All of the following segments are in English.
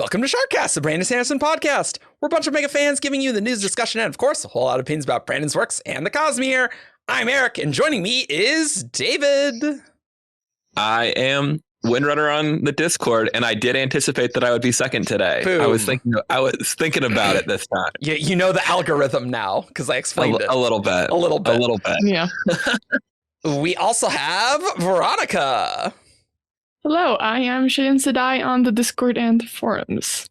Welcome to Shardcast, the Brandon Sanderson podcast. We're a bunch of mega fans giving you the news, discussion, and of course, a whole lot of opinions about Brandon's works and the Cosmere. I'm Eric, and joining me is David. I am Windrunner on the Discord, and I did anticipate that I would be second today. Boom. I was thinking about it this time. You know the algorithm now, because I explained it. A little bit. A little bit. Yeah. We also have Veronica. Hello, I am Cheyenne Sedai on the Discord and the forums.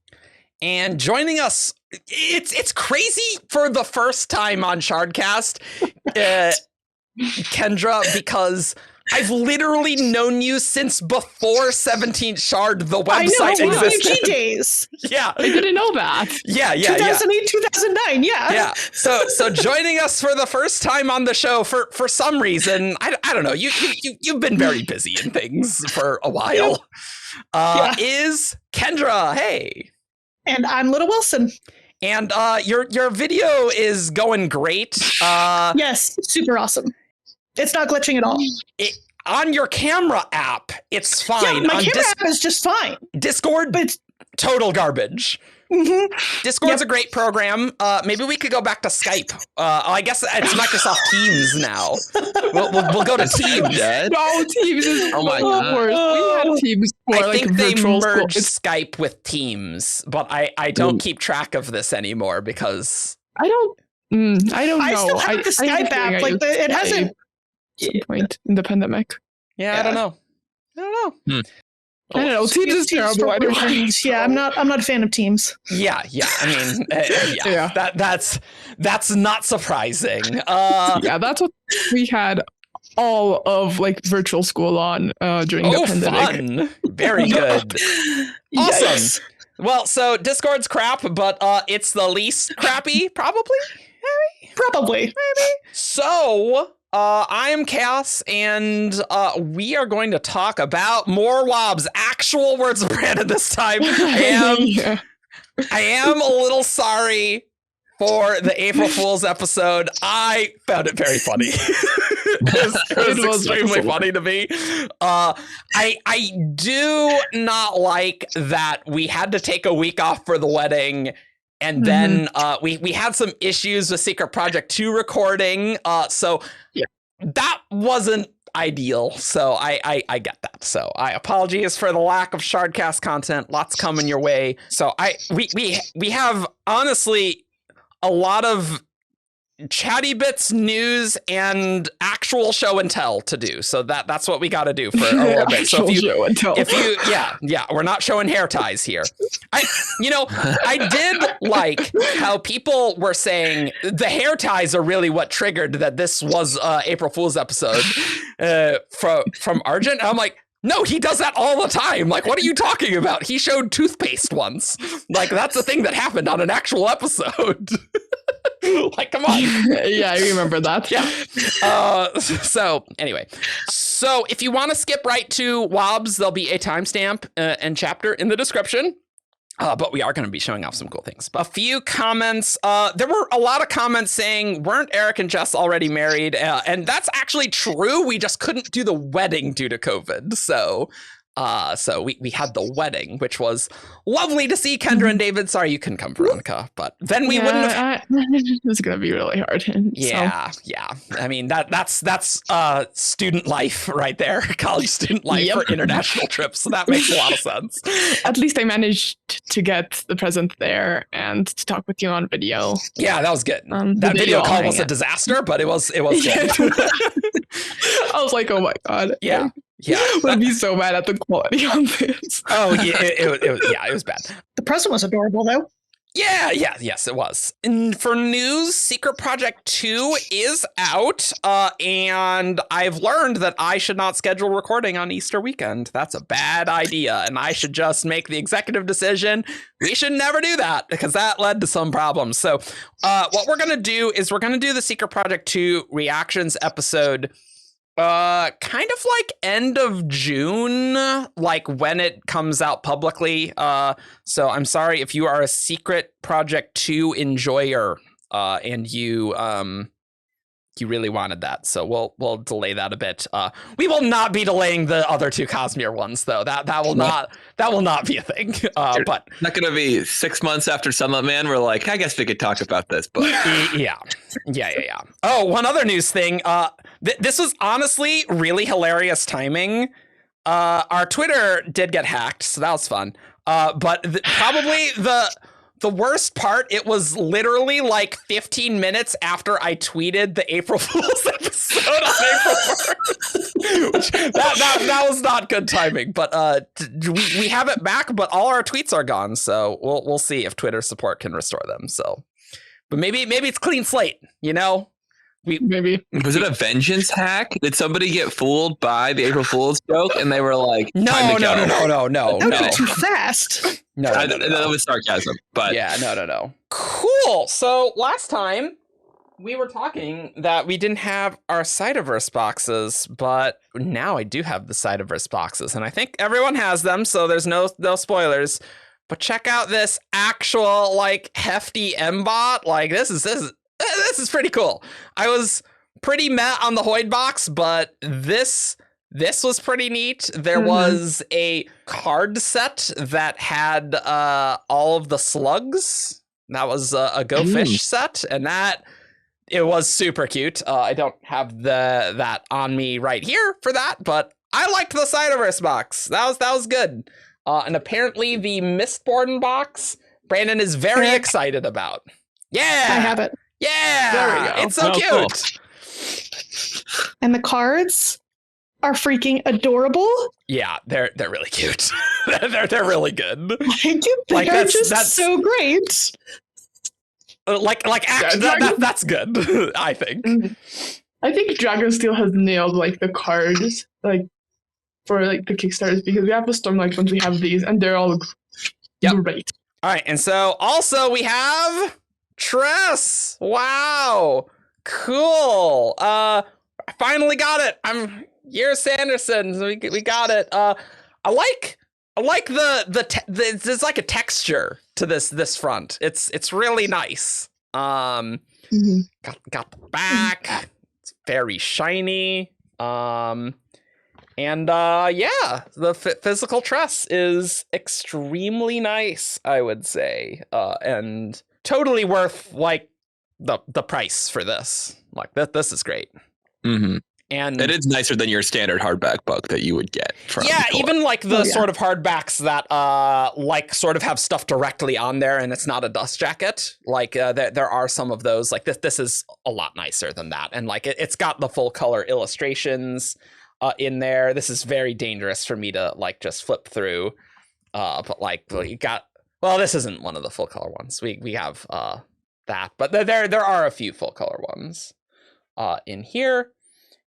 And joining us, it's crazy for the first time on Shardcast, Kendra, because I've literally known you since before 17th Shard, the website existed. UG days. Yeah. I didn't know that. Yeah. 2008, 2009, yeah. Yeah. So joining us for the first time on the show for some reason, I don't know, you've been very busy in things for a while. Is Kendra. Hey. And I'm Little Wilson. And your video is going great. Yes, super awesome. It's not glitching at all. On your camera app, it's fine. Yeah, my camera app is just fine. Discord, but it's total garbage. Mm-hmm. Discord's a great program. Maybe we could go back to Skype. I guess it's Microsoft Teams now. We'll go to Teams. No, Teams is Oh my God. worse. We had Teams for I think they virtual school. merged Skype with Teams, but I don't keep track of this anymore because I don't know. I still have the Skype app. Like it hasn't. At some point in the pandemic. I don't know. I don't know. Teams is terrible. Yeah, I'm not a fan of Teams. Yeah. I mean, that's not surprising. Yeah, that's what we had all of virtual school on during the pandemic. Fun. Very good. Awesome. Yes. Well, so Discord's crap, but it's the least crappy, probably. Probably. So, I am Chaos, and we are going to talk about more WoBs. Actual words of Brandon this time. I am a little sorry for the April Fool's episode. I found it very funny. it was extremely funny to me. I do not like that we had to take a week off for the wedding. And then we had some issues with Secret Project 2 recording. So that wasn't ideal. So I get that. So I apologize for the lack of Shardcast content. Lots coming your way. So we have honestly a lot of chatty bits, news, and actual show and tell to do. So that's what we got to do for a little bit. So if you we're not showing hair ties here. I did like how people were saying the hair ties are really what triggered that this was April Fool's episode from Argent. I'm like, no, he does that all the time. Like, what are you talking about? He showed toothpaste once. Like, that's a thing that happened on an actual episode. Like, come on. Yeah, I remember that. Yeah. So anyway, if you want to skip right to WoBs, there'll be a timestamp and chapter in the description. But we are going to be showing off some cool things. A few comments. There were a lot of comments saying, weren't Eric and Jess already married? And that's actually true. We just couldn't do the wedding due to COVID. So we had the wedding, which was lovely to see. Kendra and David. Sorry you couldn't come, Veronica. But then we wouldn't have. It was going to be really hard. Yeah. I mean, that's student life right there. College student life for international trips. So that makes a lot of sense. At least I managed to get the present there and to talk with you on video. Yeah, that was good. That video call was a disaster, but it was good. I was like, oh my God. Yeah. I'd be so mad at the quality on this. Oh, yeah, it was bad. The present was adorable, though. Yes, it was. And for news, Secret Project 2 is out, and I've learned that I should not schedule recording on Easter weekend. That's a bad idea, and I should just make the executive decision. We should never do that, because that led to some problems. So what we're going to do is we're going to do the Secret Project 2 reactions episode kind of like end of June, like when it comes out publicly. So I'm sorry if you are a Secret Project 2 enjoyer and you you really wanted that, so we'll delay that a bit. We will not be delaying the other 2 Cosmere ones, though. That will not be a thing. But not gonna be 6 months after Sunlit Man. We're like, I guess we could talk about this, but yeah. Oh, one other news thing. This was honestly really hilarious timing. Our Twitter did get hacked, so that was fun. But probably the worst part, it was literally like 15 minutes after I tweeted the April Fool's episode on April 1st. Which, that was not good timing. But we have it back, but all our tweets are gone. So we'll see if Twitter support can restore them. So, but maybe it's clean slate, you know? Maybe. Was it a vengeance hack? Did somebody get fooled by the April Fool's joke and they were like, No. Too fast. No, that was sarcasm, but yeah, no. Cool. So last time we were talking that we didn't have our Cyberverse boxes, but now I do have the Cyberverse boxes, and I think everyone has them, so there's no spoilers. But check out this actual like hefty M-bot. Like this is pretty cool. I was pretty meh on the Hoid box, but this was pretty neat. There was a card set that had all of the slugs. That was a Go Fish set, and it was super cute. I don't have that on me right here for that, but I liked the Cyberverse box. That was good. And apparently the Mistborn box, Brandon is very excited about. Yeah, I have it. Yeah, there we go. It's so cute. Cool. And the cards are freaking adorable. Yeah, they're really cute. they're really good. They are just so great. Actually, that's good. I think. I think Dragonsteel has nailed like the cards like for like the Kickstarters, because we have the Stormlight ones, we have these, and they're all great. All right, and so also we have Tress. Wow, cool. I finally got it. I'm Sanderson. So we got it. I like there's like a texture to this front. It's really nice. Got the back. It's very shiny. And the physical Tress is extremely nice, I would say, and totally worth like the price for this. Like this is great. Mm-hmm. And it is nicer than your standard hardback book that you would get from. Yeah, even like the sort of hardbacks that like sort of have stuff directly on there, and it's not a dust jacket. Like there are some of those. Like this is a lot nicer than that, and like it's got the full color illustrations in there. This is very dangerous for me to like just flip through. But like you got, well, this isn't one of the full color ones. We have that, but there are a few full color ones in here.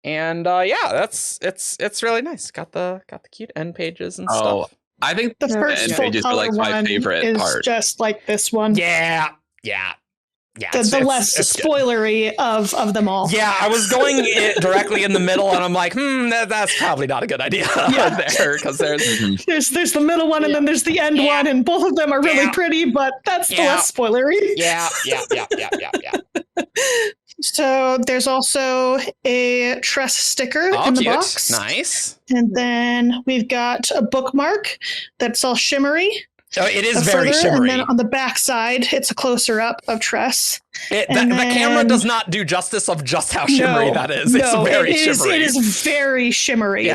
And it's really nice. Got the cute end pages and stuff. I think the first end full pages are like my favorite is part. Just like this one. Yeah. The less spoilery of them all. Yeah, I was going directly in the middle, and I'm like, that's probably not a good idea. There, because there's the middle one, and then there's the end one, and both of them are really pretty, but that's the less spoilery. Yeah. So there's also a Tress sticker in the box. Nice. And then we've got a bookmark that's all shimmery. Oh, it is very shimmery. And then on the back side, it's a closer up of Tress. The camera does not do justice of just how shimmery that is. It's very shimmery. It is very shimmery.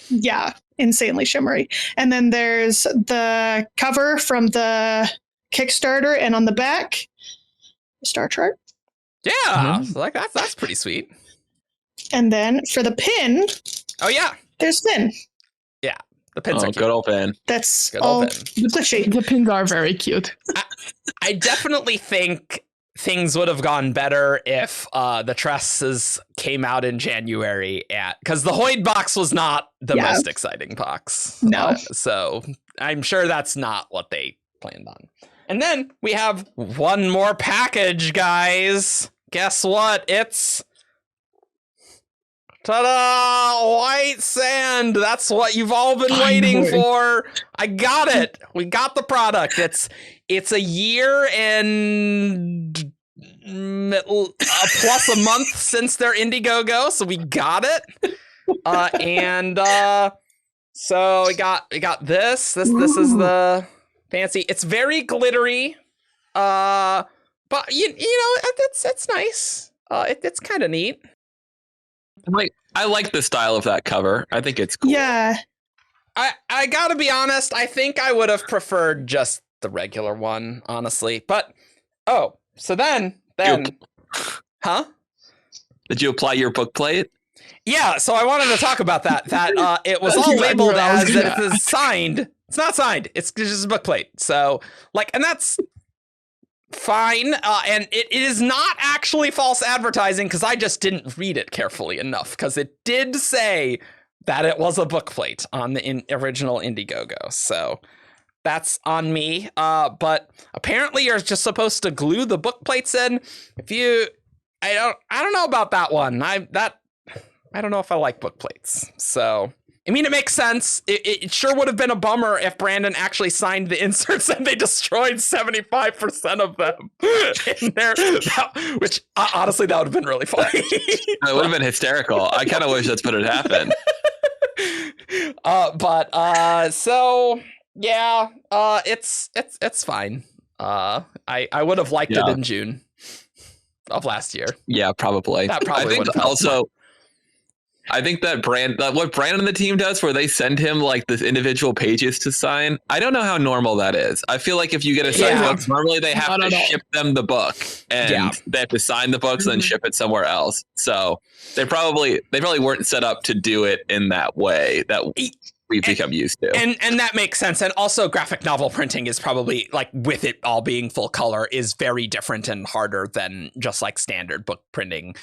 Yeah. Insanely shimmery. And then there's the cover from the Kickstarter, and on the back, star chart. Yeah, like that's pretty sweet. And then for the pin, there's Finn. Yeah, the pins are cute. Good old Finn. That's good all old pin. The pins are very cute. I definitely think things would have gone better if the Tresses came out in January, because the Hoid box was not the most exciting box. No. So I'm sure that's not what they planned on. And then we have one more package, guys. Guess what? It's ta-da! White sand. That's what you've all been waiting for. I got it. We got the product. It's a year and plus a month since their Indiegogo, so we got it. So we got this. This is the fancy. It's very glittery, but you know it's nice. It's kind of neat. I like the style of that cover. I think it's cool. Yeah. I gotta be honest. I think I would have preferred just the regular one, honestly. But so then, huh? Did you apply your book plate? Yeah. So I wanted to talk about that. That it was all labeled as that it is signed. It's not signed. It's just a book plate. So and that's fine. And it is not actually false advertising because I just didn't read it carefully enough because it did say that it was a book plate on the original Indiegogo. So that's on me. But apparently you're just supposed to glue the book plates in. I don't know about that one. I don't know if I like book plates. So I mean, it makes sense. It sure would have been a bummer if Brandon actually signed the inserts and they destroyed 75% of them in there. Which honestly, that would have been really funny. It would have been hysterical. I kind of wish that's what had happened. So yeah, it's fine. I would have liked it in June of last year. Yeah, probably. That probably would have helped. Also, I think that what Brandon and the team does, where they send him like this individual pages to sign. I don't know how normal that is. I feel like if you get a signed book, normally they have to ship them the book, and they have to sign the books and then ship it somewhere else. So they probably weren't set up to do it in that way that we've become used to. And that makes sense. And also graphic novel printing is probably like, with it all being full color, is very different and harder than just like standard book printing.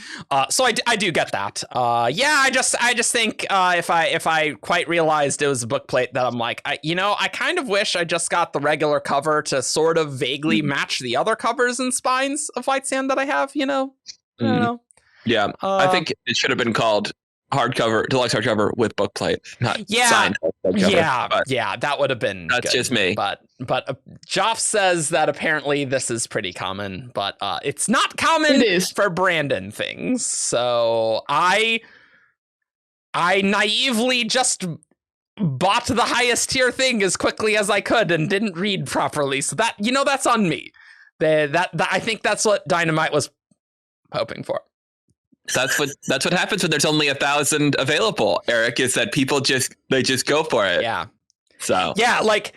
So I do get that. I just think if I quite realized it was a book plate, that I'm like, I kind of wish I just got the regular cover to sort of vaguely match the other covers and spines of White Sand that I have, I don't know. Yeah, I think it should have been called hardcover, deluxe hardcover with book plate, not signed hardcover. Yeah, that would have been that's good. Just me. But Joff says that apparently this is pretty common, but it's not common for Brandon things. So I naively just bought the highest tier thing as quickly as I could and didn't read properly. So that, that's on me. That I think that's what Dynamite was hoping for. That's what happens when there's only 1,000 available, Eric, is that people just go for it. Yeah. So yeah, like,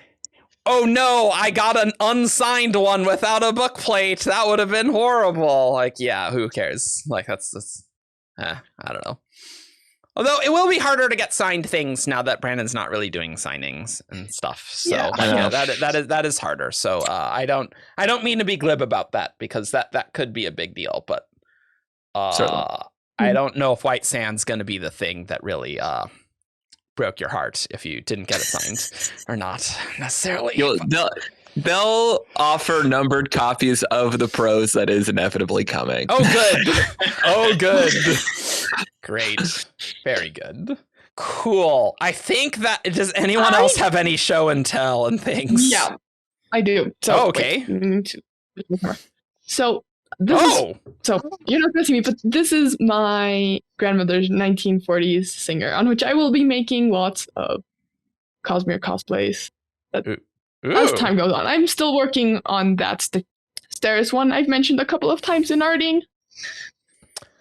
oh no, I got an unsigned one without a book plate. That would have been horrible. Like, yeah, who cares? Like, that's I don't know. Although it will be harder to get signed things now that Brandon's not really doing signings and stuff. So that is harder. So I don't mean to be glib about that, because that could be a big deal, but I don't know if White Sand's going to be the thing that really broke your heart if you didn't get it signed or not necessarily. They'll offer numbered copies of the prose that is inevitably coming. Oh, good. Oh, good. Great. Very good. Cool. I think that, does anyone else have any show and tell and things? Yeah, I do. So, okay. So you're not going to see me, but this is my grandmother's 1940s singer, on which I will be making lots of Cosmere cosplays as time goes on. I'm still working on that stairs one I've mentioned a couple of times in Arding,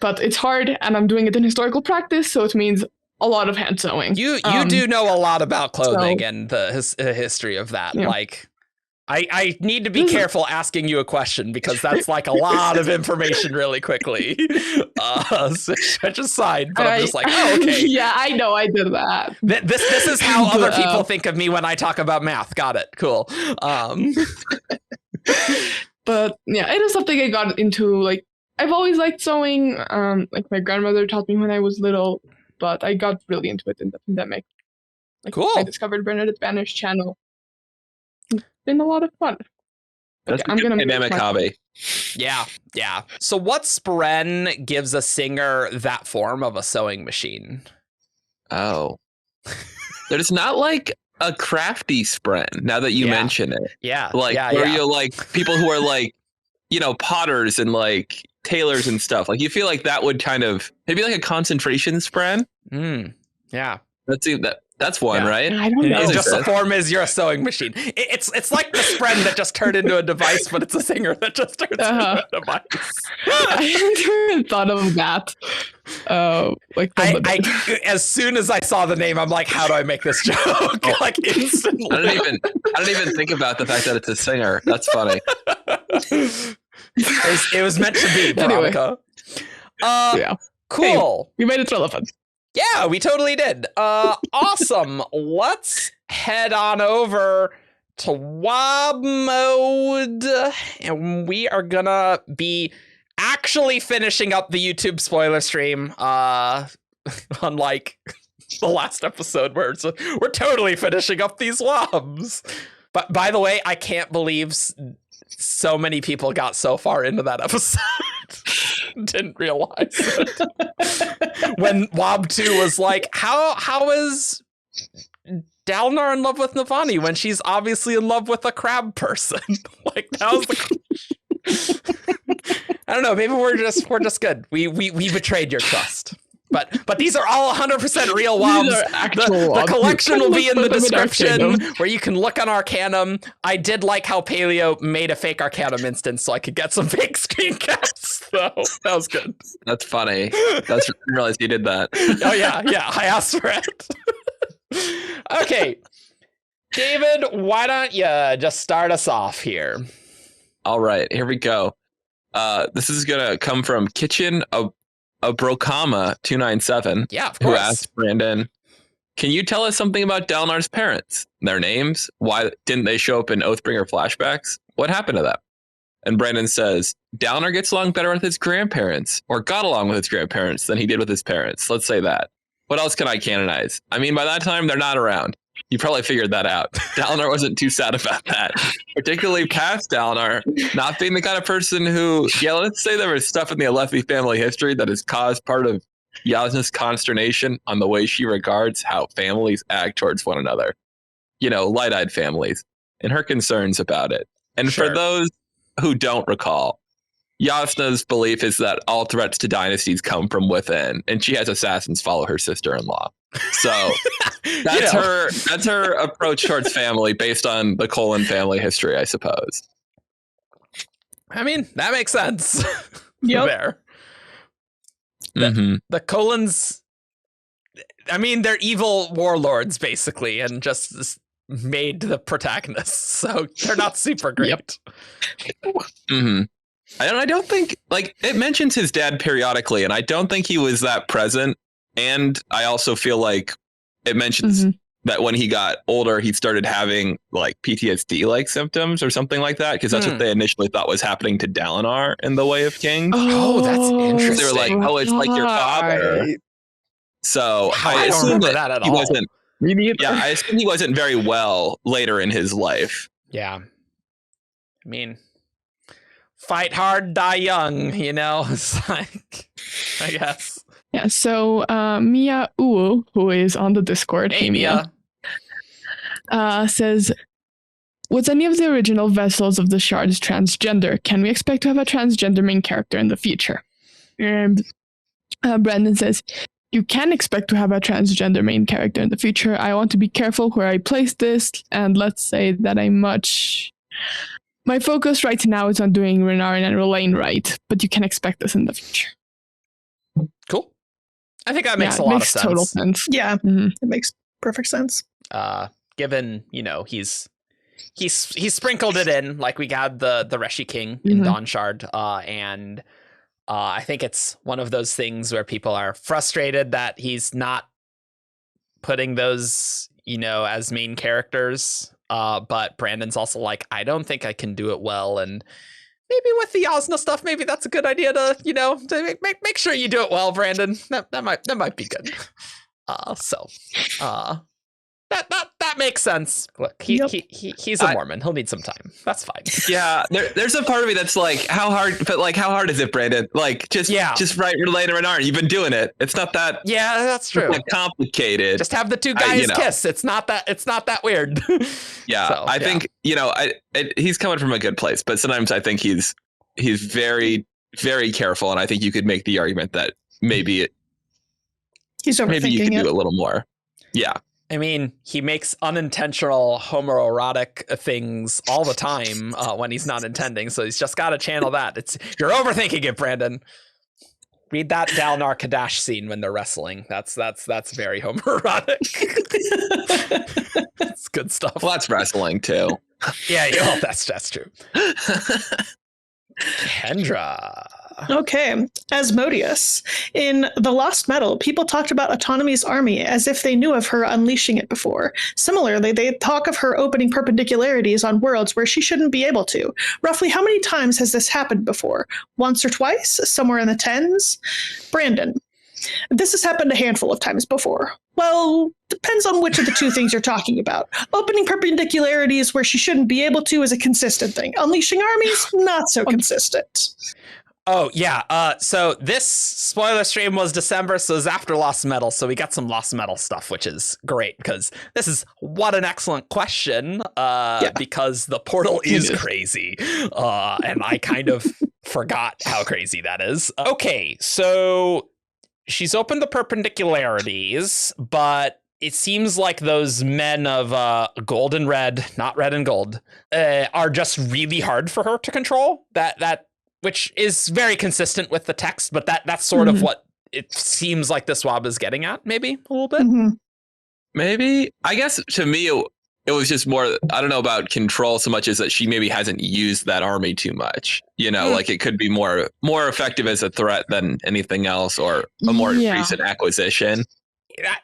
but it's hard, and I'm doing it in historical practice, so it means a lot of hand sewing. You do know a lot about clothing and the history of that. Yeah. Like, I need to be careful asking you a question, because that's like a lot of information really quickly. Such a side, but I'm just like, oh, okay. Yeah, I know I did that. This is how other people think of me when I talk about math. Got it. Cool. But yeah, it is something I got into. Like, I've always liked sewing. Like, my grandmother taught me when I was little, but I got really into it in the pandemic. Like, cool. I discovered Bernadette Banner's channel. Been a lot of fun. That's a good pandemic hobby. Yeah. So what spren gives a singer that form of a sewing machine? Oh. There's not like a crafty spren, now that you mention it. Yeah. Like, where you're like people who are like, potters and like, tailors and stuff. Like you feel like that would kind of maybe like a concentration spread. Yeah. That's one, right? I don't know. It's just the form is you're a sewing machine. It's like the spren that just turned into a device, but it's a singer that just turns into a device. I haven't thought of that. As soon as I saw the name, I'm like, how do I make this joke? Like instantly. I don't even think about the fact that it's a singer. That's funny. It was meant to be, Veronica. Yeah. Cool. Hey, we made it relevant. Yeah, we totally did. Awesome. Let's head on over to WoB mode. And we are gonna be actually finishing up the YouTube spoiler stream. Unlike the last episode where we're totally finishing up these WoBs. But by the way, I can't believe so many people got so far into that episode. Didn't realize it. When WoB 2 was like, how is Dalinar in love with Navani when she's obviously in love with a crab person? Like that was the I don't know, maybe we're just good. We betrayed your trust. But these are all 100% real WoBs. The collection will be in the description where you can look on Arcanum. I did like how Paleo made a fake Arcanum instance so I could get some fake screen caps. So that was good. That's funny. I didn't realize you did that. Oh, yeah. I asked for it. Okay. David, why don't you just start us off here? All right, here we go. This is going to come from Kitchen a Brokama 297. Yeah, of course. Who asked Brandon, can you tell us something about Dalinar's parents? Their names? Why didn't they show up in Oathbringer flashbacks? What happened to them? And Brandon says, Dalinar gets along better with his grandparents, or got along with his grandparents than he did with his parents. Let's say that. What else can I canonize? I mean, by that time, they're not around. You probably figured that out. Dalinar wasn't too sad about that, particularly past Dalinar not being the kind of person who, let's say there was stuff in the Alethi family history that has caused part of Yasna's consternation on the way she regards how families act towards one another. Light-eyed families, and her concerns about it. And for those who don't recall, Yasna's belief is that all threats to dynasties come from within, and she has assassins follow her sister-in-law. So that's her approach towards family based on the Colon family history, I suppose. I mean, that makes sense. Yep. There. The Colons, I mean, they're evil warlords, basically, and just made the protagonists, so they're not super great. Yep. I don't think, it mentions his dad periodically, and I don't think he was that present. And I also feel like it mentions that when he got older, he started having PTSD symptoms or something like that, because that's what they initially thought was happening to Dalinar in The Way of Kings. Oh, that's interesting. They were like, oh, it's like your father. So I assume that at he all. wasn't. Yeah, I assume he wasn't very well later in his life. Yeah. I mean, fight hard, die young, It's like, I guess. Yeah, so Mia Uwu, who is on the Discord, hey Mia, says, was any of the original vessels of the Shards transgender? Can we expect to have a transgender main character in the future? And Brandon says, you can expect to have a transgender main character in the future. I want to be careful where I place this, and let's say that my focus right now is on doing Renarin and R'Lain right, but you can expect this in the future. Cool. I think that makes a lot of sense. Total sense. Yeah, it makes perfect sense. Given he's sprinkled it in, like we got the Reshi King in Dawn Shard, and I think it's one of those things where people are frustrated that he's not putting those as main characters. But Brandon's also like, I don't think I can do it well, and maybe with the Yasna stuff, maybe that's a good idea to, to make sure you do it well, Brandon. That might be good. That makes sense. Look, he's a Mormon. He'll need some time. That's fine. Yeah, there's a part of me that's like, how hard is it, Brandon? Just write R'Lain and Renarin. You've been doing it. It's not that. Yeah, that's true. It's not complicated. Just have the two guys kiss. It's not that weird. Yeah, so, I think he's coming from a good place, but sometimes I think he's very very careful, and I think you could make the argument that maybe He's overthinking maybe you could it. do a little more. Yeah. I mean, he makes unintentional homoerotic things all the time when he's not intending, so he's just got to channel that. You're overthinking it, Brandon. Read that Dalnar Kadash scene when they're wrestling. That's very homoerotic. It's good stuff. Well, that's wrestling too. Yeah, well, that's true. Kendra. Okay, Asmodeus. In The Lost Metal, people talked about Autonomy's army as if they knew of her unleashing it before. Similarly, they talk of her opening perpendicularities on worlds where she shouldn't be able to. Roughly how many times has this happened before? Once or twice? Somewhere in the tens? Brandon. This has happened a handful of times before. Well, depends on which of the two things you're talking about. Opening perpendicularities where she shouldn't be able to is a consistent thing. Unleashing armies, not so consistent. Oh, yeah. So this spoiler stream was December, so it was after Lost Metal, so we got some Lost Metal stuff, which is great, because this is what an excellent question, because the portal is crazy, and I kind of forgot how crazy that is. Okay, so she's opened the perpendicularities, but it seems like those men of gold and red, not red and gold, are just really hard for her to control. Which is very consistent with the text, but that's sort of what it seems like this WoB is getting at, maybe a little bit. Maybe. I guess to me, it was just more, I don't know about control so much as that she maybe hasn't used that army too much. You know, like it could be more effective as a threat than anything else, or a more recent acquisition.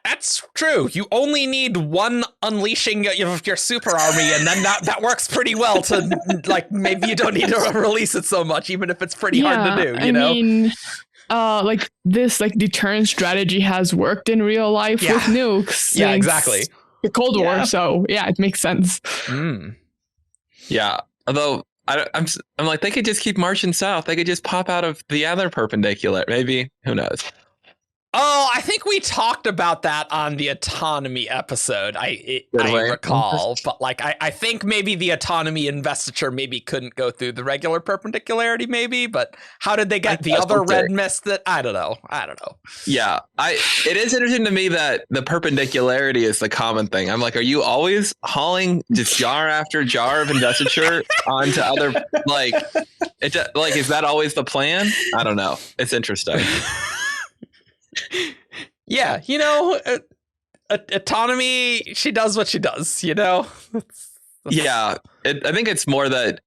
That's true. You only need one unleashing of your super army, and then that works pretty well to, like, maybe you don't need to release it so much, even if it's pretty hard to do, you know? I mean, like this, like, deterrent strategy has worked in real life with nukes. Yeah, exactly. The Cold War, so yeah, it makes sense. Yeah, although I'm like, they could just keep marching south. They could just pop out of the other perpendicular. Maybe, who knows? Oh, I think we talked about that on the Autonomy episode. I recall, but like I think maybe the Autonomy investiture maybe couldn't go through the regular perpendicularity, maybe. But how did they get the other red mist? That I don't know. Yeah, it is interesting to me that the perpendicularity is the common thing. I'm like, are you always hauling just jar after jar of investiture onto other is that always the plan? I don't know. It's interesting. Yeah, you know, Autonomy, she does what she does, you know? Yeah, I think it's more that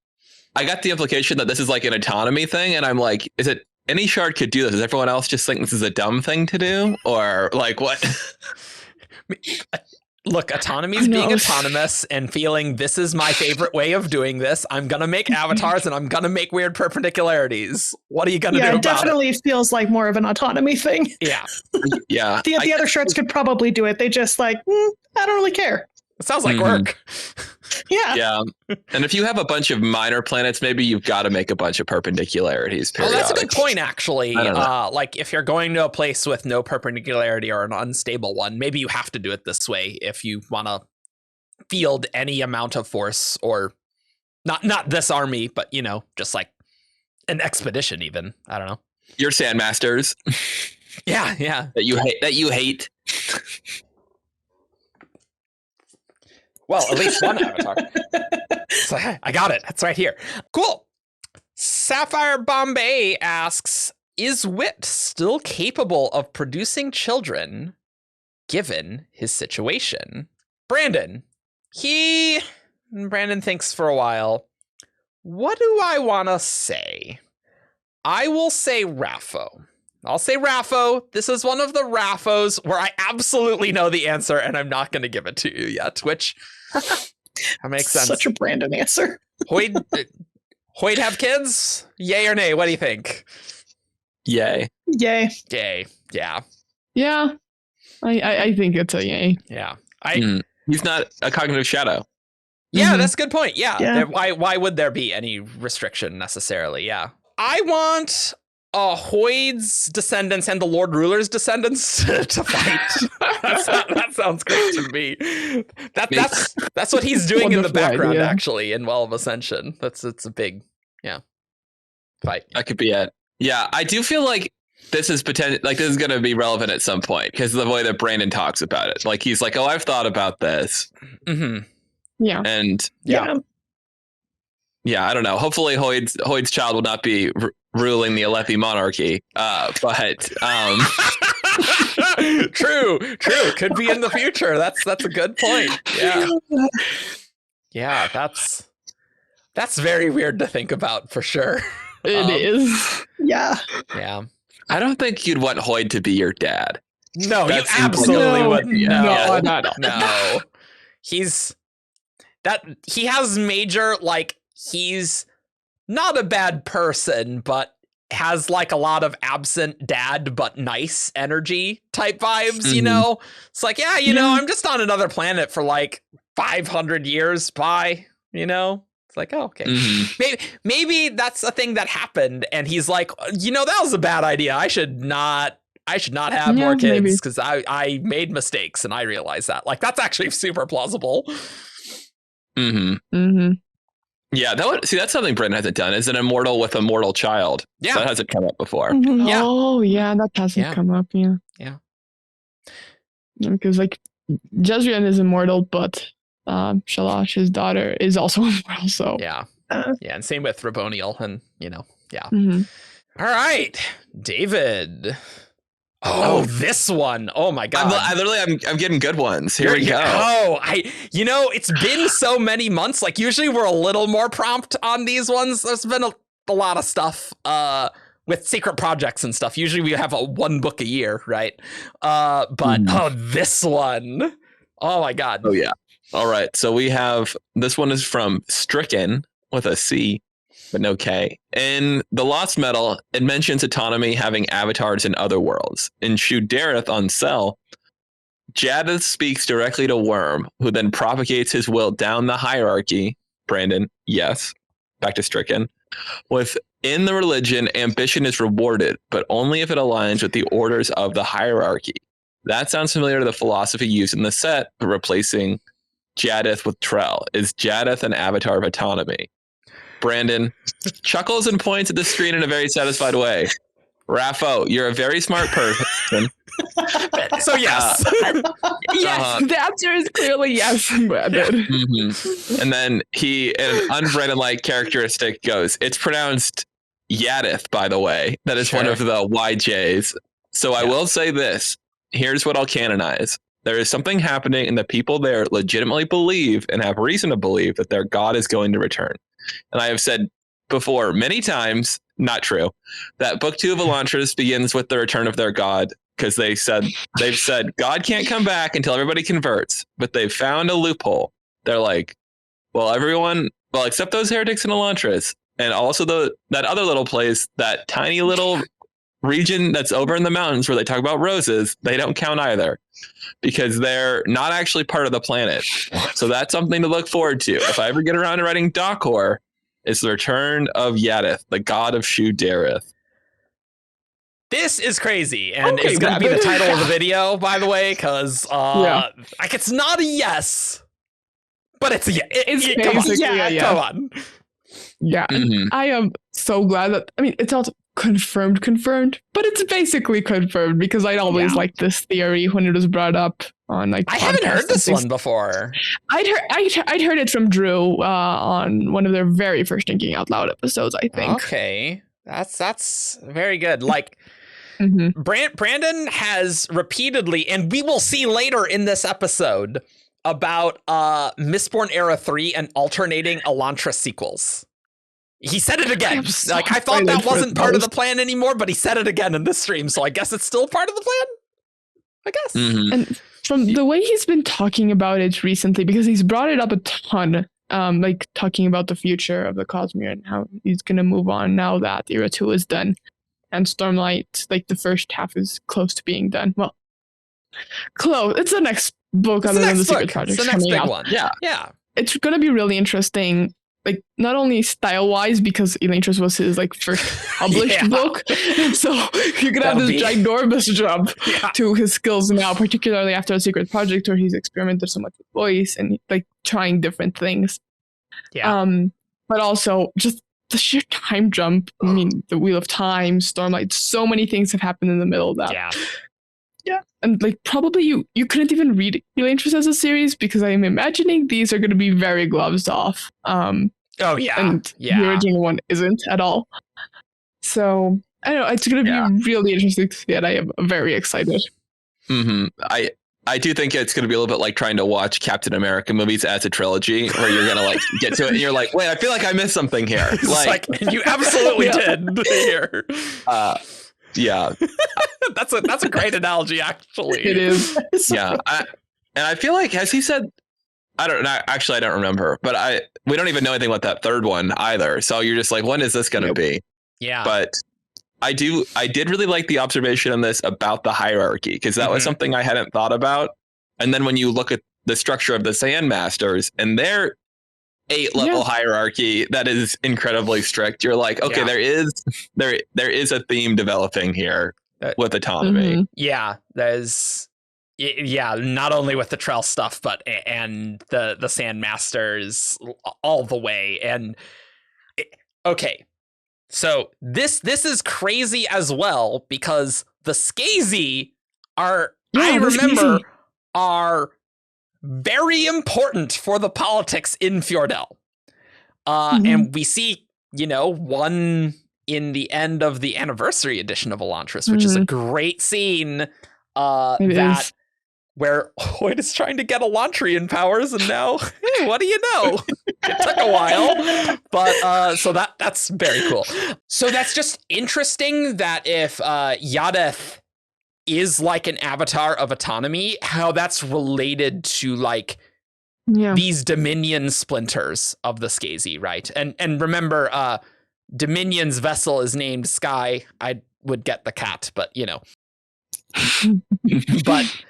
I got the implication that this is like an Autonomy thing, and I'm like, is it any shard could do this? Does everyone else just think this is a dumb thing to do? Or like what? Look, Autonomy's being autonomous and feeling this is my favorite way of doing this. I'm going to make avatars and I'm going to make weird perpendicularities. What are you going to do about it? Yeah, it definitely feels like more of an Autonomy thing. Yeah. Yeah. The other shards could probably do it. They just I don't really care. It sounds like work. Yeah. Yeah. And if you have a bunch of minor planets, maybe you've got to make a bunch of perpendicularities. Oh, that's a good point, actually. Like if you're going to a place with no perpendicularity or an unstable one, maybe you have to do it this way if you want to field any amount of force, or not this army, but, you know, just like an expedition even. I don't know. Your Sandmasters. Yeah. That you hate. Well, at least one avatar. So, I got it. That's right here. Cool. Sapphire Bombay asks, is Wit still capable of producing children given his situation? Brandon thinks for a while. What do I want to say? I will say Raffo. I'll say Raffo. This is one of the Raffos where I absolutely know the answer, and I'm not going to give it to you yet, which that makes sense. Such a Brandon answer. Hoid have kids? Yay or nay? What do you think? Yay. Yay. Yay. Yeah. Yeah. I think it's a yay. Yeah. He's not a cognitive shadow. Yeah, that's a good point. Yeah. Yeah. Why would there be any restriction necessarily? Yeah. I want Hoid's descendants and the Lord Ruler's descendants to fight. That sounds great to me. That's what he's doing in the background, actually, in Well of Ascension. It's a big, fight. That could be it. Yeah, I do feel like this is this is going to be relevant at some point because of the way that Brandon talks about it. Like he's like, "Oh, I've thought about this." Mm-hmm. Yeah. And Yeah. I don't know. Hopefully, Hoid's child will not be ruling the Alethi monarchy. But True. Could be in the future. That's a good point. Yeah. Yeah. That's very weird to think about for sure. It is. Yeah. Yeah. I don't think you'd want Hoid to be your dad. No, you That's absolutely wouldn't. No. He has major, like, he's not a bad person, but has like a lot of absent dad but nice energy type vibes, you know? It's like, yeah, you know, I'm just on another planet for like 500 years. Bye, you know? It's like, oh, okay. Maybe that's a thing that happened and he's like, you know, that was a bad idea. I should not have more kids because I made mistakes and I realized that. Like, that's actually super plausible. Yeah, that's something Brandon hasn't done. Is an immortal with a mortal child. Yeah, that hasn't come up before. Yeah. Oh, yeah, that hasn't come up. Yeah. Because like Jezreel is immortal, but Shalash, his daughter, is also immortal. So yeah, and same with Raboniel, and you know, yeah. Mm-hmm. All right, David. Oh, this one. Oh my God. I'm getting good ones. Here we go. Oh, it's been so many months. Like usually we're a little more prompt on these ones. There's been a lot of stuff with secret projects and stuff. Usually we have one book a year, right? But this one. Oh my God. Oh yeah. All right. So we have, this one is from Stricken with a C, but no K. In The Lost Metal, it mentions Autonomy having avatars in other worlds. In Shardcast on Cell, Jaddeth speaks directly to Worm, who then propagates his will down the hierarchy. Brandon, yes. Back to Stricken. Within the religion, ambition is rewarded, but only if it aligns with the orders of the hierarchy. That sounds familiar to the philosophy used in the set, but replacing Jaddeth with Trell. Is Jaddeth an avatar of Autonomy? Brandon chuckles and points at the screen in a very satisfied way. Raffo, you're a very smart person. So yes. Yes, the answer is clearly yes, Brandon. And then an unBrandon-like characteristic goes, it's pronounced Jaddeth, by the way. That is one of the YJs. So I will say this. Here's what I'll canonize. There is something happening and the people there legitimately believe and have reason to believe that their god is going to return. And I have said before many times, not true, that book 2 of Elantris begins with the return of their god because they've said God can't come back until everybody converts, but they've found a loophole. They're like, well, except those heretics in Elantris, and also that other little place, that tiny little region that's over in the mountains where they talk about roses, they don't count either because they're not actually part of the planet. So that's something to look forward to. If I ever get around to writing Docor, it's the return of Jaddeth, the god of Shardcast. This is crazy, and it's going to be the title of the video, by the way, because like it's not a yes, but it's a yes. It's basically a yes. Come on. Yeah, I am so glad that, I mean, it's not confirmed, but it's basically confirmed because I'd always liked this theory when it was brought up on like. I haven't heard this one before. I'd heard it from Drew on one of their very first Thinking Out Loud episodes, I think. Okay, that's very good. Like, Brandon has repeatedly, and we will see later in this episode about Mistborn Era 3 and alternating Elantris sequels. He said it again. I thought that wasn't part of the plan anymore, but he said it again in this stream, so I guess it's still part of the plan? I guess. And from the way he's been talking about it recently, because he's brought it up a ton, like talking about the future of the Cosmere and how he's going to move on now that Era 2 is done. And Stormlight, like the first half is close to being done. Well, close. It's the next book other than the Secret Project. It's the next big one. Yeah. It's going to be really interesting. Like, not only style-wise, because Elantris was his, like, first published book. So you could have this ginormous jump to his skills now, particularly after a Secret Project where he's experimented so much with voice and, like, trying different things. Yeah. But also, just the sheer time jump. I mean, the Wheel of Time, Stormlight, so many things have happened in the middle of that. Yeah. And like probably you couldn't even read Elantris as a series because I am imagining these are going to be very gloves off. And the original one isn't at all. So I don't know. It's going to be really interesting to see it. I am very excited. Mm-hmm. I do think it's going to be a little bit like trying to watch Captain America movies as a trilogy, where you're going to like get to it and you're like, wait, I feel like I missed something here. Like you absolutely did here. Yeah, that's a great analogy, actually. It is. Yeah, and I feel like, has he said? I don't know. Actually, I don't remember. But we don't even know anything about that third one either. So you're just like, when is this going to be? Yeah. But I did really like the observation on this about the hierarchy, because that was something I hadn't thought about. And then when you look at the structure of the Sandmasters and their 8-level hierarchy that is incredibly strict, you're like, okay, there is a theme developing here with autonomy. Yeah, there's not only with the Trell stuff, but and the Sandmasters all the way. And okay, so this is crazy as well, because the Skazi are are very important for the politics in Fjordell. And we see, one in the end of the anniversary edition of Elantris, which is a great scene where Hoid is trying to get Elantrian powers, and now, hey, what do you know? It took a while, but so that's very cool. So that's just interesting that if Jaddeth is like an avatar of autonomy, how that's related to like these Dominion splinters of the Skazi, right? And remember, Dominion's vessel is named Sky. I would get the cat, but but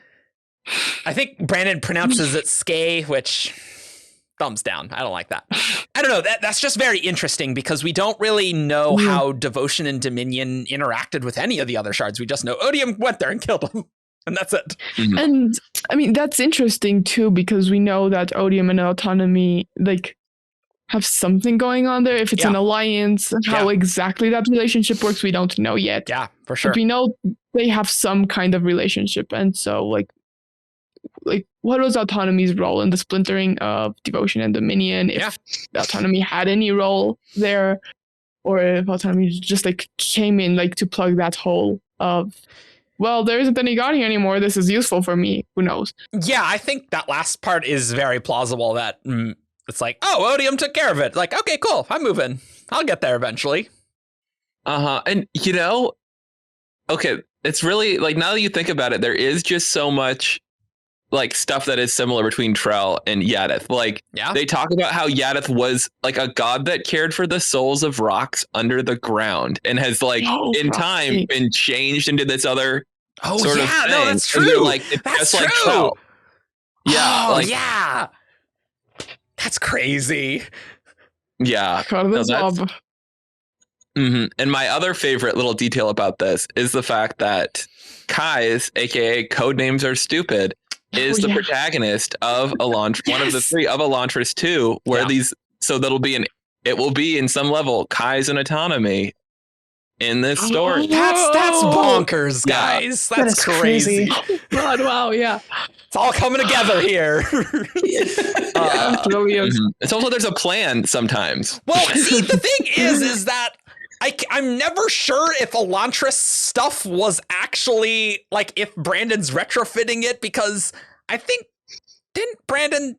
I think Brandon pronounces it Skay, which thumbs down. I don't like that. I don't know. That's just very interesting, because we don't really know how Devotion and Dominion interacted with any of the other shards. We just know Odium went there and killed them, and that's it. And I mean, that's interesting too, because we know that Odium and Autonomy like have something going on there. If it's an alliance, how exactly that relationship works, we don't know yet. Yeah, for sure. But we know they have some kind of relationship, and so like what was Autonomy's role in the splintering of Devotion and Dominion? If Autonomy had any role there, or if Autonomy just like came in like to plug that hole of, well, there isn't any God here anymore, this is useful for me. Who knows? Yeah, I think that last part is very plausible, that it's like, oh, Odium took care of it. Like, okay, cool, I'm moving. I'll get there eventually. And okay, it's really like, now that you think about it, there is just so much like stuff that is similar between Trell and Jaddeth. Like, they talk about how Jaddeth was like a god that cared for the souls of rocks under the ground, and has like in time been changed into this other sort of thing. No, that's true. Like, it's that's just true. Like Trell. Yeah. That's crazy. Yeah. And my other favorite little detail about this is the fact that Kai's, aka Codenames Are Stupid, is the protagonist of Elantris, one of the three of Elantris 2, where so it will be in some level Kai's and Autonomy in this story. That's bonkers, guys. That's crazy. God, wow, it's all coming together here. It's also, there's a plan sometimes. Well, see, the thing is that I'm never sure if Elantris stuff was actually like, if Brandon's retrofitting it, because I think, didn't Brandon,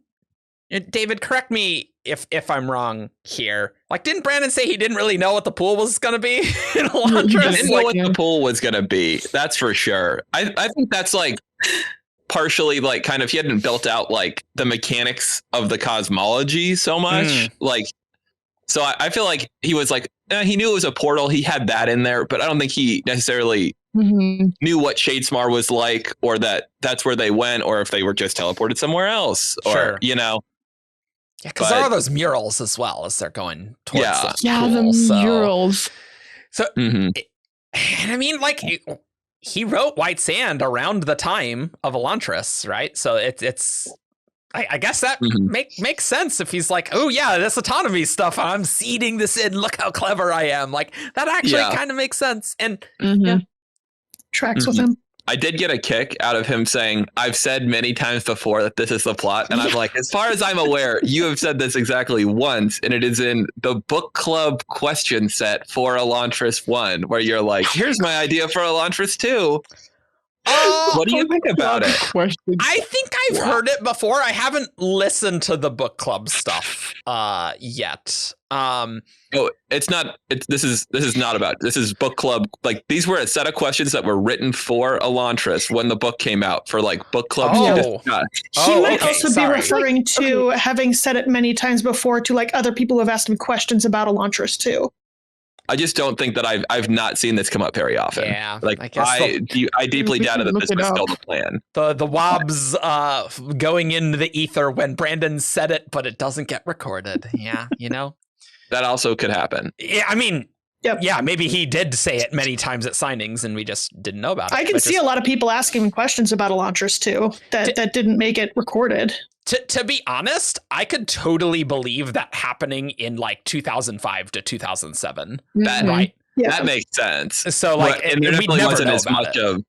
David, correct me if I'm wrong here. Like, didn't Brandon say he didn't really know what the pool was going to be in Elantris? He didn't know what the pool was going to be. That's for sure. I think that's like partially like kind of, he hadn't built out like the mechanics of the cosmology so much. Like, so I feel like he was like, he knew it was a portal. He had that in there, but I don't think he necessarily knew what Shadesmar was like, or that's where they went, or if they were just teleported somewhere else, or, Yeah, because there are those murals as well as they're going towards the pool. The murals. So, and I mean, like, he wrote White Sand around the time of Elantris, right? So it's I guess that makes sense if he's like, oh yeah, this autonomy stuff, I'm seeding this in. Look how clever I am. Like that actually kind of makes sense. And tracks with him. I did get a kick out of him saying, I've said many times before that this is the plot. And I'm like, as far as I'm aware, you have said this exactly once. And it is in the book club question set for Elantris 1, where you're like, here's my idea for Elantris 2. What do you think about it? I think I've heard it before. I haven't listened to the book club stuff yet. It's not. This is not about. This is book club. Like these were a set of questions that were written for Elantris when the book came out for like book clubs to discuss. He might also be referring to having said it many times before to like other people who have asked him questions about Elantris too. I just don't think that I've not seen this come up very often. Yeah, like I deeply doubted that this was still the plan. The WoBs going into the ether when Brandon said it, but it doesn't get recorded. Yeah, you know that also could happen. Yeah, I mean, yeah, maybe he did say it many times at signings and we just didn't know about it. I can see a lot of people asking questions about Elantris too that didn't make it recorded. To be honest, I could totally believe that happening in like 2005 to 2007. Right? Yeah. That makes sense. So like, and there definitely wasn't as much of.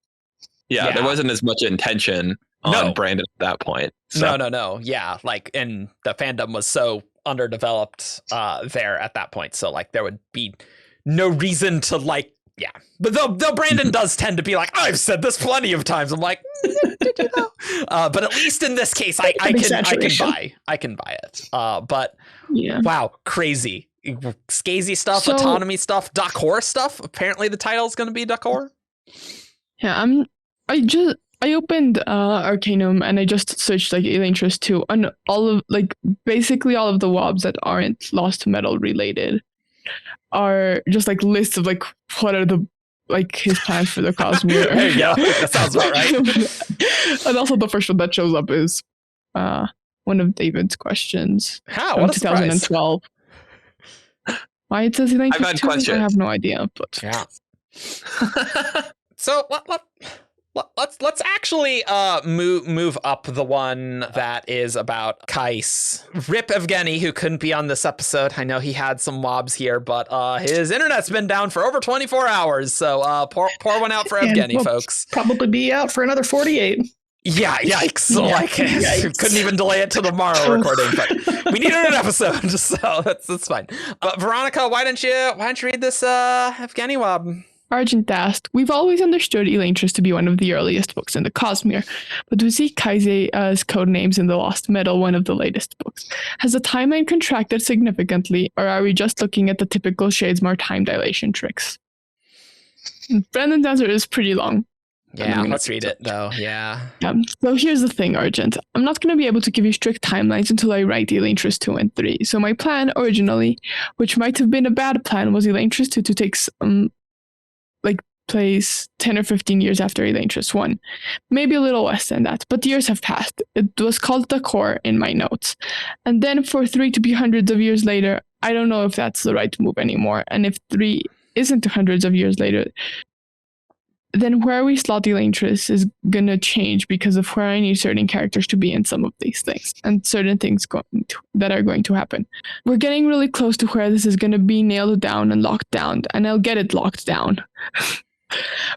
Yeah, there wasn't as much intention on Brandon at that point. So. No. Yeah, like, and the fandom was so underdeveloped there at that point. So like, there would be no reason to like. Yeah, but though Brandon does tend to be like, I've said this plenty of times. I'm like, did you know? But at least in this case, I can buy it. But wow, crazy, Skazy stuff, autonomy stuff, Dakor stuff. Apparently, the title is going to be Dakor. Yeah, I opened Arcanum and I just searched like Elantris 2 on basically all of the WoBs that aren't Lost Metal related. Are just like lists of like what are the like his plans for the Cosmere. There you go. That sounds about right. And also the first one that shows up is one of David's questions. How? What 2012. Why it says I've had questions. I have no idea, but yeah. So let's actually move up the one that is about Kais. Rip Evgeny, who couldn't be on this episode. I know he had some WoBs here, but his internet's been down for over 24 hours. So pour one out for Evgeny, folks. Probably be out for another 48. Yeah, yikes. So yikes. Couldn't even delay it to tomorrow recording, but we needed an episode, so that's fine. But Veronica, why don't you read this Evgeny WoB? Argent asked, we've always understood Elantris to be one of the earliest books in the Cosmere, but we see Kaise as codenames in the Lost Metal, one of the latest books. Has the timeline contracted significantly, or are we just looking at the typical Shadesmar time dilation tricks? Brandon's answer is pretty long. Yeah, let's read it, though. Yeah. So here's the thing, Argent. I'm not going to be able to give you strict timelines until I write Elantris 2 and 3. So my plan originally, which might have been a bad plan, was Elantris 2 to take place 10 or 15 years after Elantris 1. Maybe a little less than that, but years have passed. It was called Dakor in my notes. And then for 3 to be hundreds of years later, I don't know if that's the right move anymore. And if 3 isn't hundreds of years later, then where we slot Elantris is going to change because of where I need certain characters to be in some of these things and certain things that are going to happen. We're getting really close to where this is going to be nailed down and locked down, and I'll get it locked down.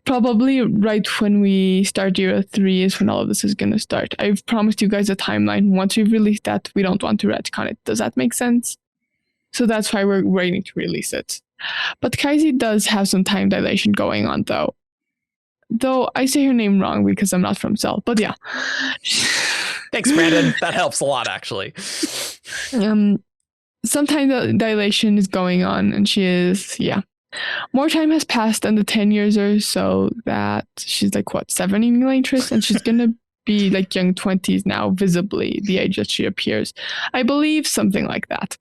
Probably right when we start Era 3 is when all of this is going to start. I've promised you guys a timeline. Once we've released that, we don't want to retcon it. Does that make sense? So that's why we're waiting to release it. But Kaisi does have some time dilation going on, though. Though I say her name wrong because I'm not from Cell, but yeah. Thanks, Brandon. That helps a lot, actually. Some time dilation is going on, and she is, more time has passed than the 10 years or so that she's like, 7 in Elantris, and she's gonna be like young 20s now, visibly, the age that she appears. I believe something like that.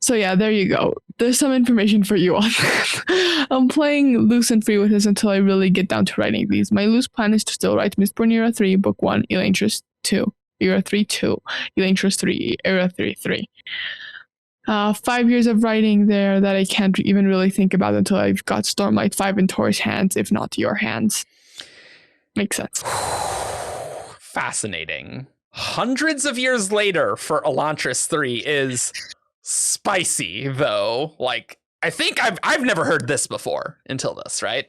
So yeah, there you go. There's some information for you on that. I'm playing loose and free with this until I really get down to writing these. My loose plan is to still write Mistborn Era 3, Book 1, Elantris 2, Era 3, 2, Elantris 3, Era 3, 3. 5 years of writing there that I can't even really think about until I've got Stormlight 5 in Tor's hands, if not your hands. Makes sense. Fascinating. hundreds of years later for Elantris 3 is spicy, though. Like, I think I've never heard this before until this, right?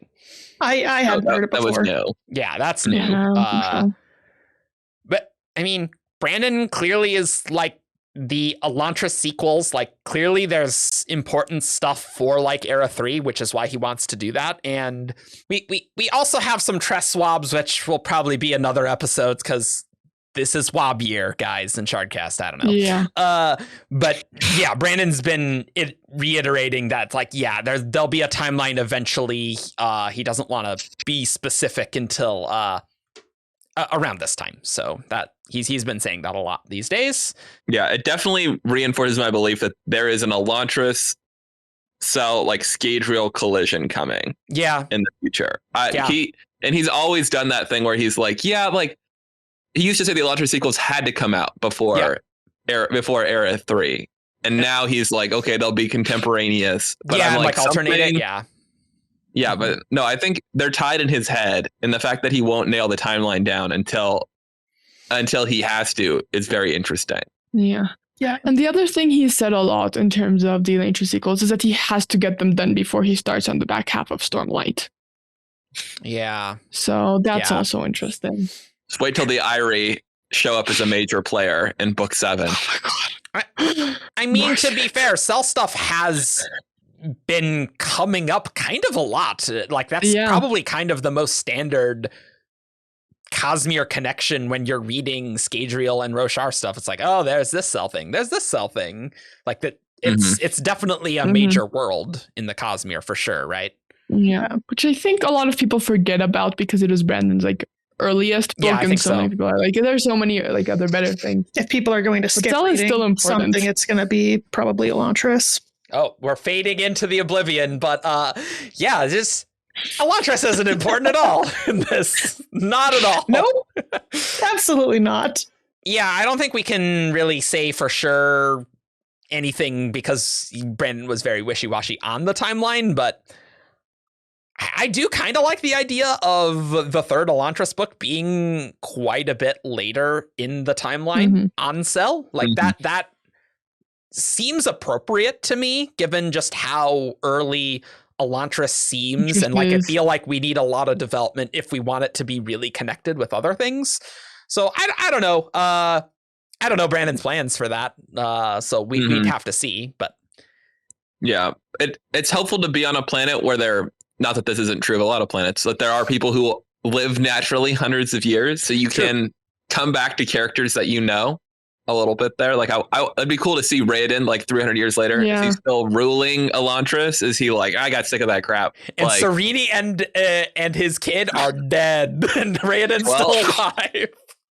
I hadn't heard it before. That was new. Yeah, that's new. But I mean, Brandon clearly is like the Elantris sequels. Like, clearly there's important stuff for like Era 3, which is why he wants to do that. And we also have some Tress swabs, which will probably be another episode because this is WoB year, guys, in Shardcast. I don't know. Yeah. But yeah, Brandon's been reiterating that, like, yeah, there'll be a timeline eventually. He doesn't want to be specific until around this time. So that he's been saying that a lot these days. Yeah, it definitely reinforces my belief that there is an Elantris cell like Scadrial collision coming. Yeah. In the future. He's always done that thing where he's like, yeah, like. He used to say the Elantris sequels had to come out before Era 3. And now he's like, okay, they'll be contemporaneous. But yeah, I'm like alternating. Yeah. Yeah, but no, I think they're tied in his head. And the fact that he won't nail the timeline down until he has to is very interesting. Yeah. Yeah. And the other thing he said a lot in terms of the Elantris sequels is that he has to get them done before he starts on the back half of Stormlight. Yeah. So that's also interesting. Just wait till the Irie show up as a major player in book 7. Oh my god. I mean, to be fair, cell stuff has been coming up kind of a lot. Like, that's probably kind of the most standard Cosmere connection when you're reading Scadrial and Roshar stuff. It's like, oh, there's this cell thing. There's this cell thing. Like, that. It's definitely a major world in the Cosmere for sure, right? Yeah, which I think a lot of people forget about because it was Brandon's like earliest book, and so many people are like, there's so many like other better things. If people are going to skip reading something, it's going to be probably Elantris. Oh, we're fading into the oblivion, but yeah, just Elantris isn't important at all in this. Not at all. Nope, absolutely not. Yeah, I don't think we can really say for sure anything because Brandon was very wishy-washy on the timeline, but I do kind of like the idea of the third Elantris book being quite a bit later in the timeline on Cell. Like that seems appropriate to me, given just how early Elantris seems. And like, I feel like we need a lot of development if we want it to be really connected with other things. So I don't know. I don't know Brandon's plans for that. So we'd have to see, but. Yeah, it's helpful to be on a planet where they're, not that this isn't true of a lot of planets, but there are people who live naturally hundreds of years. So you can come back to characters that you know a little bit there. Like, it'd be cool to see Raiden like 300 years later. Yeah. Is he still ruling Elantris? Is he like, I got sick of that crap? And like, Sereni and his kid are dead, and Raiden's still alive.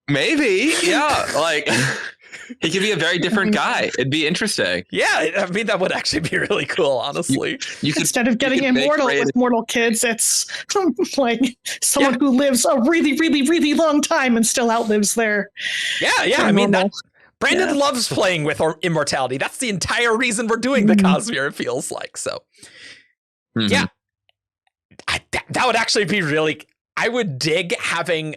Maybe, yeah. Like, he could be a very different guy. It'd be interesting. Yeah, I mean, that would actually be really cool, honestly. Instead of getting immortal with mortal kids, it's like someone who lives a really, really, really long time and still outlives their... Yeah, I mean, Brandon loves playing with immortality. That's the entire reason we're doing the Cosmere, it feels like. So, yeah. That would actually be really... I would dig having...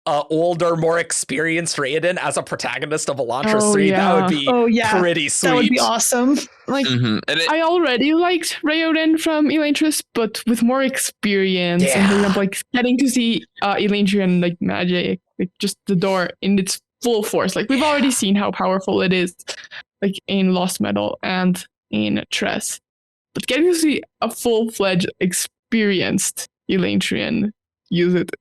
older, more experienced Raiden as a protagonist of Elantris 3. That would be pretty sweet. That would be awesome. Like, I already liked Raiden from Elantris, but with more experience. And for example, like getting to see Elantrian like magic, like just the door in its full force. Like, we've already seen how powerful it is, like in Lost Metal and in Tress. But getting to see a full-fledged, experienced Elantrian use it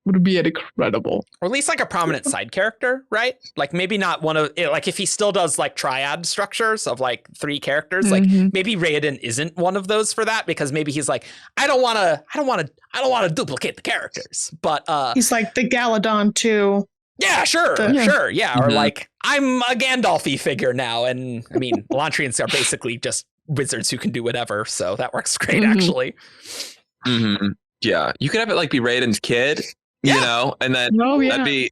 would be incredible. Or at least like a prominent side character, right? Like, maybe not one of, like, if he still does like triad structures of like 3 characters, like maybe Raiden isn't one of those for that, because maybe he's like, I don't want to duplicate the characters, but he's like the Galadon too. Yeah, sure. Or like, I'm a Gandalf-y figure now, and I mean, Elantrians are basically just wizards who can do whatever, so that works great actually. Yeah, you could have it like be Raiden's kid. You know, and then that'd be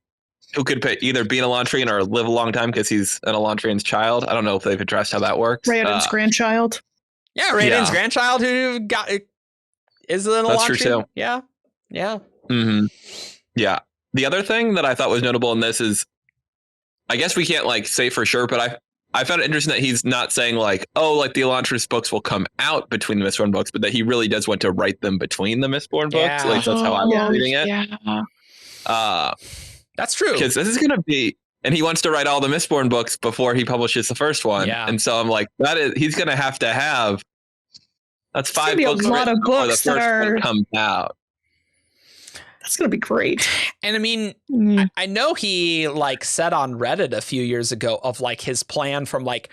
who could either be an Elantrian or live a long time because he's an Elantrian's child. I don't know if they've addressed how that works. Raiden's grandchild. Yeah, Raiden's grandchild who is an Elantrian. That's true too. Yeah. Yeah. The other thing that I thought was notable in this is I guess we can't like say for sure, but I found it interesting that he's not saying like, oh, like the Elantris books will come out between the Mistborn books, but that he really does want to write them between the Mistborn books. At least that's how I'm reading it. Yeah. That's true. Because this is going to be, and he wants to write all the Mistborn books before he publishes the first one. Yeah. And so I'm like, he's going to have. That's 5 books. A lot of books that are comes out. That's going to be great. And I mean, I know he like said on Reddit a few years ago of like his plan from like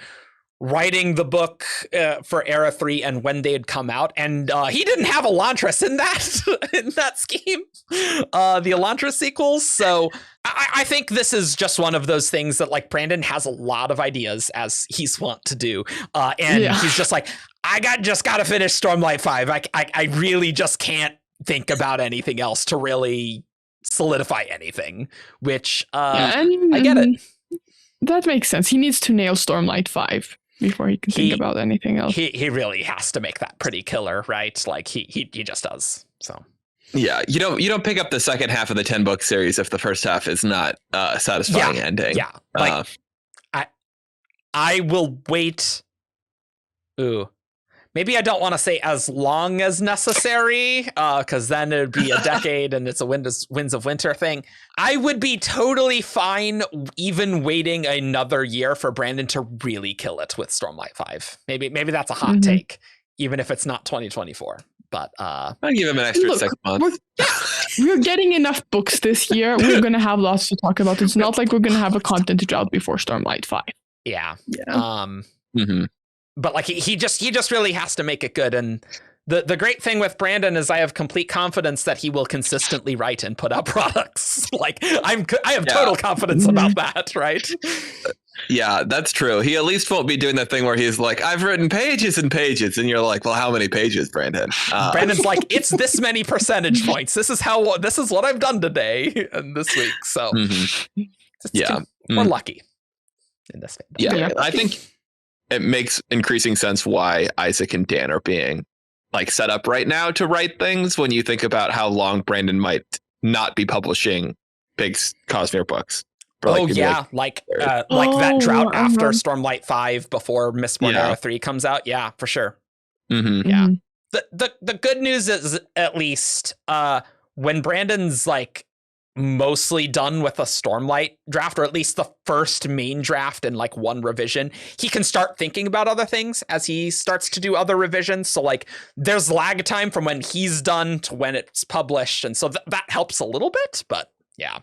writing the book for Era 3 and when they'd come out. And he didn't have Elantris in that scheme, the Elantris sequels. So I think this is just one of those things that like Brandon has a lot of ideas as he's wont to do. And he's just like, just got to finish Stormlight 5. I really just can't think about anything else to really solidify anything, which I get it. That makes sense. He needs to nail Stormlight 5 before he can think about anything else. He really has to make that pretty killer, right? Like he just does. So yeah, you don't pick up the second half of the 10-book series if the first half is not a satisfying ending. Yeah, like I will wait. Ooh. Maybe I don't want to say as long as necessary, because then it would be a decade and it's a Winds of Winter thing. I would be totally fine even waiting another year for Brandon to really kill it with Stormlight 5. Maybe that's a hot take, even if it's not 2024. But I'll give him an extra 6 months. We're getting enough books this year. We're going to have lots to talk about. It's not like we're going to have a content drought before Stormlight 5. Yeah. But like he just really has to make it good. And the great thing with Brandon is I have complete confidence that he will consistently write and put out products. Like I have total confidence about that, right? Yeah, that's true. He at least won't be doing that thing where he's like, I've written pages and pages. And you're like, well, how many pages, Brandon? Brandon's like, it's this many percentage points. This is what I've done today and this week. So we're lucky in this. Yeah, I think it makes increasing sense why Isaac and Dan are being like set up right now to write things when you think about how long Brandon might not be publishing big Cosmere books. Like that drought after Stormlight 5 before Mistborn Era 3 comes out. Yeah, for sure. Yeah. The good news is at least when Brandon's like mostly done with a Stormlight draft, or at least the first main draft and like one revision, he can start thinking about other things as he starts to do other revisions. So like there's lag time from when he's done to when it's published, and so that helps a little bit. But yeah.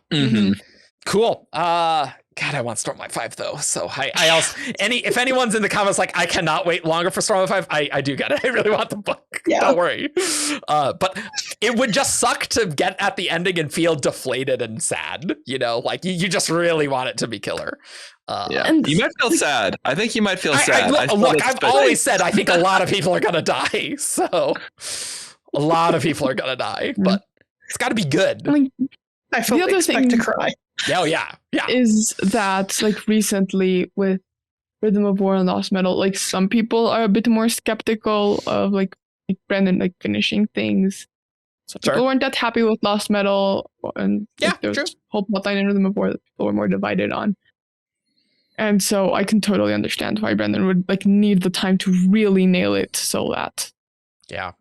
Cool. God, I want Stormlight 5 though. So I also if anyone's in the comments like I cannot wait longer for Stormlight 5, I do get it. I really want the book. Yeah. Don't worry. But it would just suck to get at the ending and feel deflated and sad. You know, like you just really want it to a killer. You might feel sad. I think you might feel sad. I've always said I think a lot of people are gonna die. So a lot of people are gonna die, but it's got to be good. I fully expect to cry. Oh yeah. Is that like recently with Rhythm of War and Lost Metal, like some people are a bit more skeptical of like Brandon like finishing things. So people weren't that happy with Lost Metal, and there's a whole plotline in Rhythm of War that people were more divided on. And so I can totally understand why Brandon would like need the time to really nail it so that. Yeah.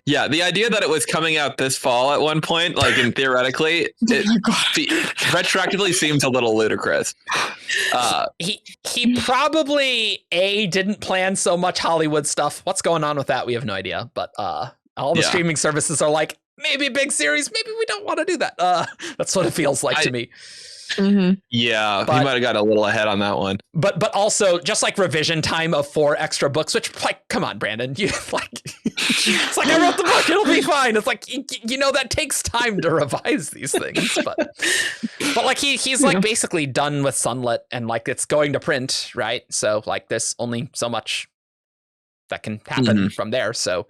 Yeah, the idea that it was coming out this fall at one point, like in theoretically, retroactively seems a little ludicrous. He probably didn't plan so much Hollywood stuff. What's going on with that? We have no idea. But all the streaming services are like, maybe a big series, maybe we don't want to do that. That's what it feels like to me. Yeah, he might have got a little ahead on that one. But also just like revision time of 4 extra books, which like, come on, Brandon, you like, it's like I wrote the book, it'll be fine. It's like you know that takes time to revise these things, but like he's like basically done with Sunlit and like it's going to print, right? So like there's only so much that can happen from there. So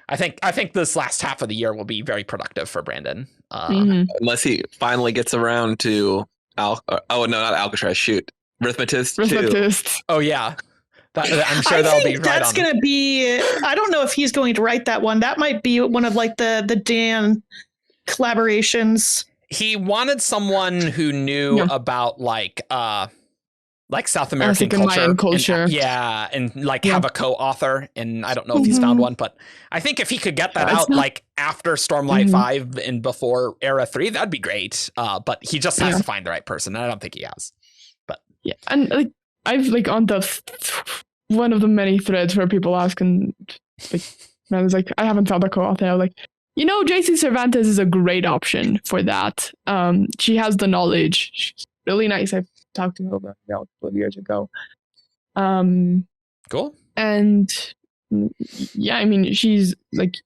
I think this last half of the year will be very productive for Brandon, unless he finally gets around to. Not Alcatraz. Shoot, Rhythmatist. Oh yeah, I'm sure that'll be right. That's going to be. I don't know if he's going to write that one. That might be one of like the Dan collaborations. he wanted someone who knew about like South American Mayan culture. And like have a co-author. And I don't know if he's found one, but I think if he could get that out like after Stormlight 5 and before Era 3, that'd be great. But he just has to find the right person. And I don't think he has. But yeah, and like I've like on the one of the many threads where people ask, and like I was like, I haven't found a co-author. I was like, JC Cervantes is a great option for that. She has the knowledge. She's really nice. I've talked to her about a couple of years ago. Cool. And yeah, I mean, she's like,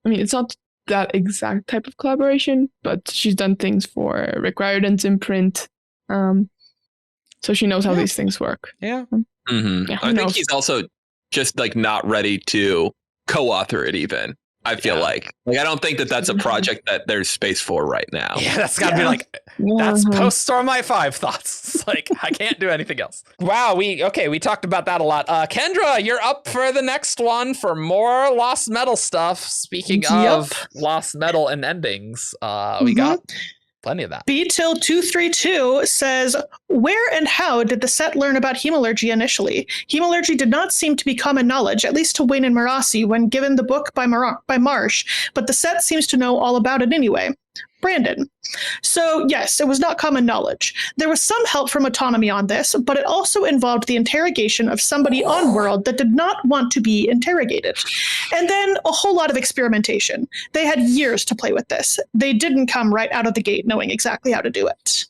it's not that exact type of collaboration, but she's done things for Rick Riordan's imprint. So she knows how these things work. Yeah. I think he's also just like not ready to co-author it even. I feel like I don't think that that's a project that there's space for right now. Yeah, that's got to be like, that's post Stormlight 5 thoughts. It's like, I can't do anything else. Wow, we talked about that a lot. Kendra, you're up for the next one for more Lost Metal stuff. Speaking of Lost Metal and endings, we got plenty of that. B-Till232 says, where and how did the set learn about hemalurgy initially? Hemalurgy did not seem to be common knowledge, at least to Wayne and Marasi when given the book by Marsh, but the set seems to know all about it anyway. Brandon. So yes, it was not common knowledge. There was some help from Autonomy on this, but it also involved the interrogation of somebody on world that did not want to be interrogated. And then a whole lot of experimentation. They had years to play with this. They didn't come right out of the gate knowing exactly how to do it.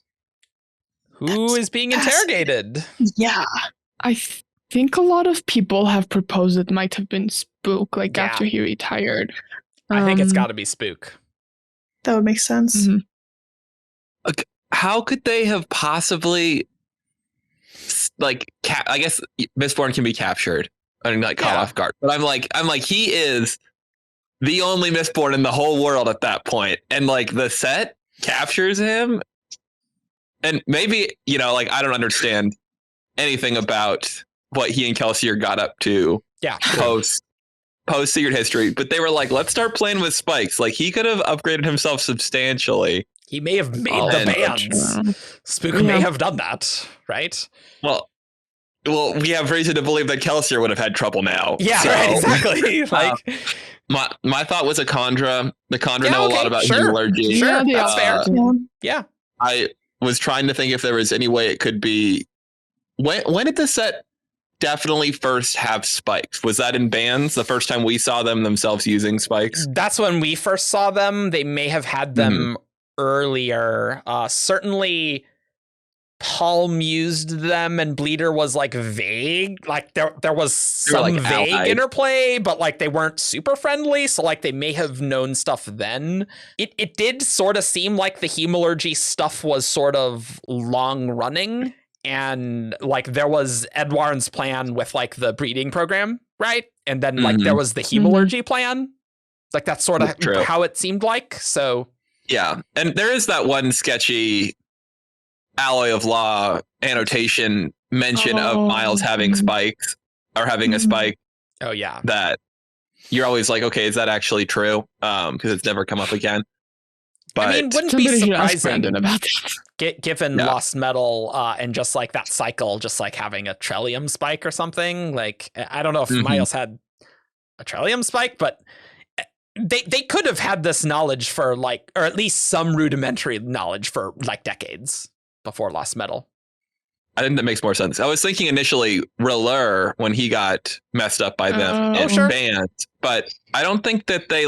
Who is being interrogated? Yeah. I think a lot of people have proposed it might have been Spook, after he retired. I think it's got to be Spook. That would make sense. How could they have possibly, I guess Mistborn can be captured and caught off guard. But I'm like, he is the only Mistborn in the whole world at that point. And the set captures him. And maybe, I don't understand anything about what he and Kelsier got up to post Secret History, but they were like, let's start playing with spikes. He could have upgraded himself substantially. He may have made the bands. Spook may have done that, right? Well, we have reason to believe that Kelsier would have had trouble now. Yeah, right, exactly. My thought was a Kandra. The Kandra know a lot about hemalurgy. Sure, that's fair. Yeah. I was trying to think if there was any way it could be. When did the set definitely first have spikes? Was that in bands the first time we saw them themselves using spikes? That's when we first saw them. They may have had them earlier. Certainly Paul mused them and Bleeder was vague. There was some vague allied interplay, but they weren't super friendly. So they may have known stuff then. It did sort of seem like the hemalurgy stuff was sort of long running. And there was Edwarn's plan with the breeding program, right? And then there was the hemalurgy plan. That's sort of how it seemed like. So yeah, and there is that one sketchy Alloy of Law annotation mention of Miles having spikes or having a spike. Oh yeah, that you're always like, okay, is that actually true? Because it's never come up again. But I mean, wouldn't be surprising about that. Given Lost Metal and just that cycle, just having a Trellium spike or something. I don't know if Miles had a Trellium spike, but they could have had this knowledge for or at least some rudimentary knowledge for decades before Lost Metal. I think that makes more sense. I was thinking initially R'hllor when he got messed up by them in bands, but I don't think that they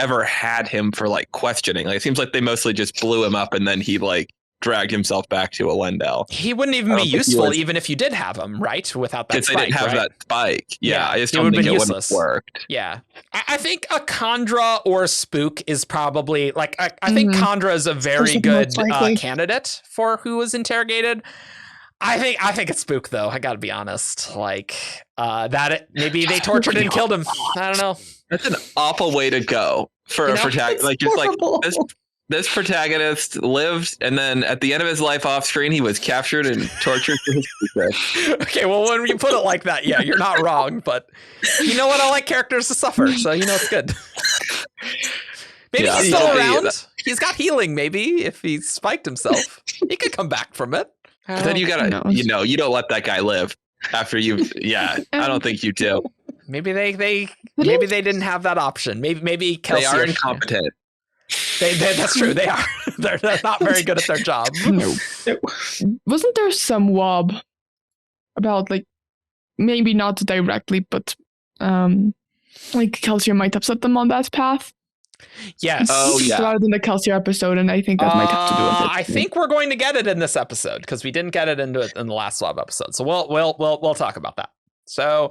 ever had him for questioning. It seems like they mostly just blew him up and then he dragged himself back to Elendel. He wouldn't even be useful even if you did have him, right? Without that spike, they didn't have that spike. Yeah, I just don't think it would have worked. Yeah. I think a Kandra or Spook is probably I think Kandra is a very good candidate for who was interrogated. I think it's Spook though. I gotta be honest. Maybe they tortured and killed him. I don't know. That's an awful way to go for a protagonist. This protagonist lived, and then at the end of his life off screen, he was captured and tortured for his secret. Okay, well, when you put it like that, yeah, you're not wrong. But you know what? I like characters to suffer, so it's good. Maybe Yeah. he's still Yeah. around. He's got healing. Maybe if he spiked himself, he could come back from it. But then you gotta, you don't let that guy live after you've. Yeah, I don't think you do. Maybe they didn't have that option. Maybe Kelsey They are incompetent. That's true. They are. They're not very good at their job. No. Wasn't there some wob about like maybe not directly, but like Kelsier might have set them on that path? Yes. Oh yeah. Rather than the Kelsier episode, and I think that might have to do with it. I think we're going to get it in this episode because we didn't get it in the last swab episode. So we'll talk about that. So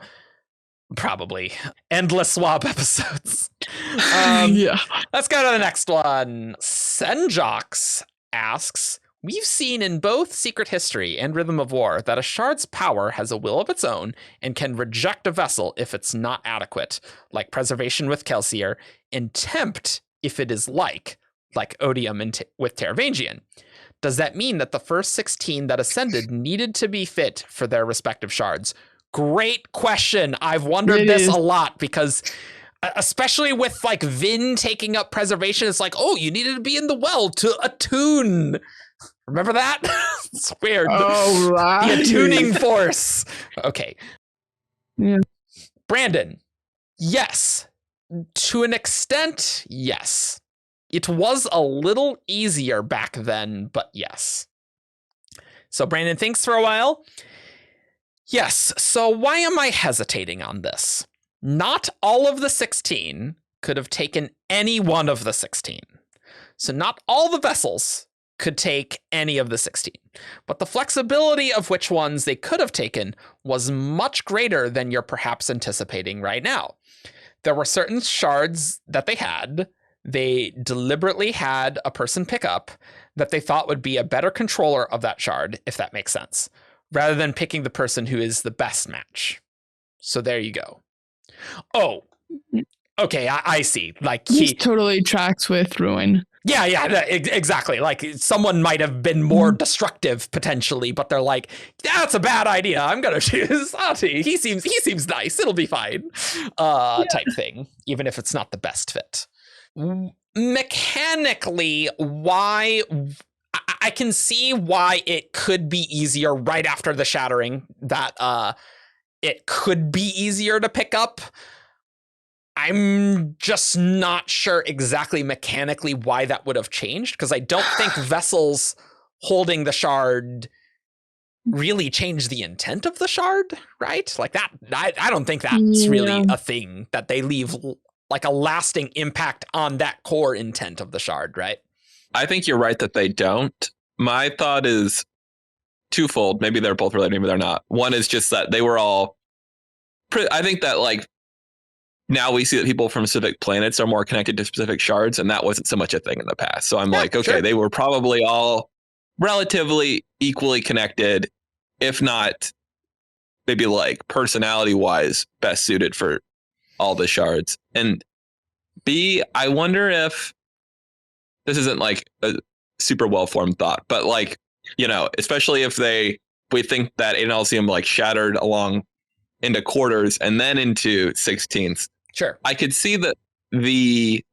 probably endless swab episodes. Yeah. Let's go to the next one. Senjox asks, we've seen in both Secret History and Rhythm of War that a shard's power has a will of its own and can reject a vessel if it's not adequate, like Preservation with Kelsier, and Tempt if it is like Odium with Teravangian. Does that mean that the first 16 that ascended needed to be fit for their respective shards? Great question. I've wondered this a lot because especially with like Vin taking up Preservation, it's like, oh, you needed to be in the well to attune. Remember that? It's weird. Oh, right. The attuning force. Okay. Yeah. Brandon, yes. To an extent, yes. It was a little easier back then, but yes. So Brandon thinks for a while. Yes, so why am I hesitating on this? Not all of the 16 could have taken any one of the 16. So not all the vessels could take any of the 16. But the flexibility of which ones they could have taken was much greater than you're perhaps anticipating right now. There were certain shards that they deliberately had a person pick up that they thought would be a better controller of that shard, if that makes sense, rather than picking the person who is the best match. So there you go. Oh, okay, I see. Like he totally tracks with Ruin. Yeah, exactly. Like someone might have been more destructive potentially, but they're like, that's a bad idea. I'm gonna choose Ati. He seems nice. It'll be fine. Type thing, even if it's not the best fit. Mechanically, why? I can see why it could be easier right after the shattering. That it could be easier to pick up. I'm just not sure exactly mechanically why that would have changed, because I don't think vessels holding the shard really change the intent of the shard, right? Like that, I don't think that's really a thing, that they leave like a lasting impact on that core intent of the shard, right? I think you're right that they don't. My thought is twofold. Maybe they're both related, maybe they're not. One is just that they were all, I think that like, now we see that people from specific planets are more connected to specific shards, and that wasn't so much a thing in the past. So I'm like, okay, they were probably all relatively equally connected, if not maybe like personality-wise best suited for all the shards. And B, I wonder if this isn't like a super well-formed thought, but like, especially if we think that Analysium like shattered along into quarters and then into 16ths. Sure. I could see that the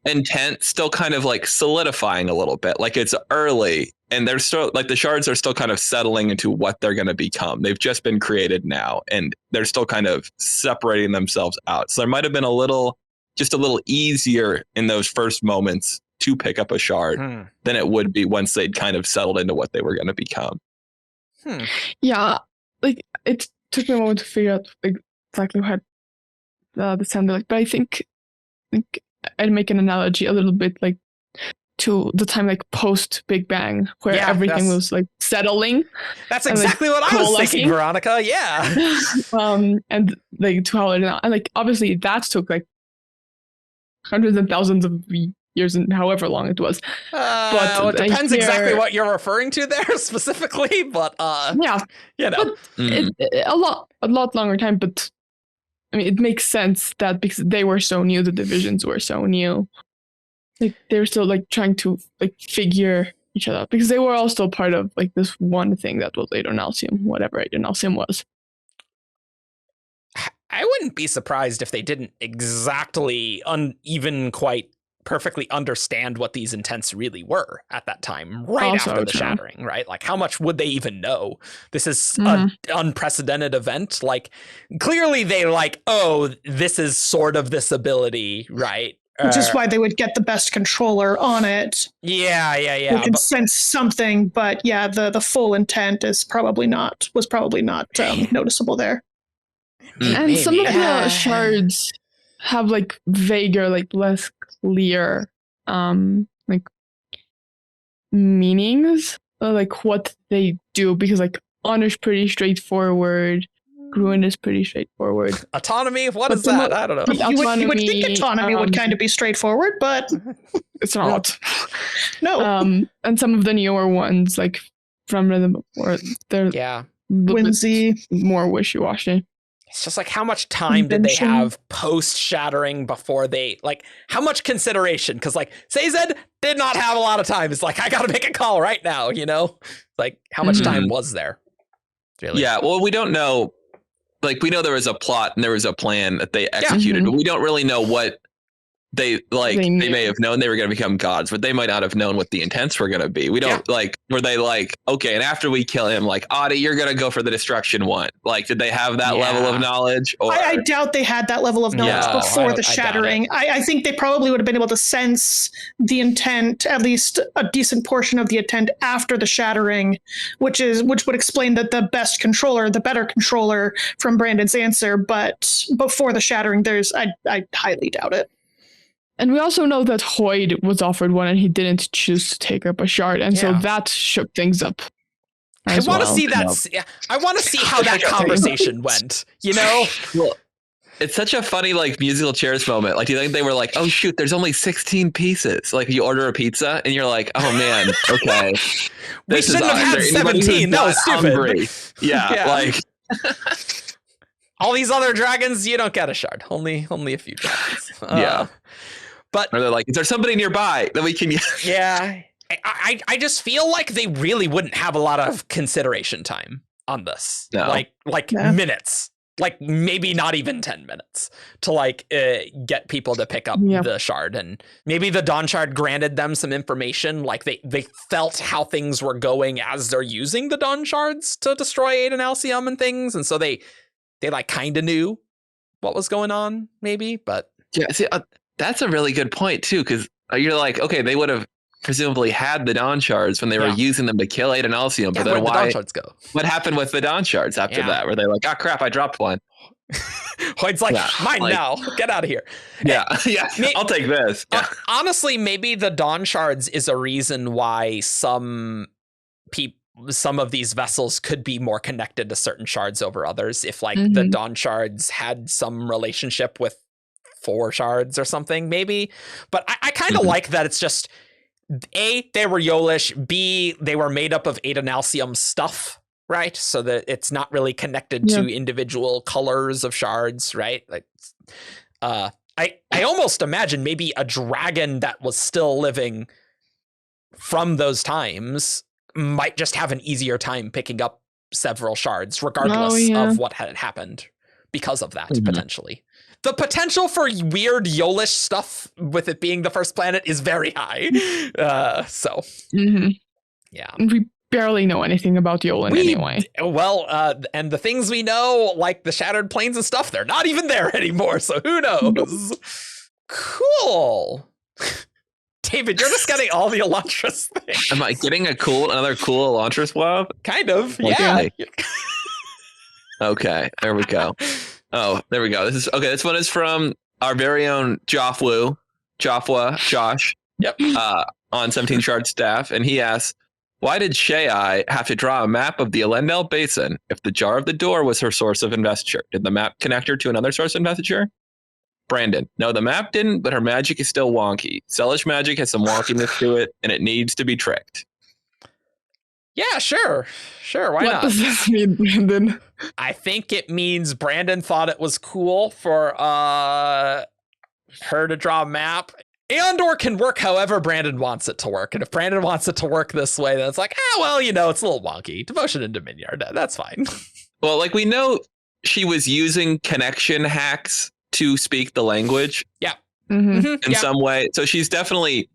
intent still kind of like solidifying a little bit. Like it's early and they're still like the shards are still kind of settling into what they're going to become. They've just been created now and they're still kind of separating themselves out. So there might have been just a little easier in those first moments to pick up a shard than it would be once they'd kind of settled into what they were going to become. Yeah, like it took me a moment to figure out exactly how this sounded like, but I think I'd make an analogy a little bit like to the time like post Big Bang where everything was like settling. That's exactly what I was thinking, Veronica. Yeah. And like to how it now, and like obviously that took like hundreds and thousands of years and however long it was. But it depends exactly what you're referring to there specifically. But but a lot longer time. But I mean, it makes sense that because they were so new, the divisions were so new. Like they were still like trying to like figure each other out because they were all still part of like this one thing that was Adonalsium, whatever Adonalsium was. I wouldn't be surprised if they didn't exactly even quite perfectly understand what these intents really were at that time, right Also after the true. shattering, right? Like, how much would they even know? This is an unprecedented event. Like, clearly they like, oh, this is sort of this ability, right? Which is why they would get the best controller on it. Yeah. They can sense something, but yeah, the full intent was probably not noticeable there. And Maybe. some of the shards have like vaguer, like less clear like meanings, or like what they do, because like Honor's pretty straightforward, Gruen is pretty straightforward. Autonomy? What is that? I don't know. You would think autonomy would kind of be straightforward, but it's not. No. And some of the newer ones, like from Rhythm before, they're whimsy, more wishy-washy. It's just like, how much time did they have post-shattering before they, like, how much consideration? Because, like, Sazed did not have a lot of time. It's like, I got to make a call right now, you know? Like, how much time was there? Really? Yeah, well, we don't know. Like, we know there was a plot and there was a plan that they executed, but we don't really know what they may have known they were going to become gods, but they might not have known what the intents were going to be. We don't were they like, okay, and after we kill him, like, Audie, you're going to go for the destruction one. Like, did they have that level of knowledge? Or I doubt they had that level of knowledge before the shattering. I think they probably would have been able to sense the intent, at least a decent portion of the intent after the shattering, which would explain that the better controller from Brandon's answer. But before the shattering, I highly doubt it. And we also know that Hoid was offered one and he didn't choose to take up a shard. And so that shook things up. I want to see that. I want to see how that conversation went, you know? Well, it's such a funny, like, musical chairs moment. Like, do you think they were like, oh, shoot, there's only 16 pieces? Like, you order a pizza and you're like, oh, man, okay. We shouldn't have had 17. That was stupid. Hungry. Yeah, like... all these other dragons, you don't get a shard. Only a few dragons. But or they're like, is there somebody nearby that we can use? Yeah. I just feel like they really wouldn't have a lot of consideration time on this. No. Like minutes. Like maybe not even 10 minutes to like get people to pick up the shard. And maybe the Dawn Shard granted them some information. Like they felt how things were going as they're using the Dawn Shards to destroy Aiden Alcium and things. And so they like kind of knew what was going on, maybe. But yeah, see, that's a really good point, too, because you're like, okay, they would have presumably had the Dawn Shards when they were using them to kill Aiden Alcium. But then where'd the Dawn Shards go? What happened with the Dawn Shards after that? Were they like, oh, crap, I dropped one? Hoid's like, mine now. Get out of here. Yeah, I'll take this. Honestly, maybe the Dawn Shards is a reason why some of these vessels could be more connected to certain shards over others. If like the Dawn Shards had some relationship with 4 shards or something, maybe. But I kind of like that it's just A, they were Yolish, B, they were made up of Aiden Alcium stuff, right? So that it's not really connected to individual colors of shards, right? Like I almost imagine maybe a dragon that was still living from those times might just have an easier time picking up several shards regardless of what had happened because of that, potentially. The potential for weird Yolish stuff with it being the first planet is very high. Yeah. We barely know anything about Yolen anyway. Well, and the things we know, like the Shattered Plains and stuff, they're not even there anymore, so who knows? Cool. David, you're just getting all the Elantris things. Am I getting another cool Elantris WoB? Kind of, yeah. Okay, there we go. Oh, there we go. This one is from our very own Josh. Yep. On 17 Shard staff, and he asks, why did Shei have to draw a map of the Elendel Basin if the Jar of the Door was her source of investiture? Did the map connect her to another source of investiture? Brandon, no, the map didn't, but her magic is still wonky. Sellish magic has some wonkiness to it, and it needs to be tricked. Yeah, sure. Why not? What does this mean, Brandon? I think it means Brandon thought it was cool for her to draw a map. And/or can work however Brandon wants it to work. And if Brandon wants it to work this way, then it's like, well, it's a little wonky. Devotion and Dominion, that's fine. Well, like we know she was using connection hacks to speak the language. Yeah. In some way. So she's definitely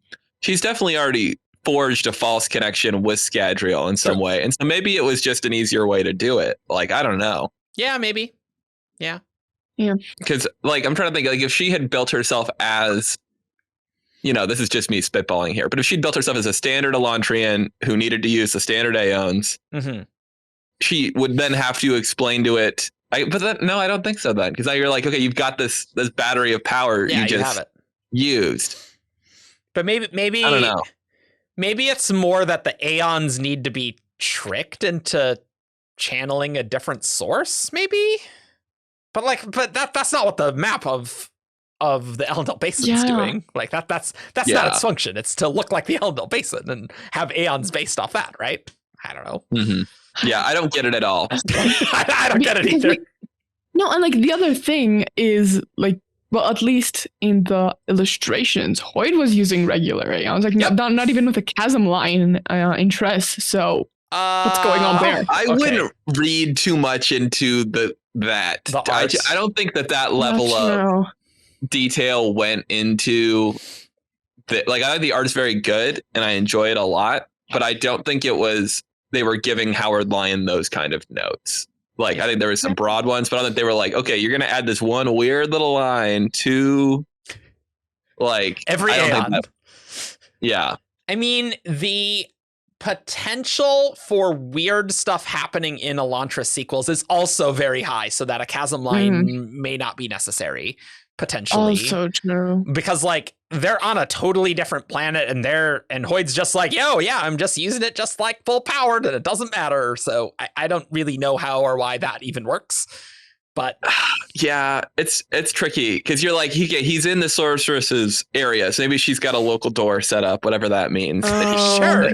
already forged a false connection with Scadrial in some way. And so maybe it was just an easier way to do it. Like, I don't know. Yeah, maybe. Yeah. Because like, I'm trying to think, like, if she had built herself as, this is just me spitballing here, but if she'd built herself as a standard Elantrian who needed to use the standard Aeons, she would then have to explain to it. I don't think so then. Because now you're like, okay, you've got this battery of power you just have it. Used. But maybe I don't know. Maybe it's more that the Aeons need to be tricked into channeling a different source, maybe? But that's not what the map of the Elendel Basin is doing. Like that's not its function. It's to look like the Elendel Basin and have Aeons based off that, right? I don't know. Yeah, I don't get it at all. I don't get it either. No, and like the other thing is like, well, at least in the illustrations, Hoid was using regular Aeons, like not even with a chasm line in Tress. So what's going on there? I wouldn't read too much into that. I don't think that level of detail went into the, like, I think the art's very good and I enjoy it a lot, but I don't think it was they were giving Howard Lyon those kind of notes. Like, I think there was some broad ones, but I think they were like, okay, you're going to add this one weird little line to, like, every Aeon. Yeah. I mean, the potential for weird stuff happening in Elantris sequels is also very high, so that a chasm line may not be necessary, potentially. Also true. Because, like, they're on a totally different planet, and Hoid's just like, yo, yeah, I'm just using it just like full powered, and it doesn't matter. So I don't really know how or why that even works. But yeah, it's tricky because you're like, he's in the sorceress's area, so maybe she's got a local door set up, whatever that means. Sure.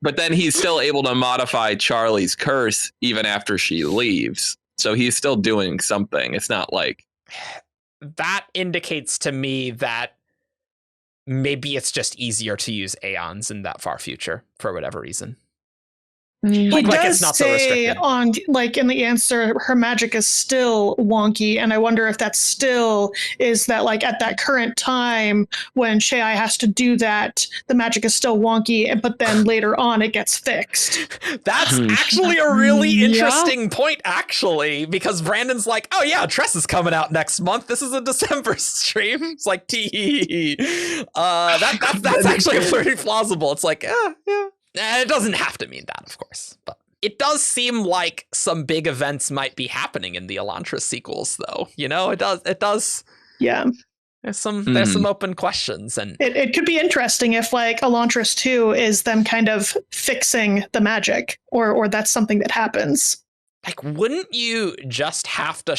But then he's still able to modify Charlie's curse even after she leaves. So he's still doing something. It's not like that indicates to me that maybe it's just easier to use Aeons in that far future for whatever reason. He like does it's not so say restricted. on, like, in the answer, her magic is still wonky, and I wonder if that still is that, like, at that current time when Shei has to do that, the magic is still wonky, but then later on it gets fixed. That's actually a really interesting point, actually, because Brandon's like, oh yeah, Tress is coming out next month. This is a December stream. It's like, that's actually pretty plausible. It's like, yeah. It doesn't have to mean that, of course, but it does seem like some big events might be happening in the Elantris sequels, though. It does. Yeah. There's some open questions, and it could be interesting if, like, Elantris 2 is them kind of fixing the magic, or that's something that happens. Like, wouldn't you just have to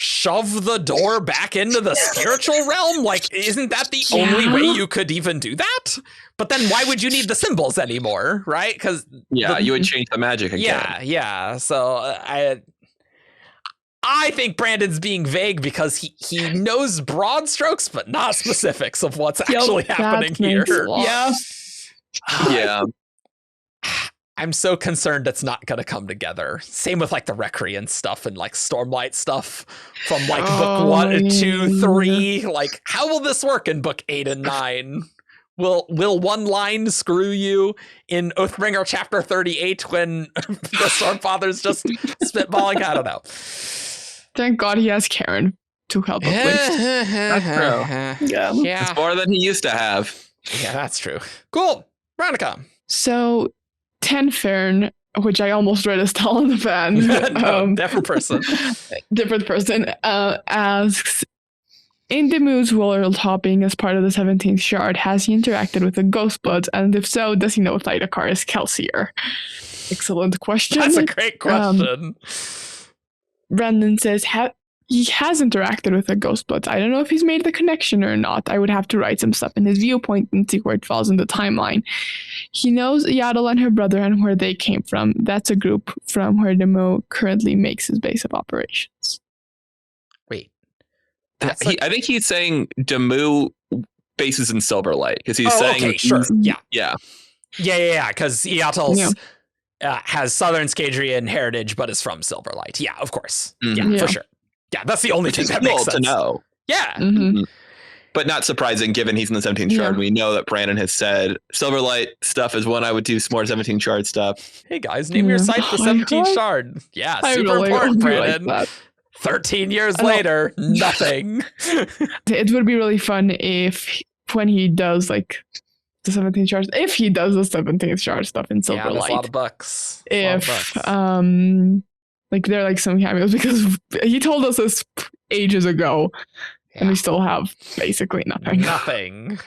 shove the door back into the spiritual realm? Like, isn't that the only way you could even do that? But then why would you need the symbols anymore, right? Because you would change the magic again. Yeah. So I think Brandon's being vague because he knows broad strokes, but not specifics of what's actually happening here. Yeah. I'm so concerned it's not going to come together. Same with, like, the Recreant stuff and, like, Stormlight stuff from, like, book 1, 2, 3. Like, how will this work in book 8 and 9? Will one line screw you in Oathbringer chapter 38 when the Stormfather's just spitballing? I don't know. Thank God he has Karen to help him with. That's true. Yeah. It's more than he used to have. Yeah, that's true. Cool. Veronica. So Tenfern, which I almost read as Talon the Fan. No, different person. Asks, in the Moose world hopping as part of the 17th Shard, has he interacted with the Ghostbloods? And if so, does he know if Lydacar is Kelsier? Excellent question. That's a great question. Brandon says, he has interacted with the Ghostbloods. I don't know if he's made the connection or not. I would have to write some stuff in his viewpoint and see where it falls in the timeline. He knows Yaddle and her brother and where they came from. That's a group from where Demo currently makes his base of operations. Wait. I think he's saying Demu bases in Silverlight because he's saying... Okay, sure. Yeah. Yeah. Because Yaddle's... has Southern Scadrian heritage, but is from Silverlight. Yeah, of course. Yeah, for sure. Yeah, that's the only thing that makes sense to know. Yeah. Mm-hmm. But not surprising given he's in the 17th shard. We know that Brandon has said Silverlight stuff is when I would do some more 17th shard stuff. Hey guys, name your site the 17th shard. Yeah, super important, Brandon. Like 13 years later, nothing. It would be really fun if when he does like the 17th shard, if he does the 17th shard stuff in Silverlight. Yeah, there's a lot of bucks. If like there are like some cameos, because he told us this ages ago. Yeah. And we still have basically nothing.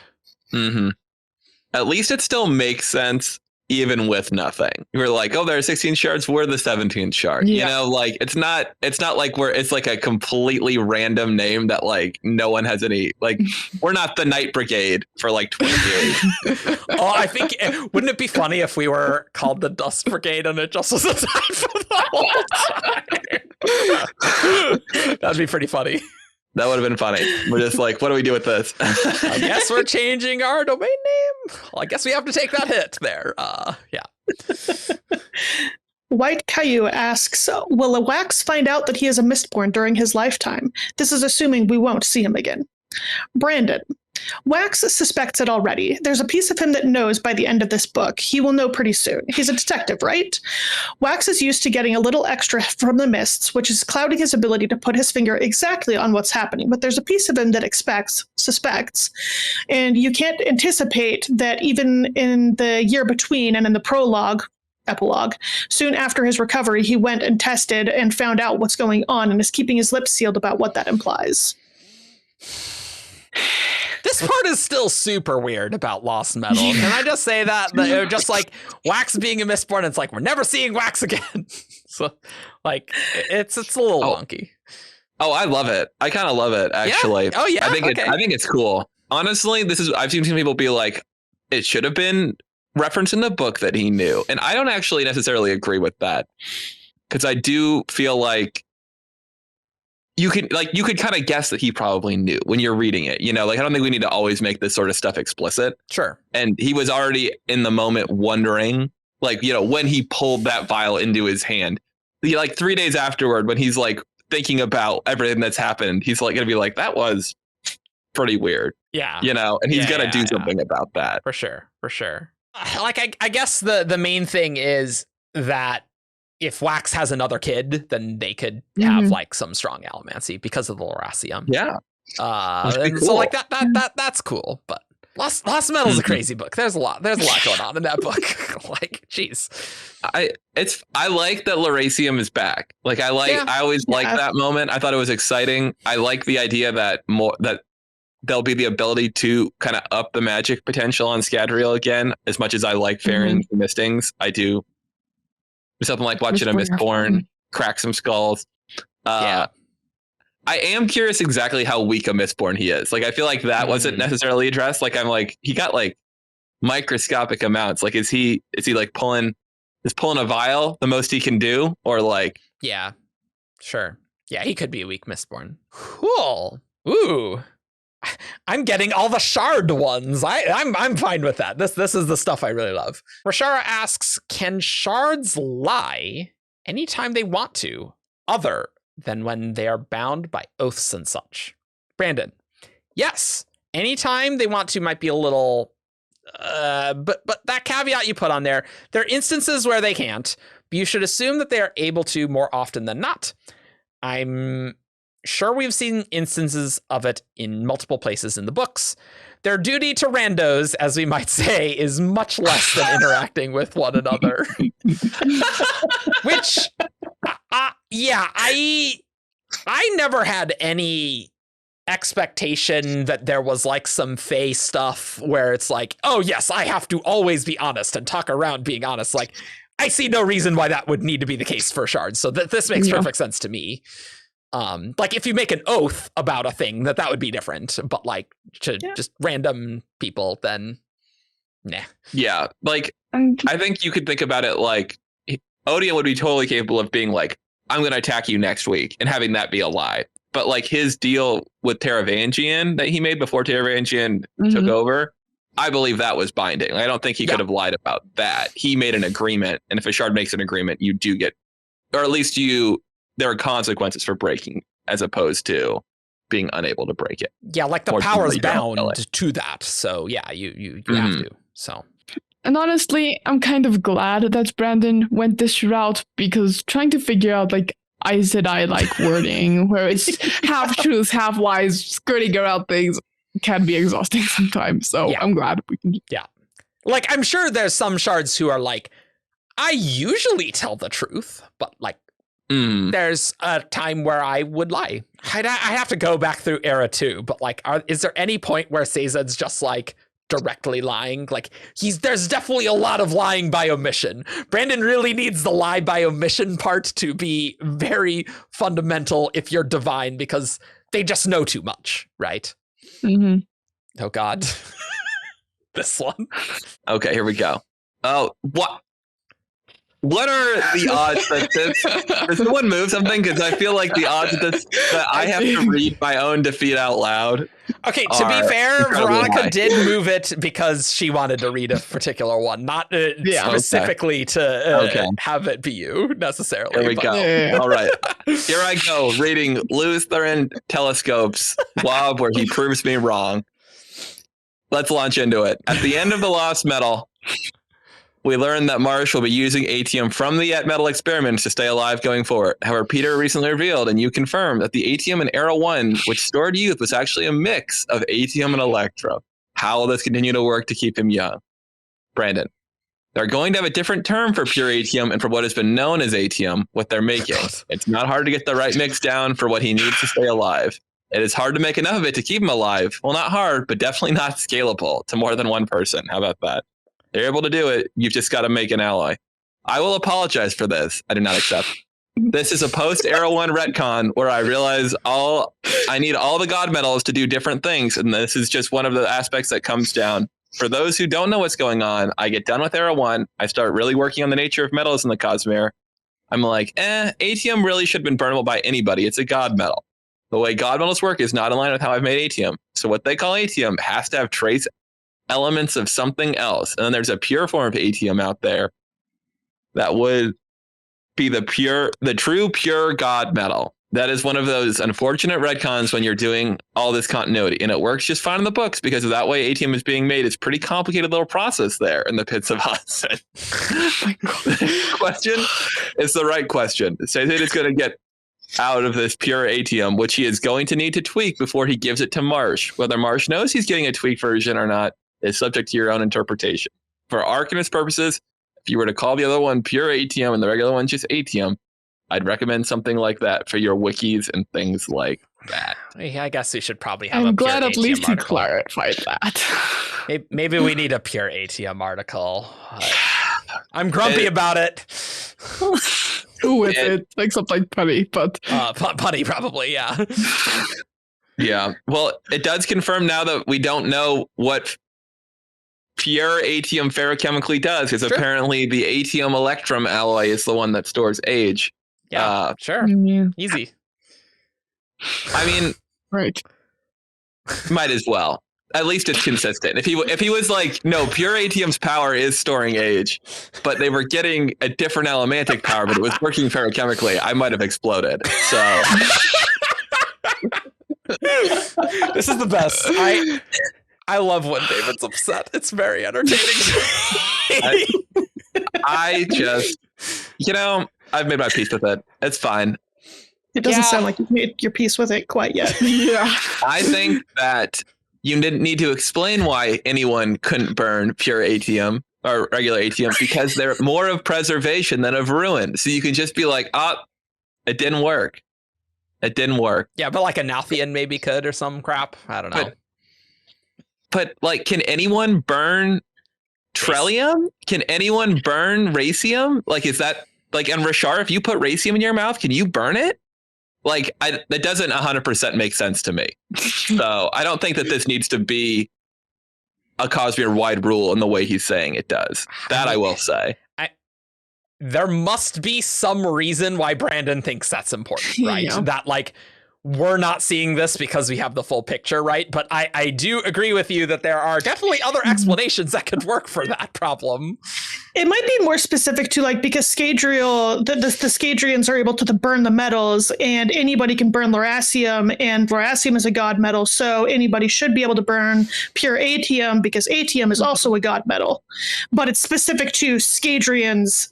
Mm-hmm. At least it still makes sense even with nothing. We're like, oh, there are 16 shards. We're the 17th shard. Yeah. You know, like it's not like it's like a completely random name that like no one has any, like we're not the Night Brigade for like 20 years. I think wouldn't it be funny if we were called the Dust Brigade and it just was a type for the whole time? That'd be pretty funny. That would have been funny. We're just like, what do we do with this? I guess we're changing our domain name. Well, I guess we have to take that hit there. Yeah. White Caillou asks, will a Wax find out that he is a Mistborn during his lifetime? This is assuming we won't see him again. Brandon, Wax suspects it already. There's a piece of him that knows by the end of this book. He will know pretty soon. He's a detective, right? Wax is used to getting a little extra from the mists, which is clouding his ability to put his finger exactly on what's happening. But there's a piece of him that suspects, and you can't anticipate that even in the year between and in the epilogue, soon after his recovery, he went and tested and found out what's going on and is keeping his lips sealed about what that implies. This part is still super weird about Lost Metal. Can I just say that? Just like Wax being a Mistborn, it's like we're never seeing Wax again. So, like, it's a little wonky. Oh, I love it. I kind of love it, actually. Yeah? Oh yeah, I think it's cool. Honestly, I've seen some people be like, it should have been referenced in the book that he knew, and I don't actually necessarily agree with that, because I do feel like you could kind of guess that he probably knew when you're reading it, you know, like I don't think we need to always make this sort of stuff explicit. Sure. And he was already in the moment wondering, like, you know, when he pulled that vial into his hand, like 3 days afterward, when he's like thinking about everything that's happened, he's like going to be like, that was pretty weird. Yeah. You know, and he's going to do something about that. For sure. Like, I guess the main thing is that if Wax has another kid, then they could have like some strong allomancy because of the Loracium. Yeah. Cool. So like that's cool. But Lost Metal is a crazy book. There's a lot going on in that book. Like, geez. I like that Loracium is back. Like I always like that moment. I thought it was exciting. I like the idea that there'll be the ability to kind of up the magic potential on Scadrial again. As much as I like Farron's Mistings, I do. Something like watching a Mistborn crack some skulls. I am curious exactly how weak a Mistborn he is. Like, I feel like that wasn't necessarily addressed. Like, I'm like, he got like microscopic amounts. Like, is he like pulling a vial the most he can do, or like? Yeah, sure. Yeah, he could be a weak Mistborn. Cool. Ooh. I'm getting all the shard ones. I'm fine with that. This is the stuff I really love. Rashara asks, can shards lie anytime they want to, other than when they are bound by oaths and such? Brandon, yes. Anytime they want to might be a little, but that caveat you put on there are instances where they can't, but you should assume that they are able to more often than not. I'm sure we've seen instances of it in multiple places in the books. Their duty to randos, as we might say, is much less than interacting with one another. Which, I never had any expectation that there was like some Fae stuff where it's like, oh yes, I have to always be honest and talk around being honest. Like, I see no reason why that would need to be the case for shards. So this makes perfect sense to me. Like if you make an oath about a thing, that would be different, but like to just random people, then nah. Yeah, like I think you could think about it like Odium would be totally capable of being like, I'm going to attack you next week, and having that be a lie. But like his deal with Taravangian that he made before Taravangian took over, I believe that was binding. I don't think he could have lied about that. He made an agreement, and if a shard makes an agreement, you do get, or at least there are consequences for breaking, as opposed to being unable to break it. Yeah, like the power's bound to that. So yeah, you have to. So. And honestly, I'm kind of glad that Brandon went this route, because trying to figure out like Aes Sedai like wording where it's half truth, half lies, skirting around things can be exhausting sometimes. So I'm glad we can. Yeah. Like, I'm sure there's some shards who are like, I usually tell the truth, but like, there's a time where I would lie. I have to go back through Era 2, but like, is there any point where Sazed's just like directly lying? Like, there's definitely a lot of lying by omission. Brandon really needs the lie by omission part to be very fundamental if you're divine, because they just know too much, right? Mm-hmm. Oh God. This one. Okay, here we go. Oh, what are the odds that does someone move something? Because I feel like the odds that I have to read my own defeat out loud. Okay, to be fair, Veronica did move it because she wanted to read a particular one, not specifically to have it be you necessarily. There we go. Yeah. All right. Here I go, reading Lutheran Telescope's WoB where he proves me wrong. Let's launch into it. At the end of the Lost Metal, we learned that Marsh will be using ATM from the Yet Metal experiments to stay alive going forward. However, Peter recently revealed, and you confirmed, that the ATM in Era 1, which stored youth, was actually a mix of ATM and Electro. How will this continue to work to keep him young? Brandon, they're going to have a different term for pure ATM and for what has been known as ATM, what they're making. It's not hard to get the right mix down for what he needs to stay alive. It is hard to make enough of it to keep him alive. Well, not hard, but definitely not scalable to more than one person. How about that? They're able to do it. You've just got to make an ally. I will apologize for this. I do not accept. This is a post-Era 1 retcon where I realize I need all the god metals to do different things. And this is just one of the aspects that comes down. For those who don't know what's going on, I get done with Era 1. I start really working on the nature of metals in the Cosmere. I'm like, ATM really should have been burnable by anybody. It's a god metal. The way god metals work is not in line with how I've made ATM. So what they call ATM has to have trace elements of something else. And then there's a pure form of ATM out there that would be the true pure god metal. That is one of those unfortunate retcons when you're doing all this continuity, and it works just fine in the books because of that way ATM is being made. It's a pretty complicated little process there in the pits of Hudson. Question is the right question. Say that it's going to get out of this pure ATM, which he is going to need to tweak before he gives it to Marsh. Whether Marsh knows he's getting a tweaked version or not is subject to your own interpretation. For Arcanist purposes, if you were to call the other one pure ATM and the regular one just ATM, I'd recommend something like that for your wikis and things like that. I guess we should probably have I'm glad at least you clarified that. Maybe we need a pure ATM article. I'm grumpy about it. Who with it? Like something funny, but punny probably, yeah. Yeah. Well, it does confirm now that we don't know what pure ATM ferrochemically does, because apparently the ATM Electrum alloy is the one that stores age. Yeah, sure. Easy. I mean, right. Might as well. At least it's consistent. If he was like, no, pure ATM's power is storing age, but they were getting a different elementic power, but it was working ferrochemically, I might have exploded. So this is the best. I love when David's upset. It's very entertaining. I just, I've made my peace with it. It's fine. It doesn't sound like you've made your peace with it quite yet. Yeah. I think that you didn't need to explain why anyone couldn't burn pure ATM or regular ATM, because they're more of preservation than of ruin. So you can just be like, it didn't work. It didn't work. Yeah, but like a Nathian maybe could or some crap. I don't know. But like, can anyone burn Trellium? Can anyone burn Racium? Like, is that like, and Rashar, if you put Racium in your mouth, can you burn it? Like, that doesn't 100% make sense to me. So I don't think that this needs to be a Cosmere wide rule in the way he's saying it does. That I will say. There must be some reason why Brandon thinks that's important, right? Yeah. That like, we're not seeing this because we have the full picture, right? But I do agree with you that there are definitely other explanations that could work for that problem. It might be more specific to like because Scadrial, the Scadrians are able to burn the metals, and anybody can burn Lerasium, and Lerasium is a god metal, so anybody should be able to burn pure Atium because Atium is also a god metal. But it's specific to Scadrians.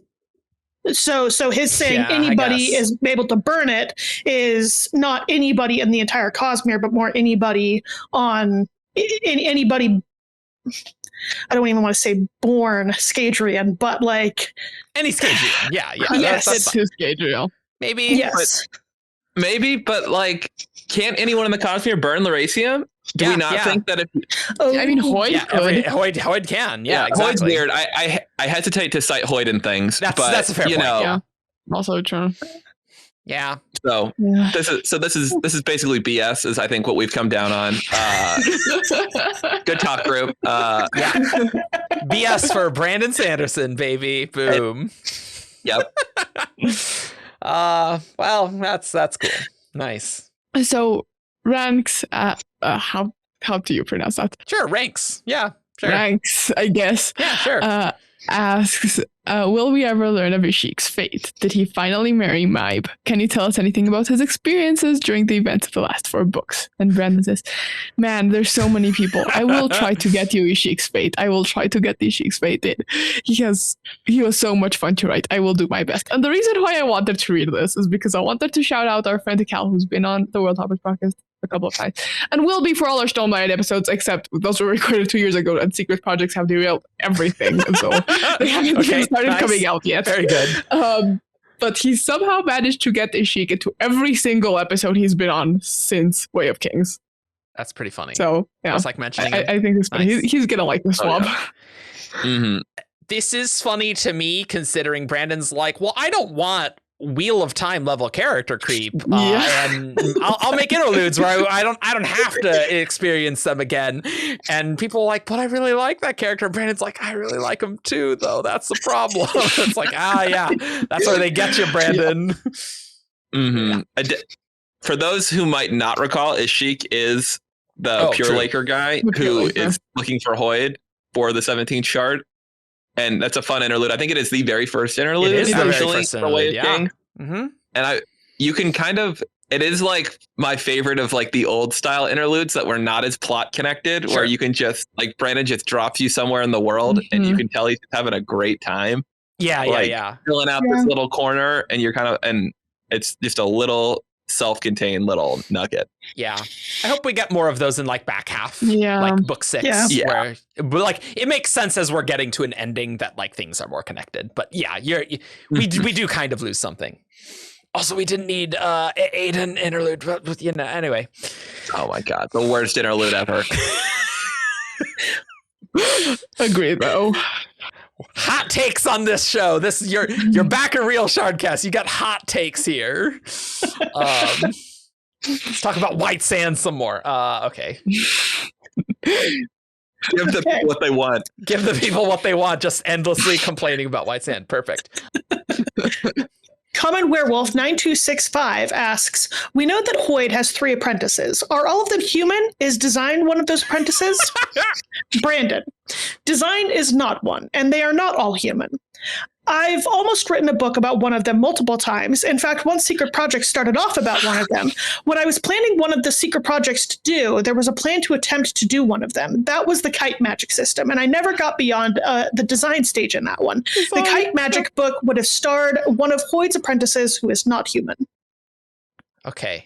So his saying anybody is able to burn it is not anybody in the entire Cosmere, but more anybody on anybody. I don't even want to say born Scadrian, but like any Scadrian. Yeah. Yes, it's his Scadrial. Maybe. Yes. But like, can't anyone in the Cosmere burn Lerasium? Do we not think that if I mean Hoid Hoid can. Yeah, exactly. Hoid's weird. I hesitate to cite Hoid in things. That's a fair point. Yeah. Also true. Yeah. So this is basically BS is I think what we've come down on. Good talk group. BS for Brandon Sanderson, baby. Boom. Yep. Well, that's cool. Nice. So ranks how do you pronounce that? Sure, ranks. Yeah, sure. Ranks, I guess. Yeah, sure. Asks, will we ever learn of Ishik's fate? Did he finally marry Maib? Can you tell us anything about his experiences during the events of the last 4 books? And Brandon says, man, there's so many people. I will try to get you Ishik's fate. I will try to get Ishik's fate in. He was so much fun to write. I will do my best. And the reason why I wanted to read this is because I wanted to shout out our friend Cal, who's been on the World Hoppers podcast a couple of times and will be for all our Stonelight episodes, except those were recorded 2 years ago and secret projects have derailed everything, and so they haven't started coming out yet. Very good. But he somehow managed to get Ishik into every single episode he's been on since Way of Kings. That's pretty funny. So yeah, it's like mentioning I think it's funny. Nice. He's gonna like the swab. This is funny to me considering Brandon's like, well, I don't want Wheel of Time level character creep, and I'll make interludes where I don't have to experience them again. And people are like, but I really like that character. And Brandon's like, I really like him too, though. That's the problem. It's like, that's where they get you, Brandon. For those who might not recall, Ishik is the Pure Laker guy who is looking for Hoid for the 17th shard. And that's a fun interlude. I think it is the very first interlude. It is the very first interlude, And you can kind of, it is like my favorite of like the old style interludes that were not as plot connected, where you can just like Brandon just drops you somewhere in the world and you can tell he's having a great time. Filling out this little corner and you're kind of, and it's just a little self-contained little nugget. I hope we get more of those in like back half, like book 6, where like it makes sense as we're getting to an ending that like things are more connected. But we do kind of lose something. Also, we didn't need Aiden interlude, but anyway. Oh my god, the worst interlude ever. Agree though. Hot takes on this show. This is your back a real Shardcast. You got hot takes here. Let's talk about White Sand some more. Okay. Give the people what they want. Give the people what they want. Just endlessly complaining about White Sand. Perfect. Common Werewolf 9265 asks, we know that Hoid has 3 apprentices. Are all of them human? Is Design one of those apprentices? Brandon, Design is not one, and they are not all human. I've almost written a book about one of them multiple times. In fact, one secret project started off about one of them. When I was planning one of the secret projects to do, there was a plan to attempt to do one of them. That was the kite magic system, and I never got beyond the design stage in that one. The kite magic book would have starred one of Hoid's apprentices who is not human. Okay.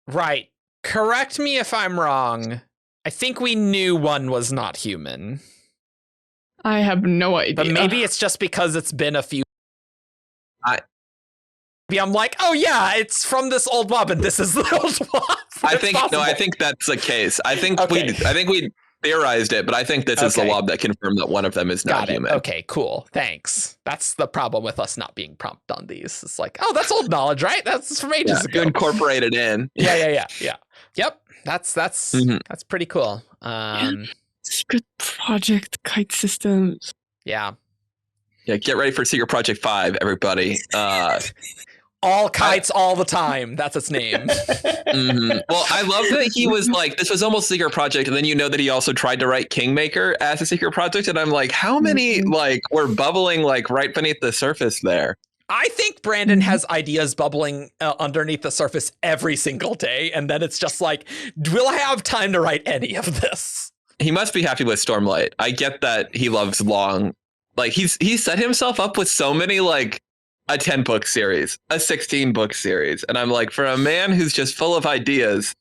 Right. Correct me if I'm wrong. I think we knew one was not human. I have no idea. But maybe it's just because it's been a few. I'm like, oh yeah, it's from this old mob, and this is the old mob. I think that's the case. I think we theorized it, but I think this is the wob that confirmed that one of them is not human. Okay, cool. Thanks. That's the problem with us not being prompt on these. It's like, oh, that's old knowledge, right? That's from ages ago. Incorporate it in. Yeah. Yep. That's pretty cool. Secret project kite systems. Yeah. Get ready for Secret Project 5, everybody. All kites all the time. That's its name. Mm-hmm. Well, I love that he was like, this was almost a secret project. And then you know that he also tried to write Kingmaker as a secret project. And I'm like, how many like were bubbling like right beneath the surface there? I think Brandon has ideas bubbling underneath the surface every single day. And then it's just like, will I have time to write any of this? He must be happy with Stormlight. I get that he loves long. Like he set himself up with so many like a 10-book series, a 16-book series. And I'm like, for a man who's just full of ideas,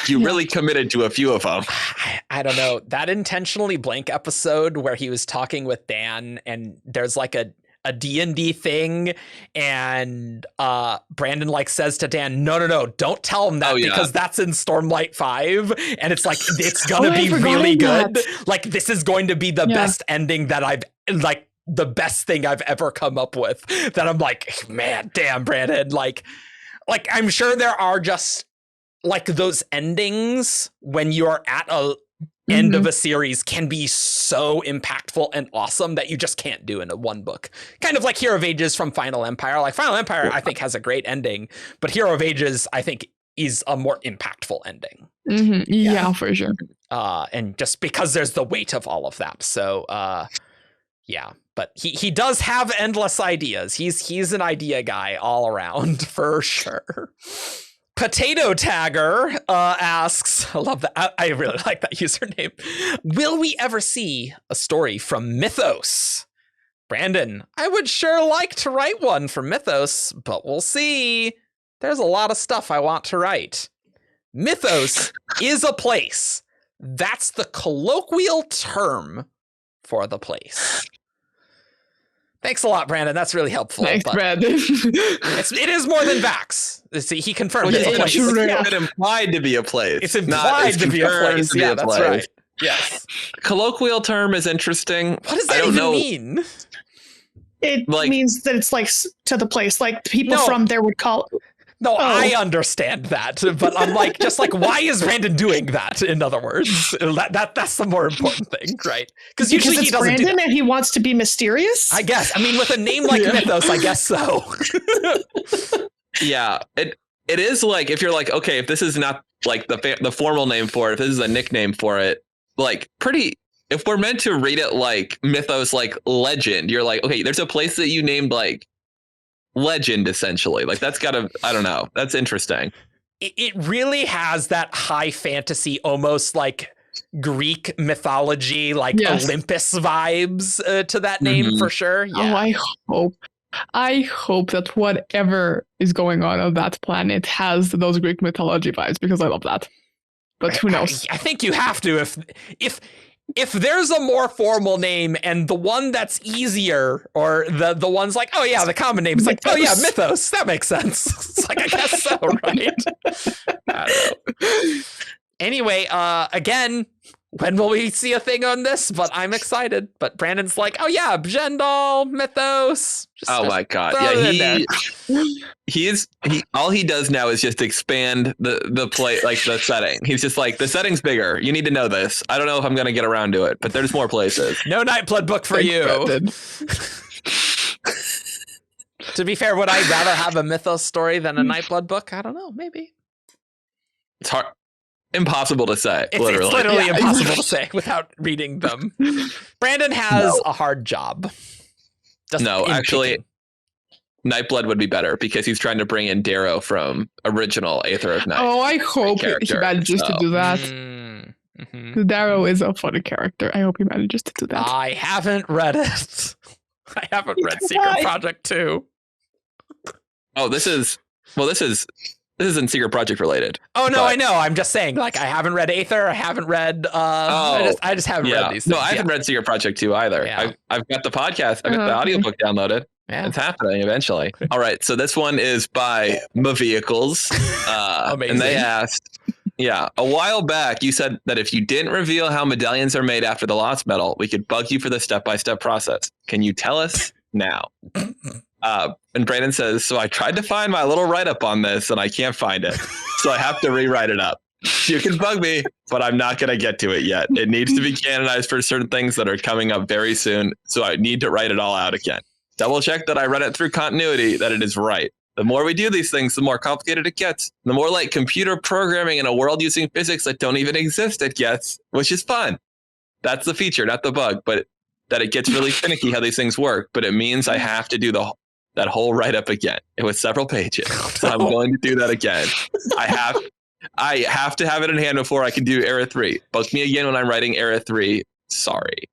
you really committed to a few of them. I don't know. That intentionally blank episode where he was talking with Dan and there's like a D&D thing and Brandon like says to Dan, no, don't tell him that because that's in Stormlight 5 and it's like it's gonna be really good. Like this is going to be the best ending that I've like the best thing I've ever come up with. That I'm like, man, damn, Brandon, like I'm sure there are just like those endings when you're at a end of a series can be so impactful and awesome that you just can't do in a one book. Kind of like Hero of Ages from Final Empire. Like Final Empire, I think has a great ending, but Hero of Ages, I think is a more impactful ending. Yeah, for sure. And just because there's the weight of all of that. So, yeah, but he does have endless ideas. He's an idea guy all around for sure. Potato Tagger asks, I love that. I really like that username. Will we ever see a story from Mythos? Brandon, I would sure like to write one for Mythos, but we'll see. There's a lot of stuff I want to write. Mythos is a place. That's the colloquial term for the place. Thanks a lot, Brandon. That's really helpful. Thanks, Brandon. It is more than Vax. See, he confirmed it's implied to be a place. It's implied to be a place. Yeah, that's right. Yes. Colloquial term is interesting. What does that even mean? It means that it's like to the place. Like people from there would call it. No, I understand that, but I'm like, just like, why is Brandon doing that? In other words, that's the more important thing, right? Because usually he doesn't Brandon do that. And he wants to be mysterious. I guess. I mean, with a name like Mythos, I guess so. Yeah, it is like if you're like, okay, if this is not like the formal name for it, if this is a nickname for it, like pretty. If we're meant to read it like Mythos, like legend, you're like, okay, there's a place that you named like legend, essentially. Like that's gotta, I don't know, that's interesting. It really has that high fantasy, almost like Greek mythology, like Olympus vibes to that name for sure. Yeah. Oh, I hope that whatever is going on that planet has those Greek mythology vibes because I love that. But who knows? I think you have to if there's a more formal name and the one that's easier or the one's like, oh yeah, the common name is like, oh yeah, Mythos. That makes sense. It's like, I guess so, right? I don't know. Anyway, again, when will we see a thing on this? But I'm excited. But Brandon's like, oh yeah, Bjendal, Mythos. My God. Yeah, he all he does now is just expand the play, like the setting. He's just like, the setting's bigger. You need to know this. I don't know if I'm going to get around to it, but there's more places. No Nightblood book for you. To be fair, would I rather have a Mythos story than a Nightblood book? I don't know. Maybe. It's hard. Impossible to say. It's literally impossible to say without reading them. Brandon has a hard job. Actually, Nightblood would be better because he's trying to bring in Darrow from original Aether of Night. Oh, I hope he manages to do that. Darrow is a funny character. I hope he manages to do that. I haven't read it. I haven't read Secret Project 2. Oh, this is in Secret Project related. Oh no, I know. I'm just saying, like, I haven't read Aether. I haven't read. I just haven't read these things. No, I haven't read Secret Project 2 either. Yeah. I've got the podcast. I've got the audiobook downloaded. Yeah. It's happening eventually. All right, so this one is by Vehicles. Amazing. And they asked, a while back you said that if you didn't reveal how medallions are made after the Lost Metal, we could bug you for the step-by-step process. Can you tell us now? And Brandon says, so I tried to find my little write-up on this and I can't find it. So I have to rewrite it up. You can bug me, but I'm not going to get to it yet. It needs to be canonized for certain things that are coming up very soon. So I need to write it all out again. Double check that I read it through continuity, that it is right. The more we do these things, the more complicated it gets. The more like computer programming in a world using physics that don't even exist it gets, which is fun. That's the feature, not the bug, but that it gets really finicky how these things work. But it means I have to do that whole write-up again. It was several pages, so I'm going to do that again. I have to have it in hand before I can do Era 3. Book me again when I'm writing Era 3. Sorry.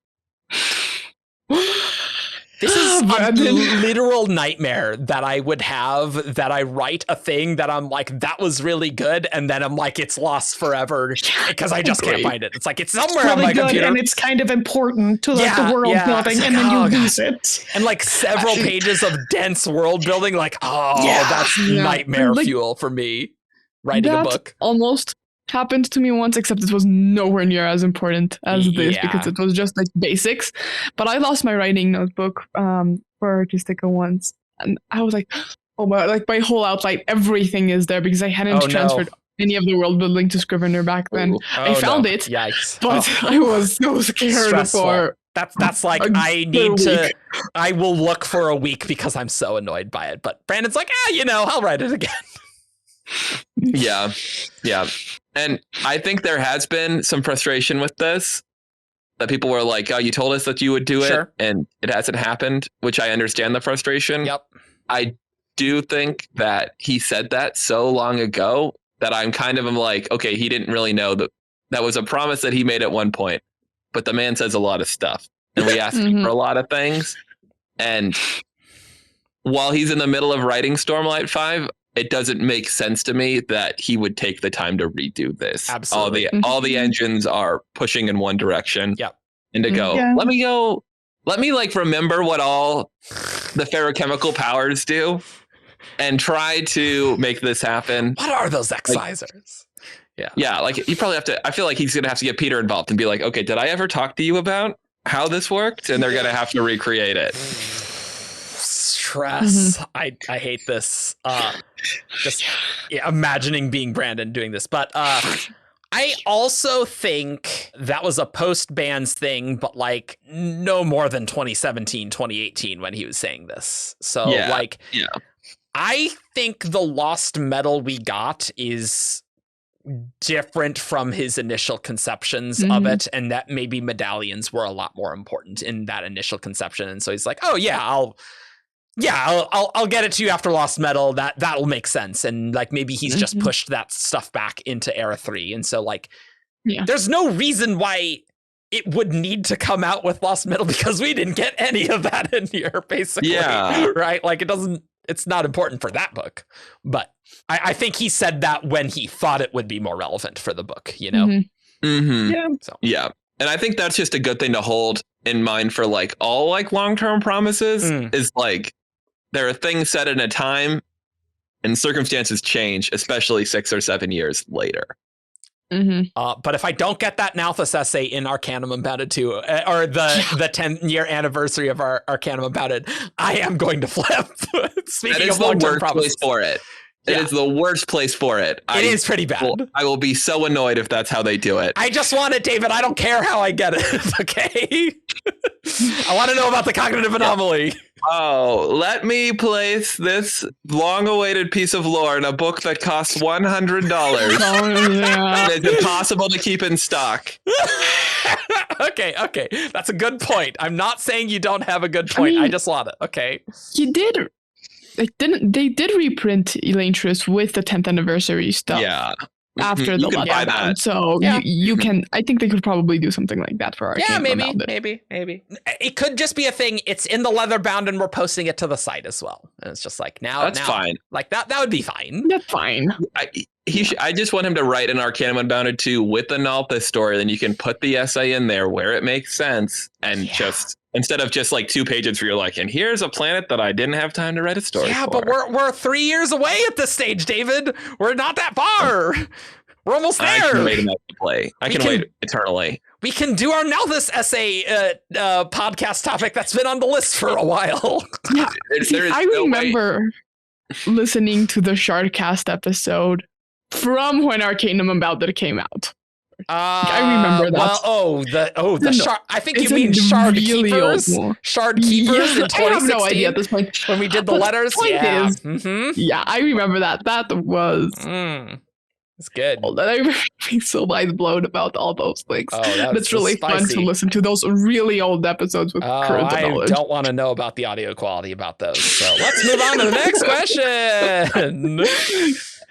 This is a literal nightmare that I would have, that I write a thing that I'm like, that was really good, and then I'm like, it's lost forever because I just can't find it. It's like, it's somewhere on my computer. And it's kind of important to like the world building, and then you lose it. And like several pages of dense world building, like, that's nightmare fuel for me, writing a book. Almost happened to me once, except it was nowhere near as important as this because it was just like basics. But I lost my writing notebook for Artistica once, and I was like, oh my, like my whole outline, everything is there because I hadn't transferred any of the world building to Scrivener back then. I found it, but I was so scared for. That's like, I will look for a week because I'm so annoyed by it. But Brandon's like, I'll write it again. Yeah. And I think there has been some frustration with this, that people were like, oh, you told us that you would do it, and it hasn't happened, which I understand the frustration. Yep. I do think that he said that so long ago that I'm like, okay, he didn't really know that was a promise that he made at one point, but the man says a lot of stuff, and we asked him for a lot of things. And while he's in the middle of writing Stormlight 5, it doesn't make sense to me that he would take the time to redo this. Absolutely. All the engines are pushing in one direction. Yep. And to go, let me like remember what all the ferrochemical powers do and try to make this happen. What are those excisors? Yeah, like you probably have to, I feel like he's going to have to get Peter involved and be like, okay, did I ever talk to you about how this worked? And they're going to have to recreate it. Stress. I hate this. Just imagining being Brandon doing this. But I also think that was a post-bans thing, but like no more than 2017, 2018 when he was saying this. So I think the Lost Metal we got is different from his initial conceptions of it, and that maybe medallions were a lot more important in that initial conception. And so he's like, oh yeah, I'll get it to you after Lost Metal. That'll make sense. And like maybe he's just pushed that stuff back into Era 3. And so like there's no reason why it would need to come out with Lost Metal because we didn't get any of that in here, basically. Yeah. Right? Like it's not important for that book. But I think he said that when he thought it would be more relevant for the book, you know? Yeah. So. Yeah. And I think that's just a good thing to hold in mind for like all like long-term promises is like, there are things said in a time and circumstances change, especially 6 or 7 years later. But if I don't get that Nalthus essay in Arcanum Unbounded 2, or the 10-year anniversary of our Arcanum Unbounded, I am going to flip. Speaking of long-term promises. For it. It is the worst place for it. It is pretty bad. I will be so annoyed if that's how they do it. I just want it, David. I don't care how I get it. Okay. I want to know about the cognitive anomaly. Oh, let me place this long-awaited piece of lore in a book that costs $100. It's impossible to keep in stock. Okay. That's a good point. I'm not saying you don't have a good point. I just want it. Okay. You did. They did reprint Elantris with the 10th anniversary stuff. Yeah. After the letdown, so you can. I think they could probably do something like that for our maybe. It could just be a thing. It's in the leather bound, and we're posting it to the site as well. And it's just like that's fine. Like that would be fine. That's fine. I just want him to write an Arcanum Unbounded 2 with the Nalthus story. Then you can put the essay in there where it makes sense, and just instead of just like 2 pages where you're like, and here's a planet that I didn't have time to write a story for. But we're 3 years away at this stage, David. We're not that far. We're almost there. I can wait enough to play. I can wait eternally. We can do our Nalthus essay podcast topic that's been on the list for a while. Yeah, I remember listening to the Shardcast episode from when Arcanum Unbounded came out. I remember that. I think you mean Shard really Keepers. Shard Keepers in 2016. I have no idea at this point. When we did the letters. Yeah. Yeah, I remember that. That was it's good. And I remember being so mind blown about all those things. It's really fun to listen to those really old episodes with current knowledge. I don't want to know about the audio quality about those. So let's move on to the next question.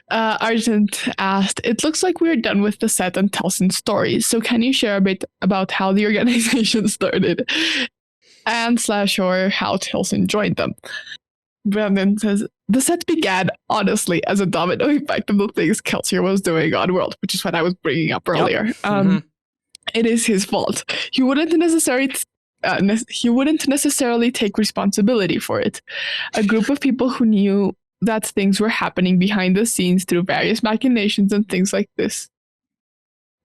Argent asked, it looks like we're done with the set and Telson stories. So can you share a bit about how the organization started and /or how Telson joined them? Brandon says, the set began, honestly, as a domino effect of the things Kelsier was doing on World, which is what I was bringing up earlier. It is his fault. He wouldn't necessarily take responsibility for it. A group of people who knew that things were happening behind the scenes through various machinations and things like this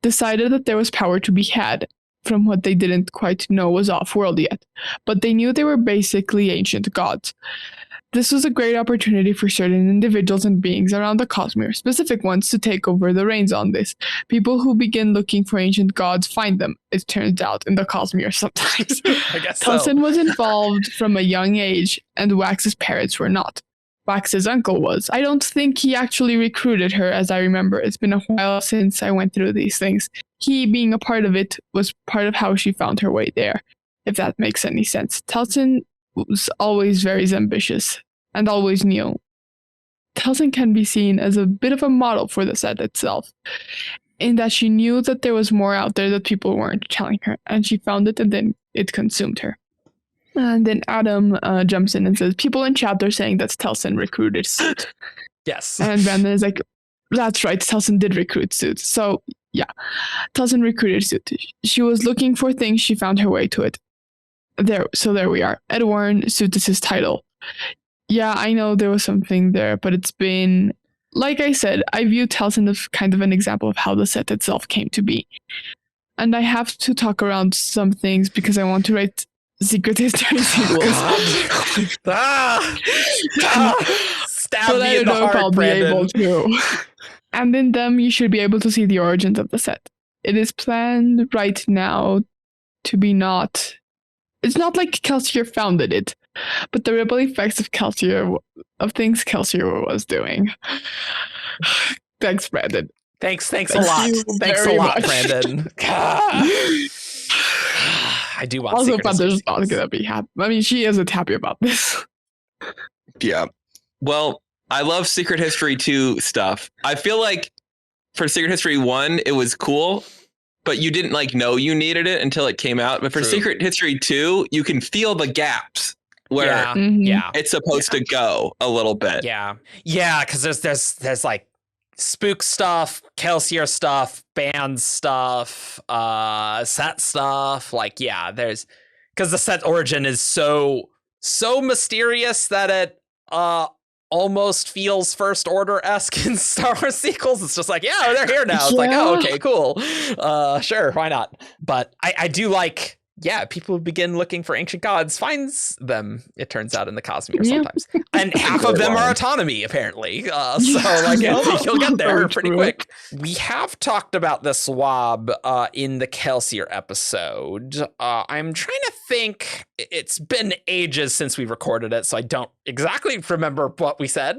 decided that there was power to be had from what they didn't quite know was off-world yet, but they knew they were basically ancient gods. This was a great opportunity for certain individuals and beings around the Cosmere, specific ones, to take over the reins on this. People who begin looking for ancient gods find them, it turns out, in the Cosmere sometimes. I guess Telson was involved from a young age, and Wax's parents were not. Wax's uncle was. I don't think he actually recruited her, as I remember. It's been a while since I went through these things. He, being a part of it, was part of how she found her way there, if that makes any sense. Telson was always very ambitious, and always knew. Telson can be seen as a bit of a model for the set itself, in that she knew that there was more out there that people weren't telling her, and she found it, and then it consumed her. And then Adam jumps in and says, people in chat are saying that Telson recruited Suit. Yes. And Brandon is like, that's right, Telson did recruit Suit. So, yeah, Telson recruited Suit. She was looking for things, she found her way to it. There we are. Ed Warren, Suit is his title. Yeah, I know there was something there, but it's been, like I said, I view Telson as kind of an example of how the set itself came to be. And I have to talk around some things because I want to write Secret History sequels. Stab me in the heart, Brandon. And in them, you should be able to see the origins of the set. It is planned right now to be not... It's not like Kelsier founded it, but the ripple effects of things Kelsier was doing. Thanks, Brandon. Thanks a lot. Thanks a lot, Brandon. I do want also, Secret Feather's not gonna be happy. I mean, she isn't happy about this. Yeah. Well, I love Secret History 2 stuff. I feel like for Secret History 1, it was cool, but you didn't know you needed it until it came out. But for Secret History 2, you can feel the gaps where it's supposed to go a little bit. Yeah, because there's like spook stuff, Kelsier stuff, band stuff, set stuff. There's because the set origin is so mysterious that it almost feels First Order-esque in Star Wars sequels. It's just like, yeah, they're here now. It's like, oh, okay, cool. Sure, why not? But I do like, people who begin looking for ancient gods finds them, it turns out, in the Cosmere sometimes. And half of them are Autonomy, apparently. You'll get there pretty quick. We have talked about this WoB in the Kelsier episode. I'm trying to think. It's been ages since we recorded it, so I don't exactly remember what we said.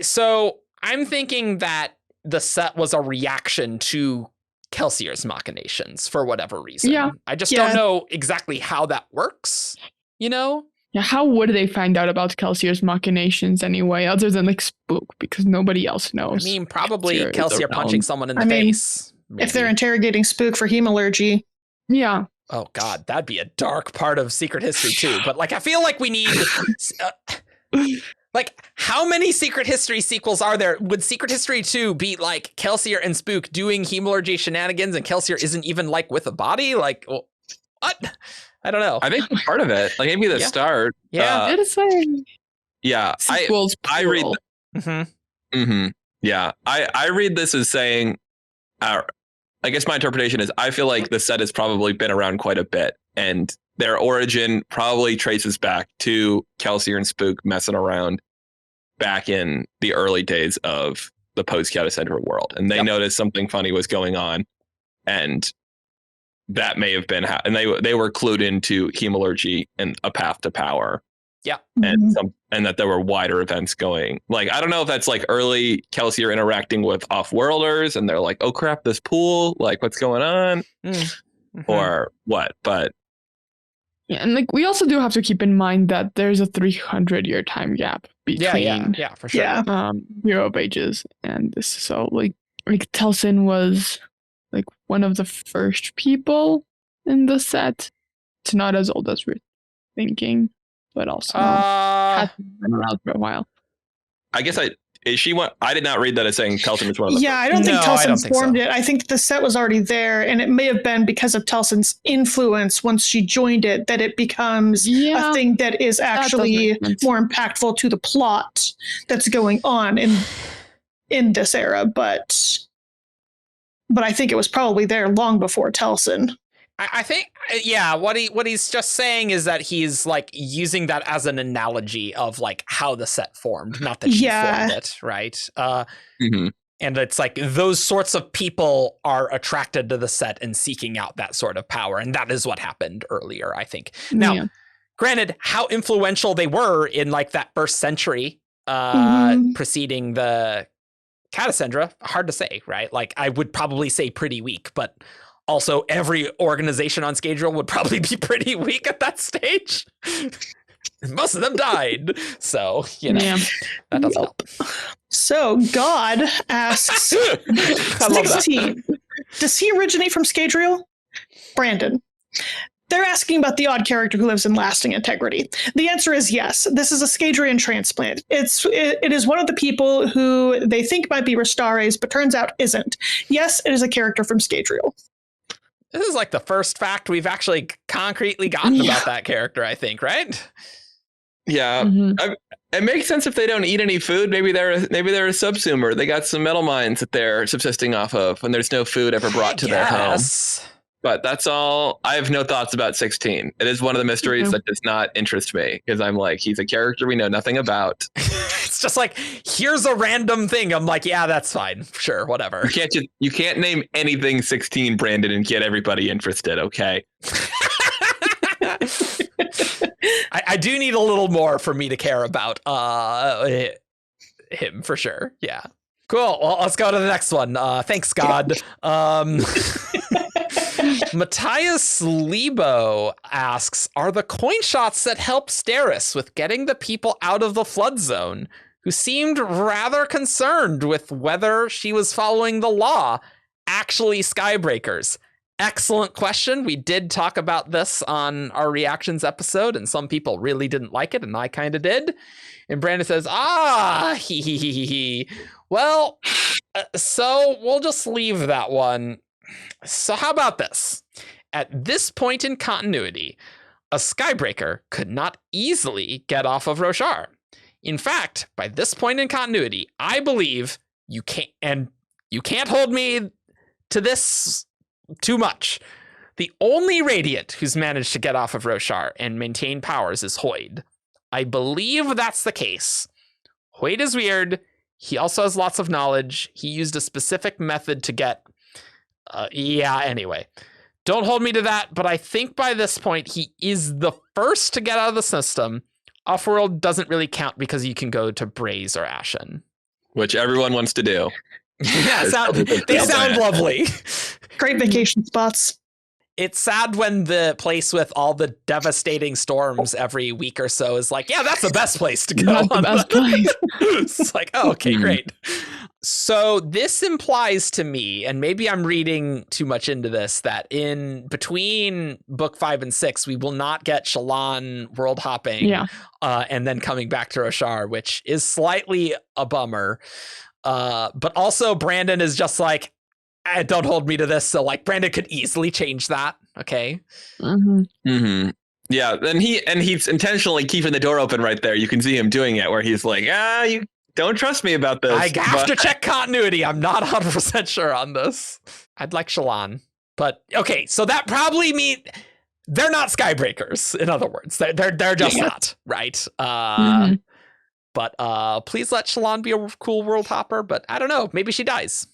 So I'm thinking that the set was a reaction to Kelsier's machinations for whatever reason. Yeah. I just don't know exactly how that works, Yeah, how would they find out about Kelsier's machinations anyway, other than Spook, because nobody else knows. I mean, probably Kelsier punching someone in the face. Maybe. If they're interrogating Spook for hemalurgy. Yeah. Oh God, that'd be a dark part of Secret History too. But I feel like we need how many Secret History sequels are there? Would Secret History 2 be Kelsier and Spook doing hemalurgy shenanigans and Kelsier isn't even with a body? What? I don't know. I think part of it, maybe the start. Yeah. It is like... Yeah. I read... Yeah. I read this as saying, I guess my interpretation is I feel like the set has probably been around quite a bit, and their origin probably traces back to Kelsier and Spook messing around back in the early days of the post-Chaos Central world. And they noticed something funny was going on. and that may have been how, and they were clued into hemalurgy and a path to power. Yeah. And that there were wider events going. Like, I don't know if that's like early Kelsier interacting with off-worlders and they're like, oh crap, this pool, like what's going on? Or what, but yeah, and like we also do have to keep in mind that there's a 300-year time gap between yeah, for sure. Hero of Ages and this. So like Telsin was like one of the first people in the set. It's not as old as we're thinking, but also has been around for a while. I guess I did not read that as saying Telsin was one of the first. I don't think Telsin formed it. I think the set was already there, and it may have been because of Telsin's influence once she joined it that it becomes a thing that is actually more impactful to the plot that's going on in this era. But I think it was probably there long before Telsin. I think, what he's just saying is that he's like using that as an analogy of like how the set formed, not that she formed it, right? And it's like those sorts of people are attracted to the set and seeking out that sort of power, and that is what happened earlier, I think. Now, granted, how influential they were in like that first century preceding the Catacendra, hard to say, right? Like I would probably say pretty weak, but also every organization on Scadrial would probably be pretty weak at that stage. Most of them died. So, that doesn't help. So God asks 16. Does he originate from Scadrial? Brandon. They're asking about the odd character who lives in lasting integrity. The answer is yes. This is a Scadrian transplant. It is one of the people who they think might be Restares, but turns out isn't. Yes, it is a character from Scadrial. This is like the first fact we've actually concretely gotten about that character, I think, right? Yeah. It makes sense if they don't eat any food. Maybe they're a subsumer. They got some metal mines that they're subsisting off of, and there's no food ever brought to their home. But that's all. I have no thoughts about 16. It is one of the mysteries that does not interest me, because I'm like, he's a character we know nothing about. It's just like, here's a random thing. I'm like, yeah, that's fine. Sure, whatever. You can't name anything 16, Brandon, and get everybody interested, okay? I do need a little more for me to care about him, for sure. Yeah. Cool. Well, let's go to the next one. Thanks, God. Matthias Lebo asks, are the coin shots that help Steris with getting the people out of the flood zone, who seemed rather concerned with whether she was following the law, actually Skybreakers? Excellent question. We did talk about this on our reactions episode, and some people really didn't like it, and I kind of did. And Brandon says, he. Well, so we'll just leave that one. So how about this? At this point in continuity, a Skybreaker could not easily get off of Roshar. In fact, by this point in continuity, I believe you can't hold me to this too much. The only Radiant who's managed to get off of Roshar and maintain powers is Hoid. I believe that's the case. Hoid is weird. He also has lots of knowledge. He used a specific method to get... anyway. Don't hold me to that, but I think by this point, he is the first to get out of the system. Offworld doesn't really count because you can go to Braze or Ashen. Which everyone wants to do. Yeah, they sound lovely. Great vacation spots. It's sad when the place with all the devastating storms every week or so is like, yeah, that's the best place to go. Not the best place. It's like, oh, okay, great. So this implies to me, and maybe I'm reading too much into this, that in between book 5 and 6, we will not get Shallan world hopping and then coming back to Roshar, which is slightly a bummer. But also Brandon is just like, don't hold me to this. So like Brandon could easily change that. Okay. Yeah. And he's intentionally keeping the door open right there. You can see him doing it where he's like, you don't trust me about this. I have to check continuity. I'm not 100% sure on this. I'd like Shallan, but okay. So that probably means they're not Skybreakers. In other words, they're just not, right. But please let Shallan be a cool world hopper, but I don't know. Maybe she dies.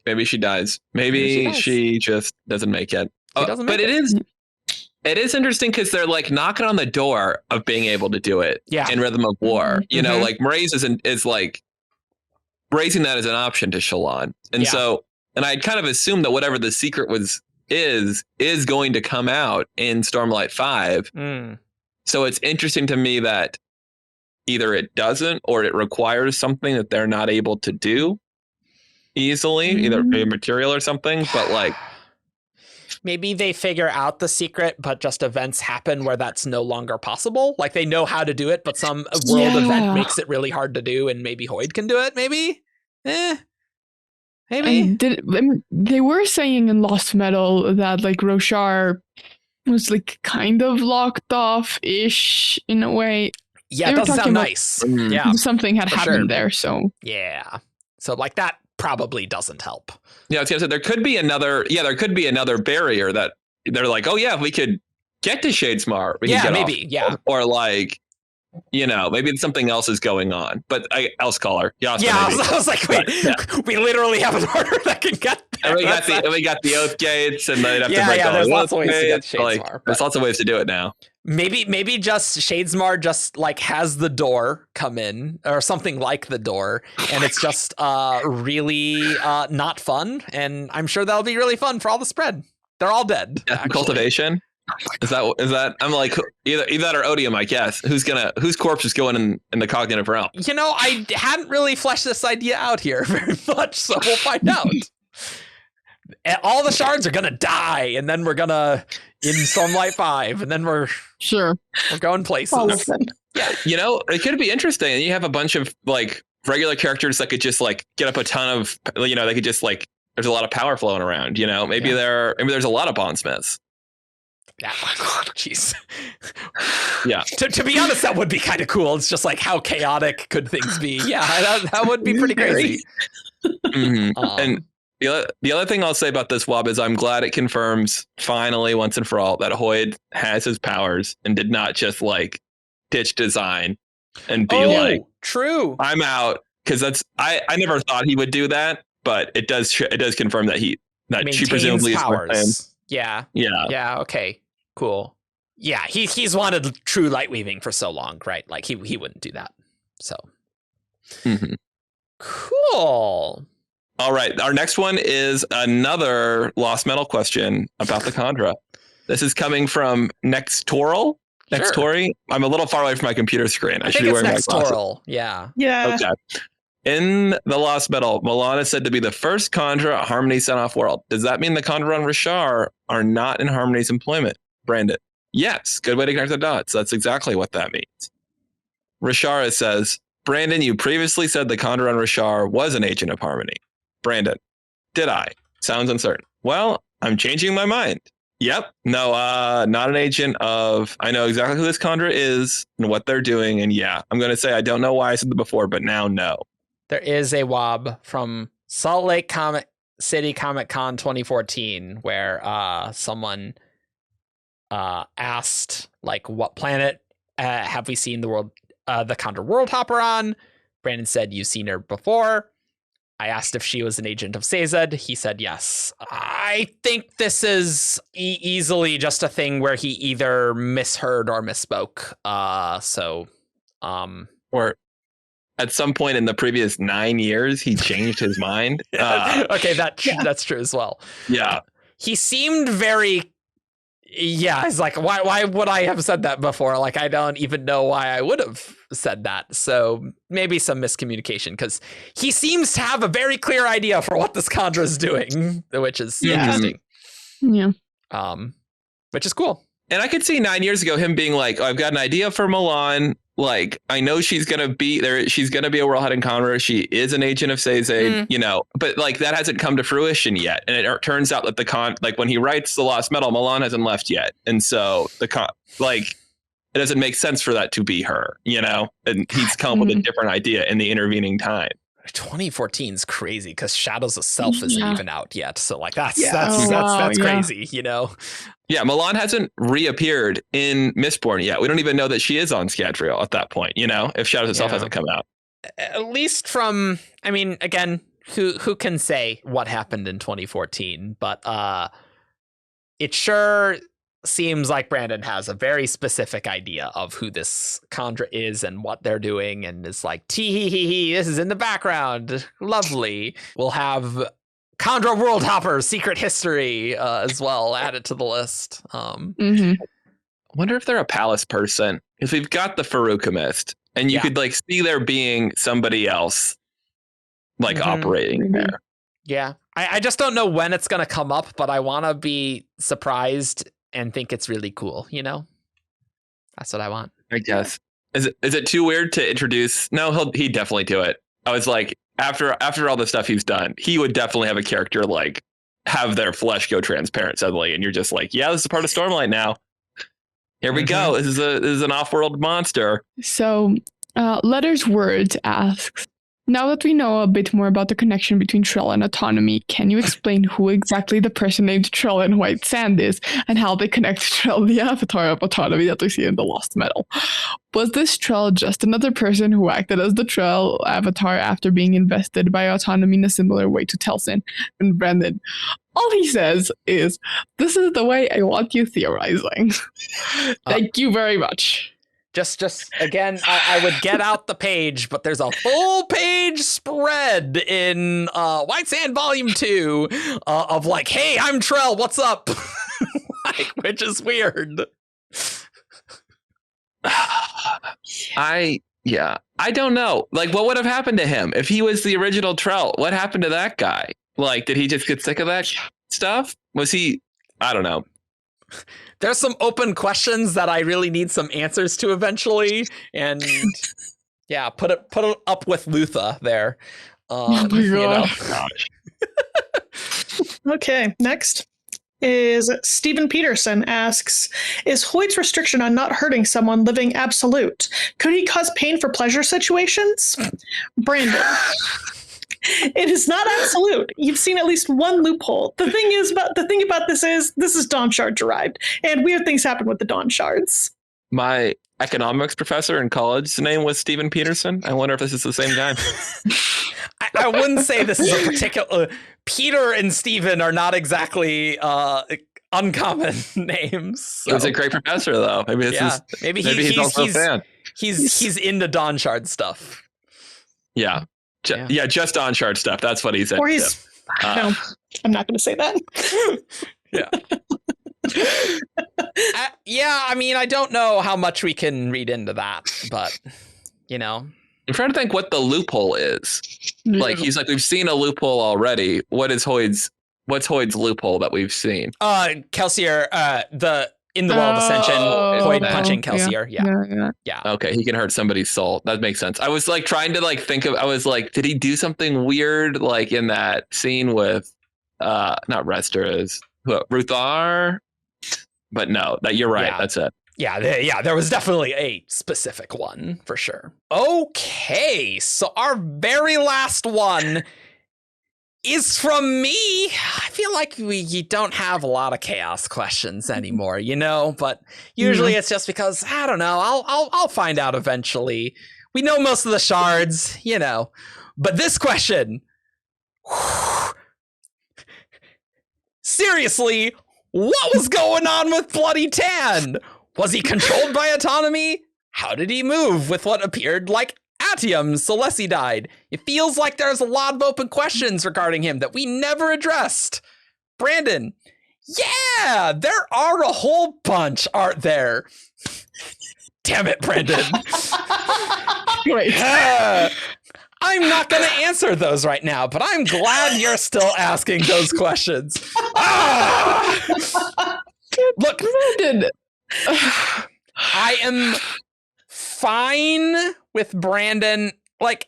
Maybe she dies. Maybe she just doesn't make it. But it is interesting because they're like knocking on the door of being able to do it in Rhythm of War. You know, like Mraize is like raising that as an option to Shallan. And so, and I'd kind of assumed that whatever the secret is going to come out in Stormlight 5. So it's interesting to me that either it doesn't or it requires something that they're not able to do easily, either a material or something, but like maybe they figure out the secret, but just events happen where that's no longer possible. Like they know how to do it, but some world event makes it really hard to do, and maybe Hoid can do it. Maybe, maybe. They were saying in Lost Metal that like Roshar was like kind of locked off-ish in a way. Yeah, it doesn't sound nice. Yeah, something had happened there. So yeah, so like that probably doesn't help. Yeah, I was gonna say there could be another barrier that they're like, oh yeah, if we could get to Shadesmar, we could get maybe, off. Or like, you know, maybe something else is going on. But Else Caller, I was like, wait, we literally have an order that can get there. And we got the Oath Gates, and they'd have to break all there's the lots of Oath ways to get Gates. Shadesmar. Like, there's lots of ways to do it now. Maybe just Shadesmar just like has the door come in or something like the door, and it's just really not fun. And I'm sure that'll be really fun for all the spread. They're all dead. Cultivation. Is that? I'm like either that or Odium, I guess. Whose corpse is going in the cognitive realm? You know, I hadn't really fleshed this idea out here very much, so we'll find out. All the shards are gonna die, and then we're gonna in Stormlight 5, and then we're going places. Yeah, you know, it could be interesting. And you have a bunch of like regular characters that could just like get up a ton of, you know, they could just like there's a lot of power flowing around. You know, maybe there's a lot of bondsmiths. Yeah, jeez. Yeah. To be honest, that would be kind of cool. It's just like how chaotic could things be? Yeah, that would be pretty crazy. And the other thing I'll say about this WoB is I'm glad it confirms finally once and for all that Hoid has his powers and did not just like ditch design and be like, true, I'm out, because I never thought he would do that, but it does confirm that she presumably is with him. Yeah. Okay. Cool. Yeah, he's wanted true light weaving for so long, right? Like he wouldn't do that. So cool. All right, our next one is another Lost Metal question about the Kandra. This is coming from Nextoral. Nextori. I'm a little far away from my computer screen. I should be wearing my glasses. Nextoral. Yeah. Okay. In the Lost Metal, Milan is said to be the first Kandra Harmony sent off world. Does that mean the Kandra on Rashar are not in Harmony's employment? Brandon. Yes. Good way to connect the dots. That's exactly what that means. Rashara says, Brandon, you previously said the Kandra on Rashar was an agent of Harmony. Brandon. Did I? Sounds uncertain. Well, I'm changing my mind. Yep. No, not an agent of... I know exactly who this Kandra is and what they're doing. And yeah, I'm going to say I don't know why I said that before, but now no. There is a WoB from Salt Lake City Comic Con 2014 where someone asked, like, what planet have we seen the Kandra World Hopper on? Brandon said, you've seen her before. I asked if she was an agent of Sazed. He said yes. I think this is easily just a thing where he either misheard or misspoke. Or at some point in the previous 9 years, he changed his mind. Okay, that's true as well. Yeah. He seemed very... Yeah, it's like, why would I have said that before? Like, I don't even know why I would have said that. So maybe some miscommunication, because he seems to have a very clear idea for what this Kandra is doing, which is interesting. Yeah. Which is cool. And I could see 9 years ago him being like, oh, I've got an idea for Milan. Like, I know she's going to be there. She's going to be a world head encounter. She is an agent of Sazed, you know, but like that hasn't come to fruition yet. And it turns out that like when he writes the Lost Metal, Milan hasn't left yet. And so it doesn't make sense for that to be her, you know, and he's come up with a different idea in the intervening time. 2014 is crazy because Shadows of Self isn't even out yet. So like that's crazy, you know? Yeah, Milan hasn't reappeared in Mistborn yet. We don't even know that she is on Scadrial at that point, you know, if Shadows of Self hasn't come out. At least from, I mean, again, who can say what happened in 2014? But it sure seems like Brandon has a very specific idea of who this Kendra is and what they're doing, and is like, tee, this is in the background. Lovely. We'll have Kendra World Hopper's secret history as well added to the list. I wonder if they're a palace person, because we've got the Faroukimist, and you could like see there being somebody else like operating there. Yeah. I just don't know when it's going to come up, but I want to be surprised and think it's really cool, you know? That's what I want. I guess. Is it too weird to introduce? No, he'd definitely do it. I was like, after all the stuff he's done, he would definitely have a character like have their flesh go transparent suddenly, and you're just like, yeah, this is part of Stormlight now. Here we go. This is an off-world monster. So, Letters Words asks, now that we know a bit more about the connection between Trell and Autonomy, can you explain who exactly the person named Trell in White Sand is, and how they connect to Trell, the avatar of Autonomy that we see in the Lost Metal? Was this Trell just another person who acted as the Trell avatar after being invested by Autonomy in a similar way to Telsin? And Brandon, all he says is, this is the way I want you theorizing. Thank you very much. Just again, I would get out the page, but there's a full page spread in White Sand Volume 2 of like, hey, I'm Trell, what's up? Like, which is weird. I don't know. Like, what would have happened to him if he was the original Trell? What happened to that guy? Like, did he just get sick of that stuff? Was he? I don't know. There's some open questions that I really need some answers to eventually, and yeah, put it up with Lutha there. Oh my gosh. Okay, next is Stephen Peterson asks, is Hoid's restriction on not hurting someone living absolute? Could he cause pain for pleasure situations? Brandon. It is not absolute. You've seen at least one loophole. The thing about this is Dawn Shard derived, and weird things happen with the Dawn Shards. My economics professor in college, his name was Stephen Peterson. I wonder if this is the same guy. I wouldn't say this is a particular. Peter and Stephen are not exactly uncommon names. So. He was a great professor, though. Maybe he's also a fan. He's into Dawn Shard stuff. Yeah. Just on Shard stuff. That's what he said. Or he's no, I'm not going to say that. Yeah. I mean, I don't know how much we can read into that, but you know, I'm trying to think what the loophole is. Like, he's like, we've seen a loophole already. What's Hoid's loophole that we've seen? Kelsier, in the Wall of Ascension, Hoid punching Kelsier. Yeah. Okay, he can hurt somebody's soul. That makes sense. I was like trying to like think of. I was like, did he do something weird like in that scene with, not Rester, is Ruthar? But no, you're right. Yeah. That's it. Yeah, there was definitely a specific one for sure. Okay, so our very last one is from me. I feel like you don't have a lot of chaos questions anymore, you know, but usually it's just because, I don't know, I'll find out eventually. We know most of the shards, you know, but this question, seriously, what was going on with Bloody Tan? Was he controlled by Autonomy? How did he move with what appeared like Atium Celessi died? It feels like there's a lot of open questions regarding him that we never addressed. Brandon, yeah, there are a whole bunch, aren't there? Damn it, Brandon. Wait. I'm not going to answer those right now, but I'm glad you're still asking those questions. Look, Brandon. I am fine with Brandon, like,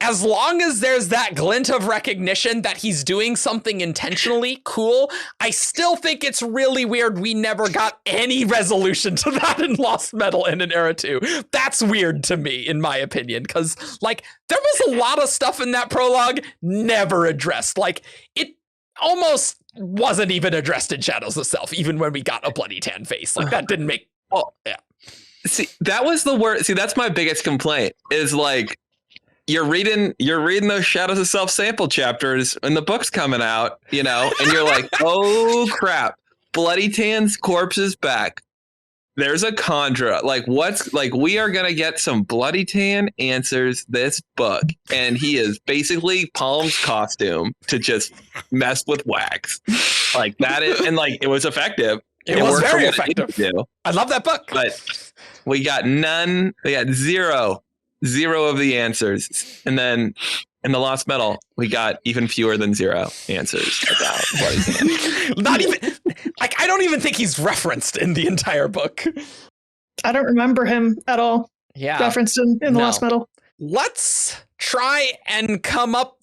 as long as there's that glint of recognition that he's doing something intentionally, cool. I still think it's really weird we never got any resolution to that in Lost Metal and in Era 2. That's weird to me, in my opinion, because, like, there was a lot of stuff in that prologue never addressed. Like, it almost wasn't even addressed in Shadows of Self, even when we got a Bloody Tan face. Like, that didn't make... Oh, yeah. See, that was the word. See, that's my biggest complaint is like, you're reading those Shadows of Self-Sample chapters and the book's coming out, and you're like, oh crap, Bloody Tan's corpse is back. There's a Condra. We are gonna get some Bloody Tan answers this book, and he is basically Palm's costume to just mess with Wax. Like that is, and like it was effective. It was very effective. I love that book. But we got none. We got zero of the answers, and then in the Lost Metal, we got even fewer than zero answers about Bloody Tan. Not even. I don't even think he's referenced in the entire book. I don't remember him at all. Yeah. Referenced in the Lost Metal. Let's try and come up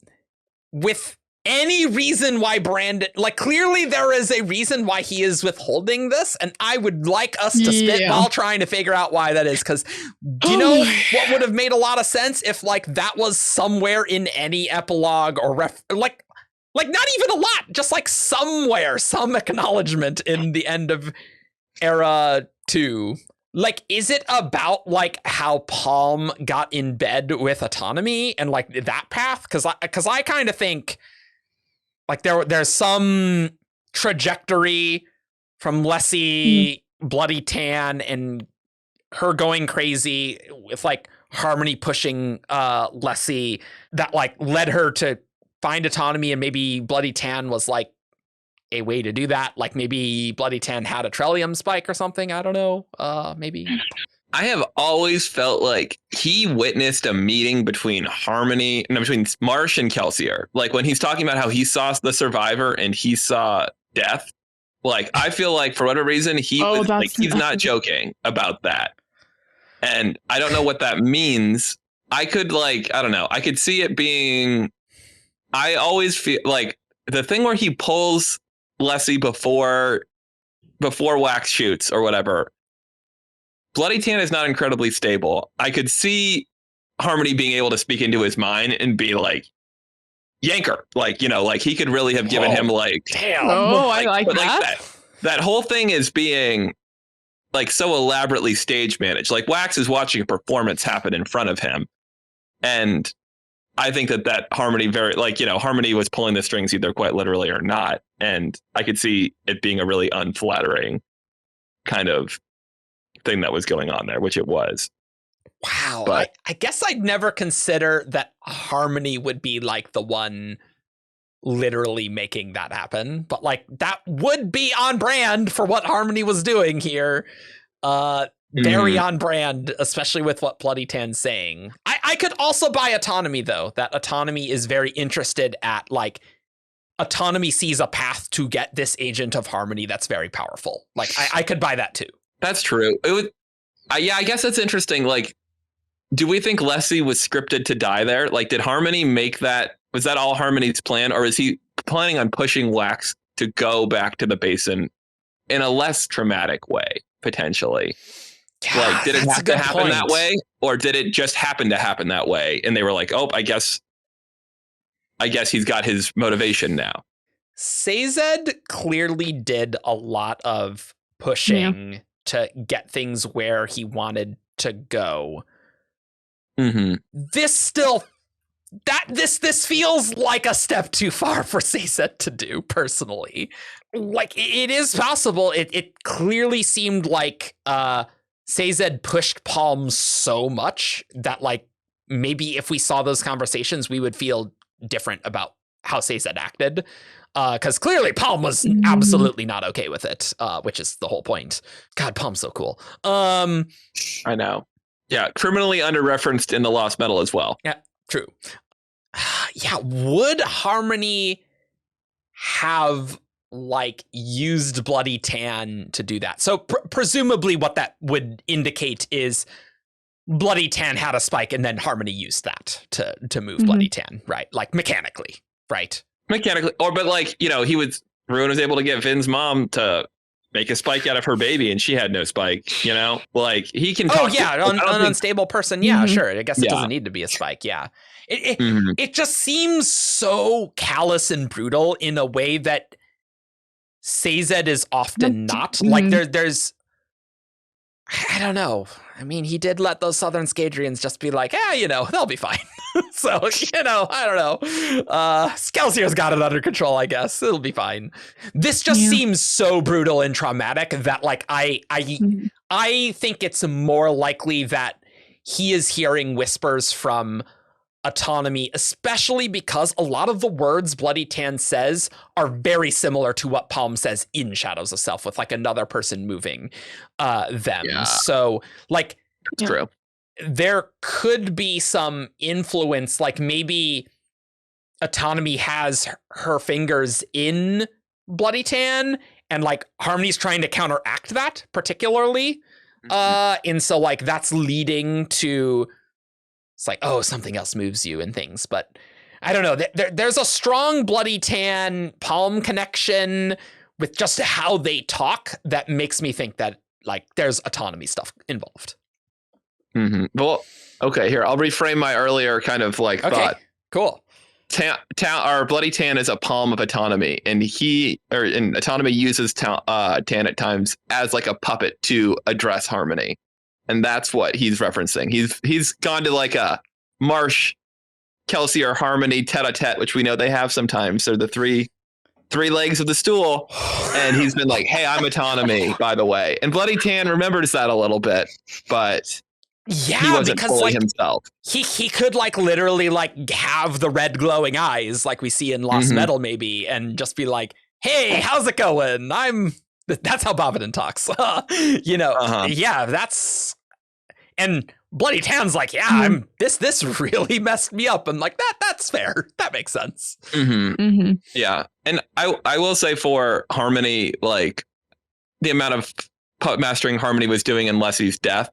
with any reason why Brandon, clearly there is a reason why he is withholding this, and I would like us to spitball trying to figure out why that is, because do you know what would have made a lot of sense if that was somewhere in any epilogue or not even a lot, just somewhere, some acknowledgement in the end of Era 2. Is it about how Palm got in bed with Autonomy and that path? Because I kind of think there's some trajectory from Lessie, Bloody Tan, and her going crazy with Harmony pushing Lessie that led her to find Autonomy, and maybe Bloody Tan was a way to do that. Maybe Bloody Tan had a Trellium spike or something. I don't know. Maybe. I have always felt like he witnessed a meeting between between Marsh and Kelsier. When he's talking about how he saw the Survivor and he saw Death. I feel like for whatever reason he's not joking about that. And I don't know what that means. I could I don't know. I could see it being. I always feel the thing where he pulls Lessie before Wax shoots or whatever. Bloody Tan is not incredibly stable. I could see Harmony being able to speak into his mind and be Yanker. He could really have given him damn. Oh, I like that. That whole thing is being so elaborately stage managed. Wax is watching a performance happen in front of him. And I think that Harmony Harmony was pulling the strings either quite literally or not. And I could see it being a really unflattering kind of thing that was going on there, which it was. Wow. But I guess I'd never consider that Harmony would be the one literally making that happen. But that would be on brand for what Harmony was doing here. Very on brand, especially with what Bloody Tan's saying. I could also buy Autonomy, though, that Autonomy is very interested at Autonomy sees a path to get this agent of Harmony that's very powerful. I could buy that too. That's true. It would. I guess that's interesting. Do we think Lessie was scripted to die there? Did Harmony make that? Was that all Harmony's plan, or is he planning on pushing Wax to go back to the basin in a less traumatic way, potentially? Did it have to happen that way, or did it just happen to happen that way? And they were oh, I guess he's got his motivation now. Sazed clearly did a lot of pushing to get things where he wanted to go. Mm-hmm. This feels like a step too far for Sazed to do, personally. It is possible. It clearly seemed like Sazed pushed Palm so much that maybe if we saw those conversations, we would feel different about how Sazed acted. Because clearly Palm was absolutely not okay with it, which is the whole point. God, Palm's so cool. I know. Yeah, criminally under-referenced in the Lost Metal as well. Yeah, true. Yeah, would Harmony have used Bloody Tan to do that? So presumably what that would indicate is Bloody Tan had a spike and then Harmony used that to move Bloody Tan, right? Mechanically, right? Mechanically, Ruin was able to get Vin's mom to make a spike out of her baby, and she had no spike. He can. Oh yeah, an unstable person. Yeah, sure. I guess it doesn't need to be a spike. Yeah, it just seems so callous and brutal in a way that Sazed is often not. There's. I don't know. I mean, he did let those Southern Scadrians just be they'll be fine. So, I don't know. Skelsier's got it under control, I guess. It'll be fine. This just seems so brutal and traumatic that, like, I think it's more likely that he is hearing whispers from Autonomy, especially because a lot of the words Bloody Tan says are very similar to what Palm says in Shadows of Self, with like another person moving them. Yeah. So, like, true. There could be some influence, like maybe Autonomy has her fingers in Bloody Tan, and like Harmony's trying to counteract that particularly. And so like that's leading to, it's like, oh, something else moves you and things. But I don't know. There's a strong Bloody Tan Palm connection with just how they talk that makes me think that like there's Autonomy stuff involved. Mm-hmm. Well, okay, here, I'll reframe my earlier kind of like thought. Cool. Our Bloody Tan is a palm of Autonomy, and Autonomy uses Tan at times as like a puppet to address Harmony. And that's what he's referencing. He's gone to like a Marsh, Kelsey, or Harmony tete-a-tete, which we know they have sometimes. They're the three legs of the stool. And he's been like, hey, I'm Autonomy, by the way. And Bloody Tan remembers that a little bit, but yeah, he wasn't because fully like himself. He could like literally like have the red glowing eyes like we see in Lost Metal maybe, and just be like, hey, how's it going? That's how Bobbin talks. Yeah, that's, and Bloody Tan's like, yeah, this really messed me up. And like, that's fair. That makes sense. Yeah. And I will say for Harmony, like the amount of puppet mastering Harmony was doing in Leslie's death,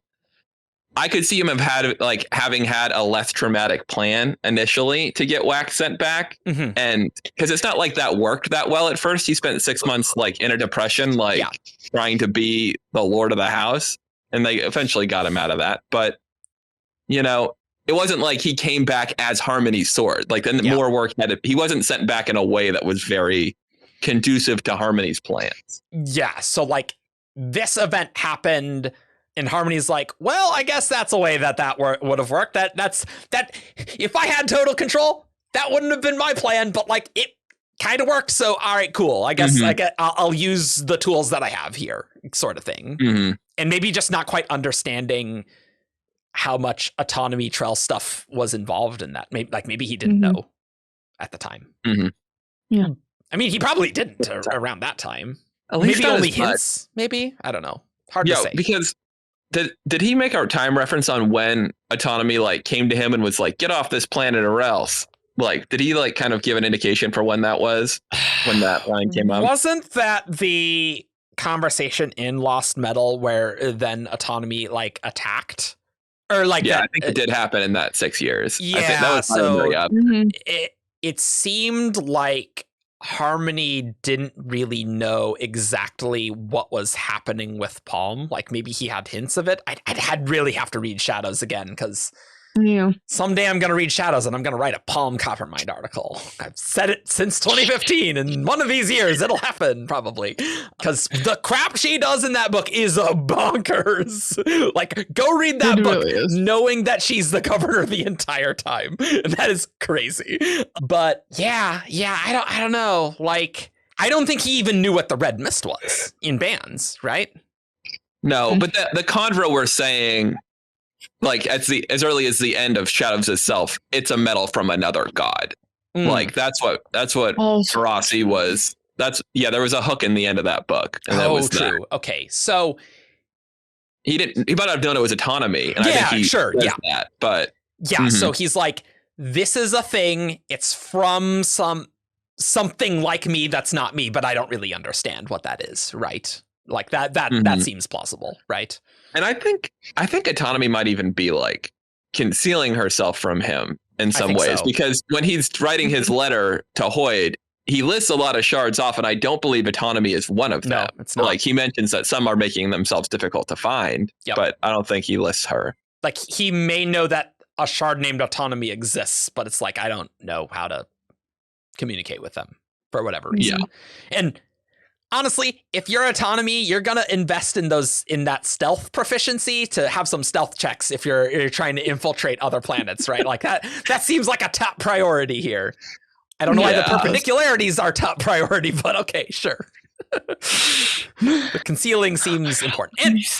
I could see him having had a less traumatic plan initially to get Wax sent back. And because it's not like that worked that well at first. He spent 6 months like in a depression, trying to be the Lord of the House. And they eventually got him out of that. But, it wasn't like he came back as Harmony's sword. Like then more work he wasn't sent back in a way that was very conducive to Harmony's plans. Yeah. So like this event happened, and Harmony's like, well, I guess that's a way that would have worked. That's if I had total control, that wouldn't have been my plan, but like it kind of worked. So, all right, cool. I guess I'll use the tools that I have here, sort of thing. And maybe just not quite understanding how much Autonomy Trell stuff was involved in that. Maybe he didn't know at the time. Yeah. I mean, he probably didn't around that time. At least maybe only hints. Maybe, I don't know. Hard to say. Because did he make our time reference on when Autonomy like came to him and was like, get off this planet or else? Like, did he like kind of give an indication for when that was, when that line came up? Wasn't that the conversation in Lost Metal where then Autonomy like attacked? Or like, I think it did happen in that 6 years. Yeah, I think that was so it seemed like Harmony didn't really know exactly what was happening with Palm. Like maybe he had hints of it. I'd really have to read Shadows again, because someday I'm going to read Shadows and I'm going to write a Palm Coppermind article. I've said it since 2015, and one of these years it'll happen probably, because the crap she does in that book is bonkers. Like, go read that book really knowing that she's the governor the entire time, and that is crazy. But yeah, I don't know. Like, I don't think he even knew what the red mist was in bands, right? No, but the convro we're saying, like as early as the end of Shadows Itself, it's a metal from another god. Like that's what Ferocity was. There was a hook in the end of that book. And that was true. That. Okay, so he might have known it was Autonomy. And I think he that, but so he's like, this is a thing. It's from something like me that's not me, but I don't really understand what that is, right? Like that seems plausible, right? And I think Autonomy might even be like concealing herself from him in some ways, because when he's writing his letter to Hoid, he lists a lot of shards off, and I don't believe Autonomy is one of them. No, it's not. Like he mentions that some are making themselves difficult to find, but I don't think he lists her. Like he may know that a shard named Autonomy exists, but it's like I don't know how to communicate with them for whatever reason. Yeah. And honestly, if you're Autonomy, you're gonna invest in that stealth proficiency to have some stealth checks if you're trying to infiltrate other planets, right? Like that seems like a top priority here. I don't know why the perpendicularities are top priority, but okay, sure. The concealing seems important.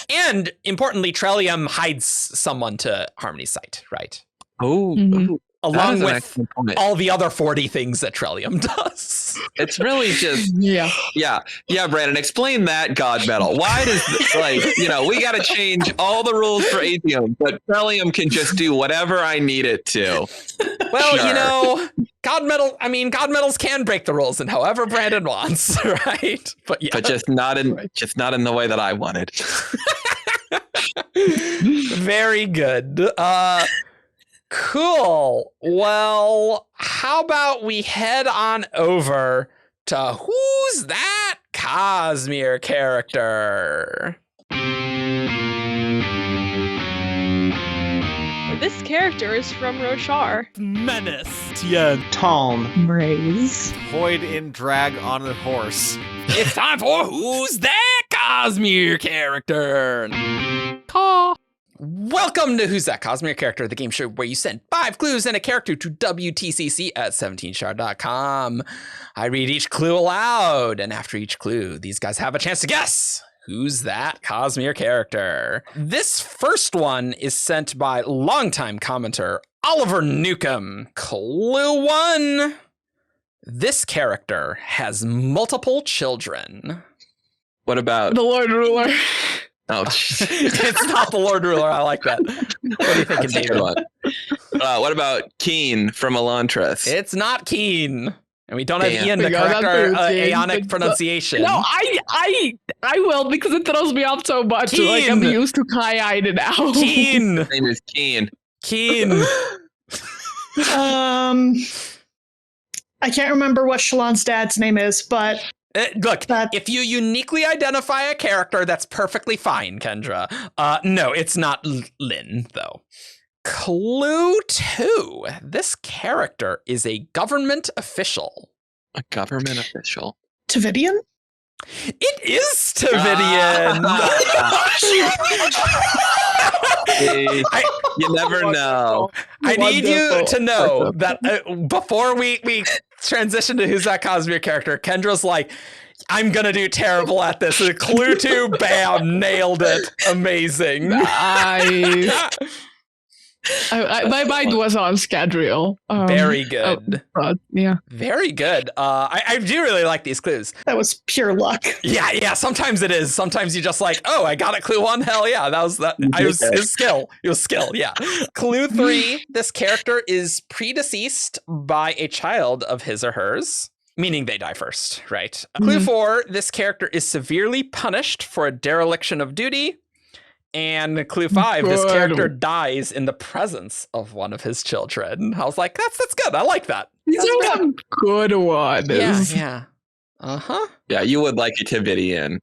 And importantly, Trillium hides someone to Harmony's sight, right? Oh, along with all the other 40 things that Trillium does. It's really just yeah, Brandon, explain that God metal. Why does we got to change all the rules for Atheum, but Trillium can just do whatever I need it to. Well, God metals can break the rules in however Brandon wants, right? But just not in the way that I wanted. Very good. Cool. Well, how about we head on over to who's that Cosmere character? This character is from Roshar. Menace. Tien. Talm. Braze. Hoid in drag on a horse. It's time for Who's That Cosmere Character? Welcome to Who's That Cosmere Character, the game show where you send 5 clues and a character to WTCC at 17shard.com. I read each clue aloud, and after each clue, these guys have a chance to guess who's that Cosmere character. This first one is sent by longtime commenter Oliver Newcomb. Clue 1. This character has multiple children. What about the Lord Ruler? Oh, it's not the Lord Ruler. I like that. What do you think, David? What about Keen from Elantris? It's not Keen. And we don't have Ian to correct our Aeonic pronunciation. No, I will, because it throws me off so much. Keen. Like, I'm used to Cheyenne now. Keen. His name is Keen. Keen. I can't remember what Shalon's dad's name is, but look, if you uniquely identify a character, that's perfectly fine, Kendra. No, it's not Lynn, though. Clue 2. This character is a government official. A government official? Tavidian? It is Tavidian. You never know. I need you to know that before we transition to Who's That Cosmere character, Kendra's like, I'm going to do terrible at this. And clue 2, bam, nailed it. Amazing. Nice. My mind was on schedule. Very good. Yeah. Very good. I do really like these clues. That was pure luck. Yeah. Sometimes it is. Sometimes you just like, oh, I got a clue 1. Hell yeah. That was that. It was skill. It was skill. Yeah. Clue 3. This character is predeceased by a child of his or hers, meaning they die first, right? Clue 4. This character is severely punished for a dereliction of duty. And clue 5, this character dies in the presence of one of his children. I was like, that's good. I like that. These are some good ones. Yeah. Uh-huh. Yeah, you would like a Tavidian.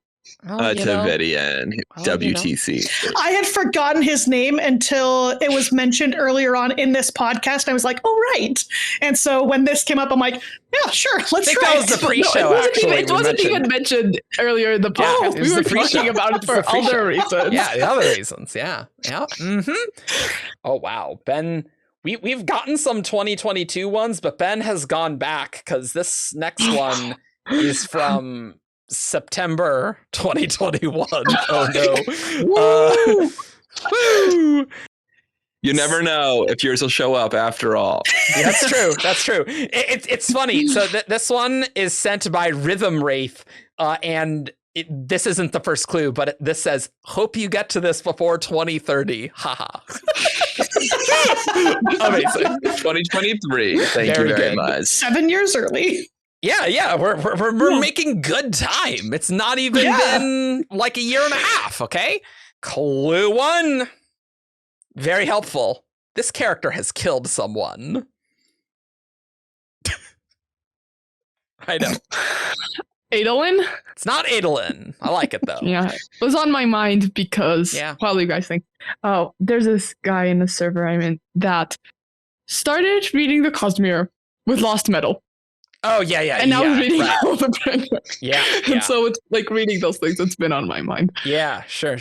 Tavidian, WTC. I had forgotten his name until it was mentioned earlier on in this podcast. I was like, oh, right. And so when this came up, I'm like, yeah, sure, let's try. That was the pre-show, it wasn't even mentioned earlier in the podcast. We were talking about it for other reasons. Yeah, the other reasons. Yeah. Mm-hmm. Oh, wow. Ben, we've gotten some 2022 ones, but Ben has gone back because this next one is from September 2021. Oh no. You never know if yours will show up after all. That's true. It's funny. So this one is sent by Rhythm Wraith, and this isn't the first clue, but this says, hope you get to this before 2030. Haha. Amazing. 2023. Thank you very much. 7 years early. Yeah, we're making good time. It's not even been like a year and a half, okay? Clue 1. Very helpful. This character has killed someone. I know. Adolin? It's not Adolin. I like it, though. Yeah, it was on my mind because, while you guys think, oh, there's this guy in the server I'm in that started reading the Cosmere with Lost Metal. Oh yeah. And I was reading right. all the Brand. Yeah. And so it's like reading those things that's been on my mind. Yeah, sure.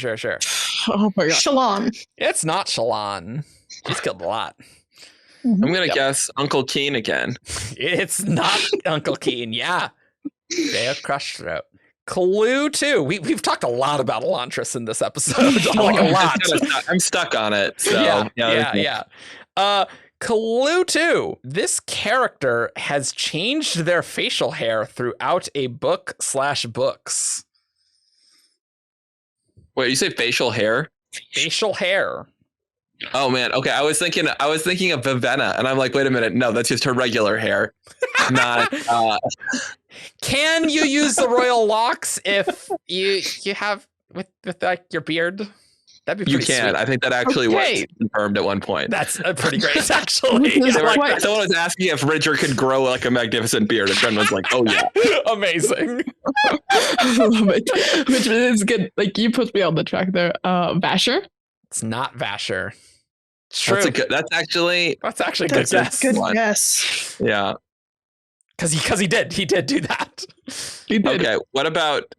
Oh my god. Shalon. It's not Shalon. She's killed a lot. I'm gonna guess Uncle Keen again. It's not Uncle Keen. Yeah. They have crushed throat. Clue 2. We've talked a lot about Elantris in this episode. Like a lot. I'm stuck on it. So yeah. Clue 2. This character has changed their facial hair throughout a book/books. Wait, you say facial hair? Facial hair. Oh man. Okay, I was thinking of Vivenna, and I'm like, wait a minute, no, that's just her regular hair. Not Can you use the royal locks if you have with like your beard? That'd be you pretty can. sweet. I think that actually was confirmed at one point. That's pretty great, actually. Someone was asking if Ridger could grow like a magnificent beard, and Ben was like, "Oh yeah, amazing." I love it. Which is good. Like you put me on the track there. Vasher. It's not Vasher. It's true. That's actually a good guess. Good guess. Yeah. Because he did do that. He did. Okay. What about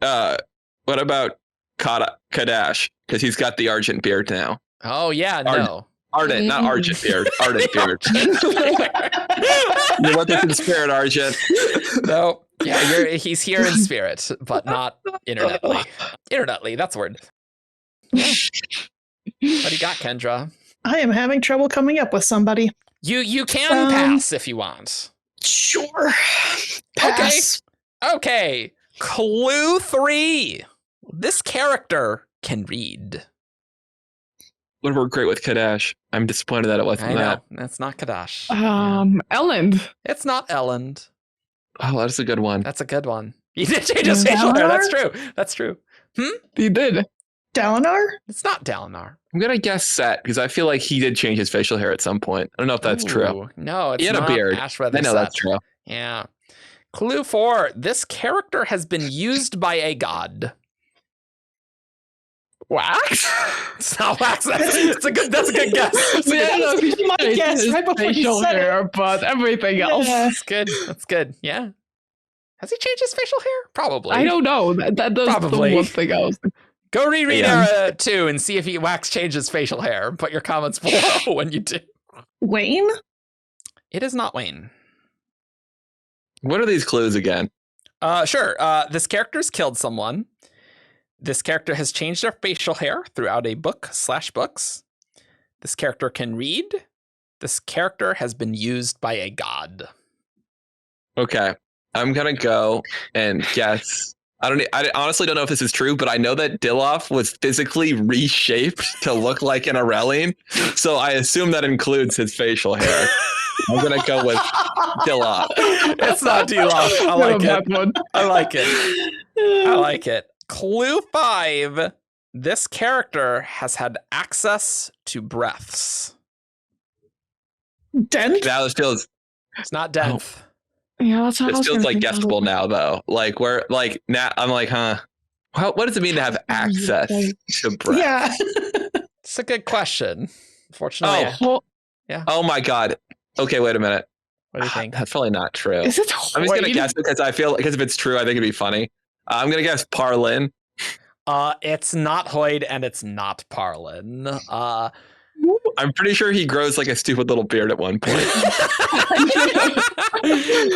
Kadash? Because he's got the Argent beard now. Oh yeah, no. Ardent, not Argent beard. Ardent beard. You want this in spirit, Argent? No. Yeah, he's here in spirit, but not internetly. Internetly, that's a word. Yeah. What do you got, Kendra? I am having trouble coming up with somebody. You can pass if you want. Sure. Pass. Okay. Clue 3. This character can read. Would work great with Kadash. I'm disappointed that it wasn't that. That's not Kadash. Elend. It's not Elend. Oh, that's a good one. That's a good one. He did change his facial hair. That's true. He did. Dalinar? It's not Dalinar. I'm gonna guess Set because I feel like he did change his facial hair at some point. I don't know if that's true. No, it's he had not a beard. Ashweather I know Set. that's true. Yeah. Clue 4. This character has been used by a god. Wax? It's not Wax. That's a good guess. You might guess right before you said it. But everything else. That's good. Yeah. Has he changed his facial hair? Probably. I don't know. That does Probably. the one thing I was. Go reread Era 2 and see if Wax changes facial hair. Put your comments below when you do. Wayne? It is not Wayne. What are these clues again? Sure. This character's killed someone. This character has changed their facial hair throughout a book/books. This character can read. This character has been used by a god. Okay. I'm gonna go and guess. I honestly don't know if this is true, but I know that Dilloff was physically reshaped to look like an Aurelian, so I assume that includes his facial hair. I'm gonna go with Dilloff. It's not Dilloff. I like it. Clue 5. This character has had access to breaths. Dent? That feels. It's not Denth. Yeah, that's what It feels like guessable now, though. Like where, like now, I'm like, huh? What does it mean to have access to breath? Yeah. It's a good question. Unfortunately. Yeah. Oh my god. Okay, wait a minute. What do you think? That's probably not true. Is it? I'm just gonna guess because I feel because if it's true, I think it'd be funny. I'm gonna guess Parlin. It's not Hoid and it's not Parlin. I'm pretty sure he grows like a stupid little beard at one point.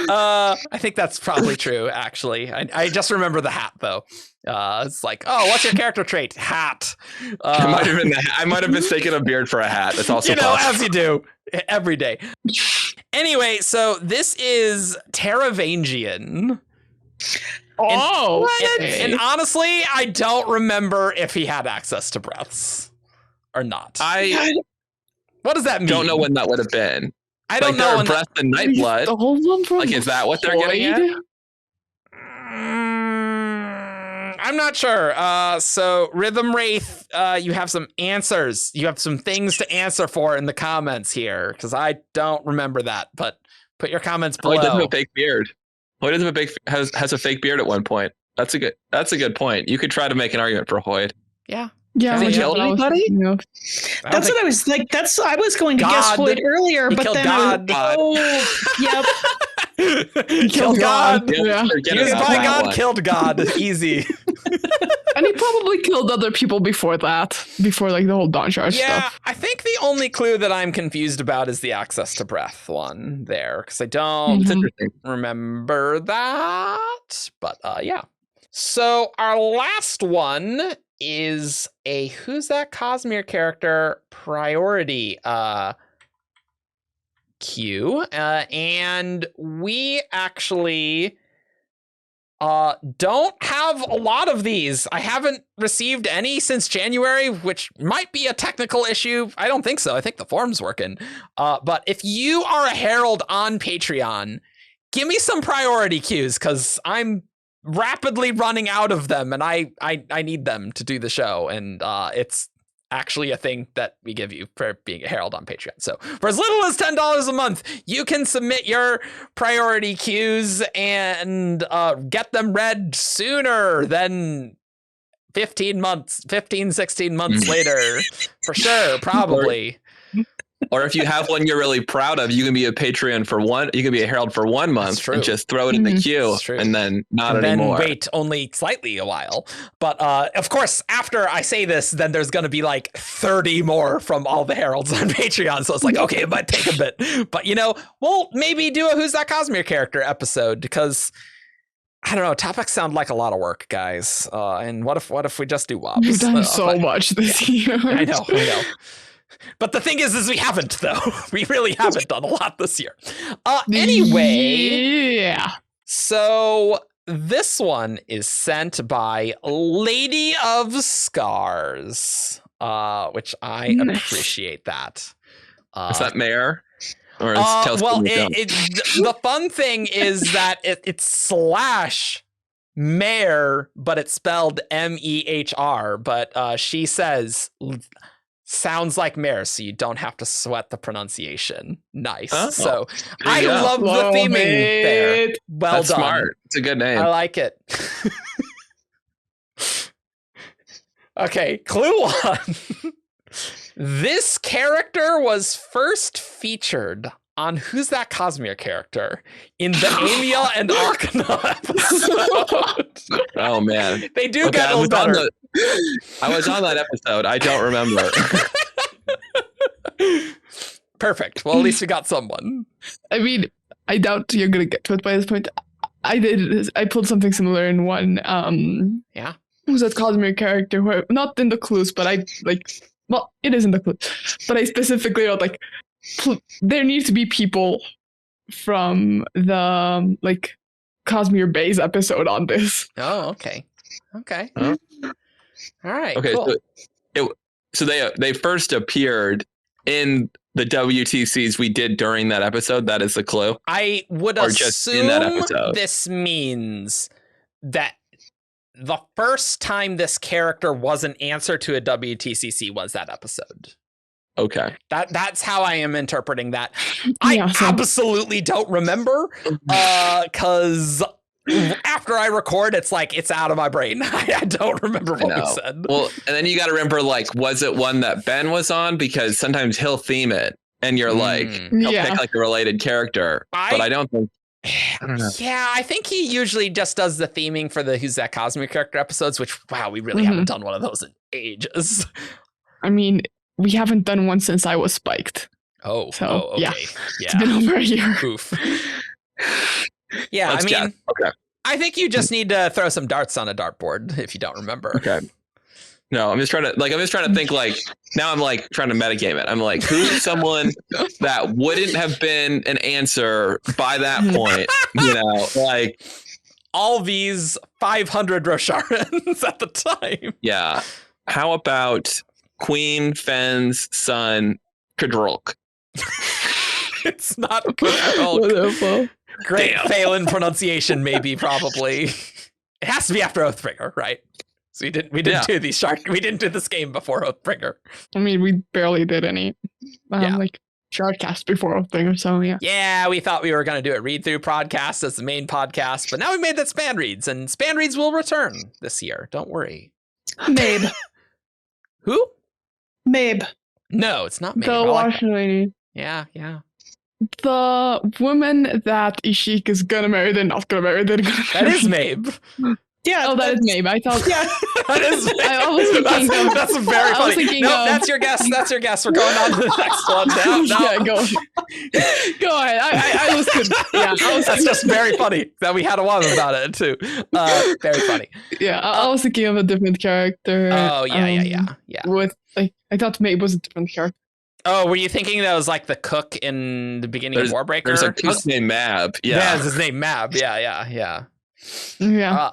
I think that's probably true, actually. I just remember the hat, though. It's like, oh, what's your character trait? Hat. I might have mistaken a beard for a hat. That's also possible. As you do every day. Anyway, so this is Taravangian. And honestly, I don't remember if he had access to breaths or not. What does that mean? Don't know when that would have been. I don't know. Their breath and night blood. The whole one from like, is that what they're getting at? I'm not sure. So Rhythm Wraith, you have some answers. You have some things to answer for in the comments here, because I don't remember that. But put your comments below. Hoid doesn't have a fake beard. Hoid doesn't have has a fake beard at one point. That's a good point. You could try to make an argument for Hoid. Yeah. Has he killed anybody? That's what I was like. I was going to guess Hoid earlier, but then God. yep. Killed God. Yeah. Used by God, killed God. Easy. And he probably killed other people before that, before like the whole Dawn Shard stuff. I think the only clue that I'm confused about is the access to breath one there, because I don't remember that. But yeah. So our last one is a Who's That Cosmere character priority queue. And we actually don't have a lot of these. I haven't received any since January, which might be a technical issue. I don't think so. I think the form's working. But if you are a Herald on Patreon, give me some priority queues, because I'm rapidly running out of them, and I need them to do the show. And it's actually a thing that we give you for being a Herald on Patreon. So for as little as $10 a month, you can submit your priority queues and get them read sooner than 16 months later. For sure, probably. Or if you have one you're really proud of, you can be a Patreon for one. You can be a Herald for 1 month and just throw it in the queue, and then anymore. Then wait only slightly a while. But of course, after I say this, then there's going to be like 30 more from all the Heralds on Patreon. So it's like, okay, it might take a bit. But we'll maybe do a Who's That Cosmere character episode, because I don't know, topics sound like a lot of work, guys. And what if we just do WoBs? We've done so much this year. I know. But the thing is we haven't, though. We really haven't done a lot this year. Anyway. Yeah. So this one is sent by Lady of Scars, which I appreciate that. Is that Mayor? Or the fun thing is that it's /Mayor, but it's spelled MEHR. But she says... sounds like Mare, so you don't have to sweat the pronunciation. Nice. So I love the theming there. Well That's done. Smart. It's a good name. I like it. Okay, clue one. This character was first featured on Who's That Cosmere character in the Amia and Arcana episode. Oh man, they do get a little better. I was on that episode. I don't remember. Perfect. Well, at least we got someone. I mean, I doubt you're gonna get to it by this point. I pulled something similar in one. Yeah. Who's That Cosmere character? Where not in the clues, but it is in the clues. But I specifically wrote there needs to be people from the Cosmere Bays episode on this. Oh, okay. All right. Okay, cool. so they first appeared in the WTCs we did during that episode. That is the clue. I would assume this means that the first time this character was an answer to a WTCC was that episode. Okay. That's how I am interpreting that. I absolutely don't remember, because after I record, it's out of my brain. I don't remember what we said. Well, and then you got to remember, was it one that Ben was on? Because sometimes he'll theme it, and you're he'll pick a related character. But I don't think. I don't know. Yeah, I think he usually just does the theming for the Who's That Cosmere character episodes, which, wow, we really haven't done one of those in ages. I mean, we haven't done one since I was spiked. Okay. Yeah. It's been over a year. Oof. Yeah, okay. I think you just need to throw some darts on a dartboard if you don't remember. Okay. No, I'm just trying to think now I'm trying to metagame it. I'm who's someone that wouldn't have been an answer by that point, all these 500 Rosharans at the time. Yeah. How about Queen Fen's son, Kadrolk? It's not Kadrolk. Great Phelan pronunciation, maybe, probably. It has to be after Oathbringer, right? So we didn't do these we didn't do this game before Oathbringer. I mean, we barely did any Shardcast before Oathbringer, so yeah. Yeah, we thought we were going to do a read-through podcast as the main podcast, but now we made that Span Reads, and Span Reads will return this year. Don't worry. Mabe. Who? Mabe. No, it's not Mabe. The Washington lady. Yeah. the woman that Ishik is gonna marry, they're not gonna marry, they're gonna marry. That is Mabe. Yeah. Oh, that is Mabe. I thought. Yeah. That is Mabe. I was thinking that's very I was funny. thinking No, of- that's your guess. That's your guess. We're going on to the next one now. No. Yeah, go ahead. I was good. Yeah, That's just very funny that we had a one about it too. Very funny. Yeah, I was thinking of a different character. Oh yeah. With I thought Mabe was a different character. Oh, were you thinking that was like the cook in the beginning of Warbreaker? There's a cook named Mab. Yeah. That's his name, Mab. Yeah. Yeah.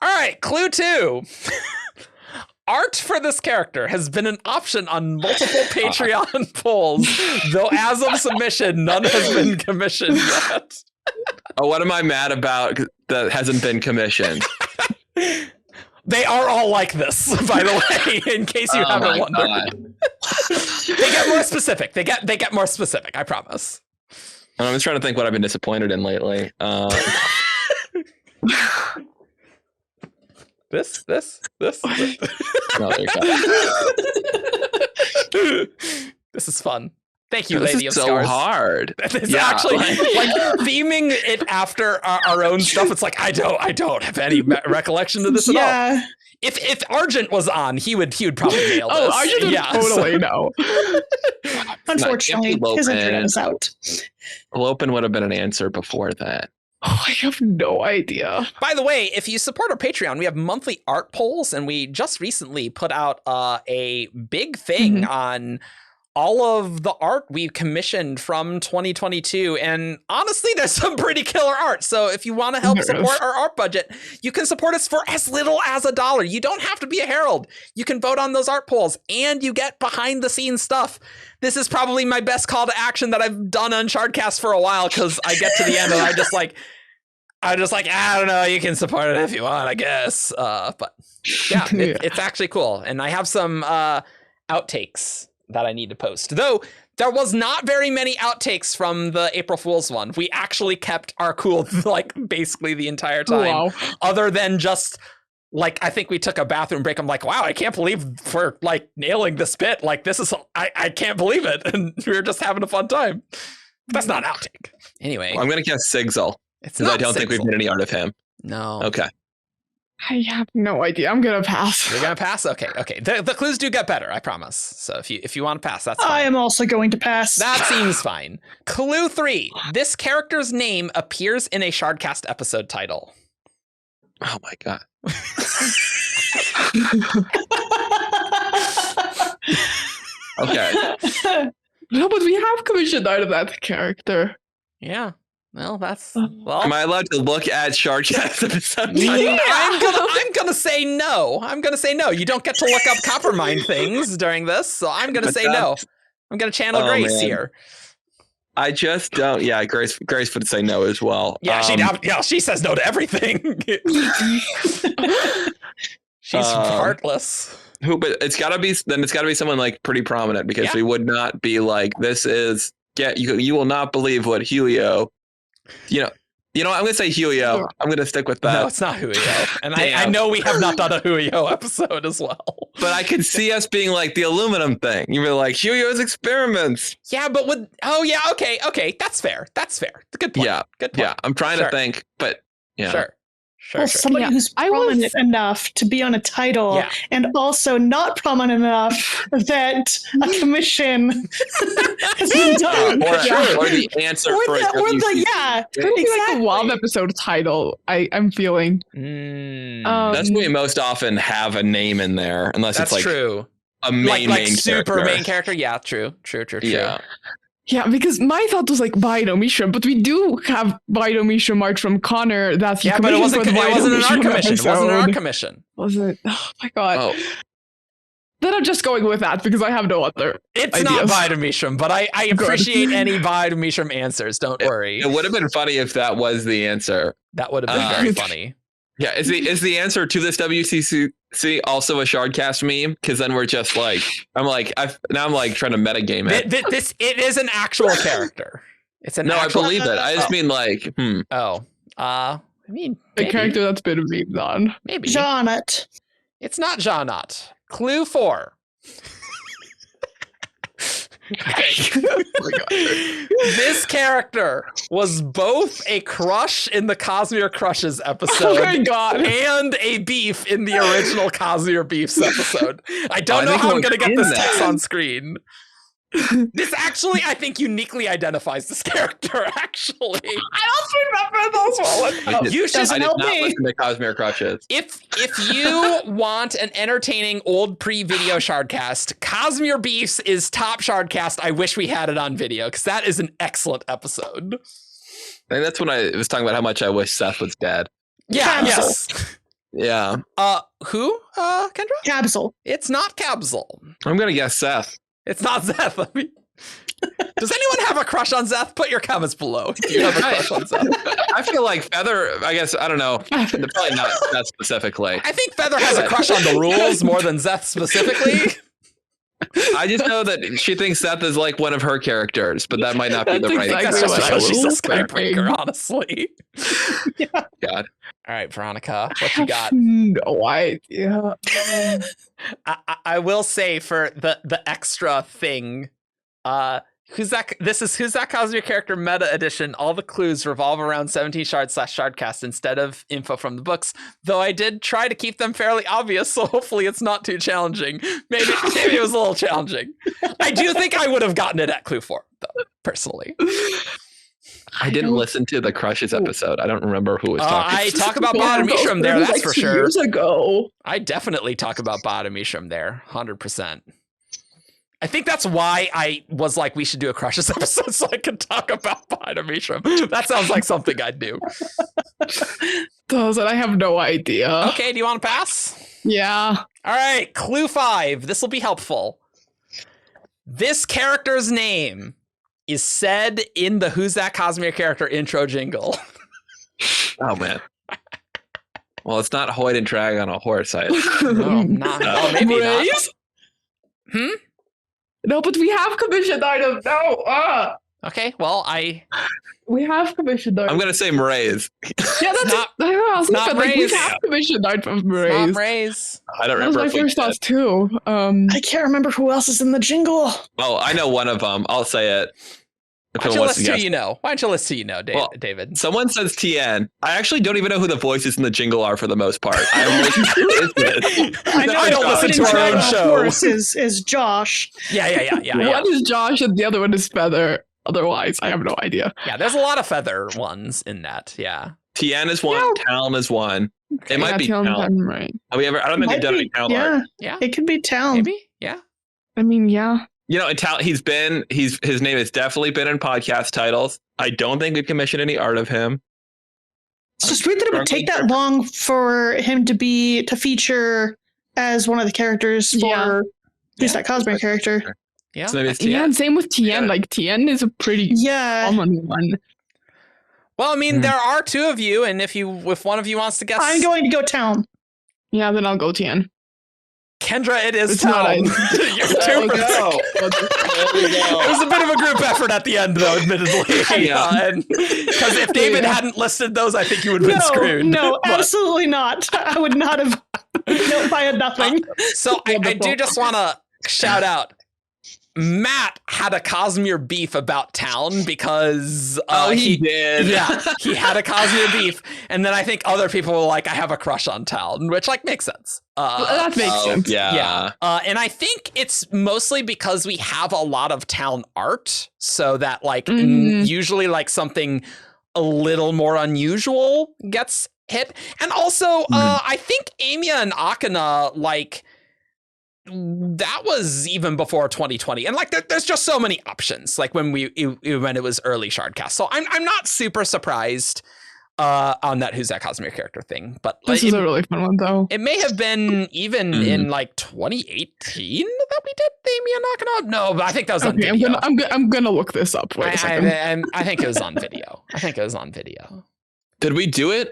All right, clue 2. Art for this character has been an option on multiple Patreon polls, though as of submission, none has been commissioned yet. Oh, what am I mad about that hasn't been commissioned? They are all like this, by the way, in case you haven't wondered. They get more specific. They get more specific, I promise. I'm just trying to think what I've been disappointed in lately. This. No, there you go. This is fun. Thank you, This Lady is of so Scars. hard. It's Yeah, actually like theming it after our own stuff. It's like I don't have any recollection of this at all. Yeah. If Argent was on, he would probably nail this. Oh, Argent would totally so- know. Unfortunately, his internet is out. Lopen would have been an answer before that. Oh, I have no idea. By the way, if you support our Patreon, we have monthly art polls, and we just recently put out a big thing on all of the art we commissioned from 2022. And honestly, there's some pretty killer art. So if you want to help support our art budget, you can support us for as little as $1. You don't have to be a herald. You can vote on those art polls, and you get behind the scenes stuff. This is probably my best call to action that I've done on Shardcast for a while, because I get to the end and I'm just like, I don't know, you can support it if you want, I guess. But yeah, it's actually cool. And I have some outtakes that I need to post. Though there was not very many outtakes from the April Fool's one. We actually kept our cool like basically the entire time. Wow. Other than just like, I think we took a bathroom break. I'm like, wow, I can't believe we're like nailing this bit. Like this is, I can't believe it. And we were just having a fun time. That's not an outtake. Anyway. Well, I'm going to guess Sigzil. It's Because I don't think we've made any art of him. No. Okay. I have no idea. I'm gonna pass. You're gonna pass? Okay. The clues do get better, I promise. So if you want to pass, that's fine. I am also going to pass. That seems fine. Clue 3. This character's name appears in a Shardcast episode title. Oh my god. Okay. No, but we have commissioned art of that character. Yeah. Well, that's well. Am I allowed to look at Shardcast episode? Yeah. I'm gonna say no. I'm gonna say no. You don't get to look up Coppermind things during this, so I'm gonna say no. I'm gonna channel Grace here. I just don't. Yeah, Grace would say no as well. Yeah, she says no to everything. She's heartless. Who? But it's gotta be someone like pretty prominent, because we would not be like, this is. Yeah, you will not believe what Helio. You know, I'm gonna say Helio. I'm gonna stick with that. No, it's not Helio. And I know we have not done a Helio episode as well. But I could see us being like the aluminum thing. You were like, Helio's experiments. Yeah, but okay. That's fair. Good point. Yeah. Good point. Yeah. I'm trying to think, but yeah. Sure. Well, somebody who's prominent enough to be on a title and also not prominent enough that a commission has been done. Or the answer for it. It's gonna be like a WoB episode title. I'm feeling. That's when we most often have a name in there, unless that's it's like true. A main super character. main character. Yeah, true. Yeah, because my thought was like Bido Mishra, but we do have Bido Mishra art from Connor. That's but it wasn't an art commission. It wasn't an art commission. Was it? Oh my god. Oh. Then I'm just going with that because I have no other. It's ideas. not Bido Mishram, but I appreciate any Bido Mishram answers. Don't worry. It would have been funny if that was the answer. That would have been very funny. Yeah, is the answer to this WCC also a Shardcast meme? Because then we're just like, I'm like trying to metagame it. It is an actual character. It's an actual... I believe it. I just mean like, I mean, the character that's been memed on. Maybe Janet. It's not Janet. Clue 4. This character was both a crush in the Cosmere Crushes episode and a beef in the original Cosmere Beefs episode. I don't know how I'm going to get this text on screen. This actually, I think, uniquely identifies this character, actually. I don't remember those ones. You should I did not listen to Cosmere Crushes. If you want an entertaining old pre-video Shardcast, Cosmere Beefs is top Shardcast. I wish we had it on video, because that is an excellent episode. I think that's when I was talking about how much I wish Seth was dead. Yeah, Capsule. yes. Yeah. Who, Kendra? Capsule. It's not Capsule. I'm going to guess Seth. It's not Zeth. Does anyone have a crush on Zeth? Put your comments below. Do you have a crush on Zeth? I feel like Feather, I guess, I don't know. Probably not that specifically. I think Feather has a crush on the rules more than Zeth specifically. I just know that she thinks Seth is like one of her characters, but that might not be the right. That's just because she's a skybreaker, honestly. Yeah. God. All right, Veronica, what you got? No idea. I will say for the extra thing, who's that Cosmere character meta edition, all the clues revolve around 17 shards / Shardcast instead of info from the books, though I did try to keep them fairly obvious, so hopefully it's not too challenging. Maybe it was a little challenging. I do think I would have gotten it at clue 4, though, personally. I didn't listen to the Crushes episode. I don't remember who was talking. I talk about Bottomishram there, that's for sure. Years ago. I definitely talk about Bottomishram there, 100%. I think that's why I was like, we should do a Crushes episode so I could talk about Bottomishram. That sounds like something I'd do. Those and I have no idea. Okay, do you want to pass? Yeah. All right, clue 5. This will be helpful. This character's name is said in the Who's That Cosmere character intro jingle. Oh, man. Well, it's not Hoid and Drag on a horse. No, not. Oh, maybe not. No, but we have commissioned items. No. Okay, well, we have commissioned items. I'm going to say Mraize. Yeah, that's not. Not Mraize. we have commissioned items from Mraize. Not Mraize. I don't That was remember. my first thoughts too. I can't remember who else is in the jingle. Oh, I know one of them. I'll say it. Why don't you list who you know? Why don't you list who you know, David? Someone says TN. I actually don't even know who the voices in the jingle are for the most part. I'm like, who is this? I don't listen to our own show. Is Josh. Yeah. One is Josh and the other one is Feather. Otherwise, I have no idea. Yeah, there's a lot of Feather ones in that. Yeah. TN is one. Yeah. Talon is one. Okay. It might be Talon, Talon. right. Have we ever? I don't think we've done any Talon art. Yeah. It could be Talon. Maybe. Yeah. I mean, yeah. You know, and his name has definitely been in podcast titles. I don't think we've commissioned any art of him. It's just weird that it would take that long for him to feature as one of the characters for who's that Cosmere character. Yeah. So maybe it's TN. Yeah, and same with TN. Like TN is a pretty common one. Well, I mean, there are 2 of you, and if one of you wants to guess, I'm going to go Talon. Yeah, then I'll go TN. Kendra, it is It's Talon. not You're 2 for 3. It was a bit of a group effort at the end, though, admittedly. Yeah. Because if David hadn't listed those, I think you would have been screwed. No, absolutely not. I would not have. Nope, I had nothing. So I do just want to shout out. Matt had a Cosmere beef about Talon because he did. Yeah, he had a Cosmere beef, and then I think other people were like, "I have a crush on Talon," which makes sense. That makes sense. Yeah. And I think it's mostly because we have a lot of Talon art, so that usually something a little more unusual gets hit, and also I think Amia and Akana that was even before 2020, and there's just so many options when it was early Shardcast, so I'm not super surprised on that Who's That Cosmere character thing, but this is a really fun one though. It may have been even in 2018 that we did the Amia Nakano. No, but I think that was on video. I'm gonna look this up. Wait a second. I think it was on video. Did we do it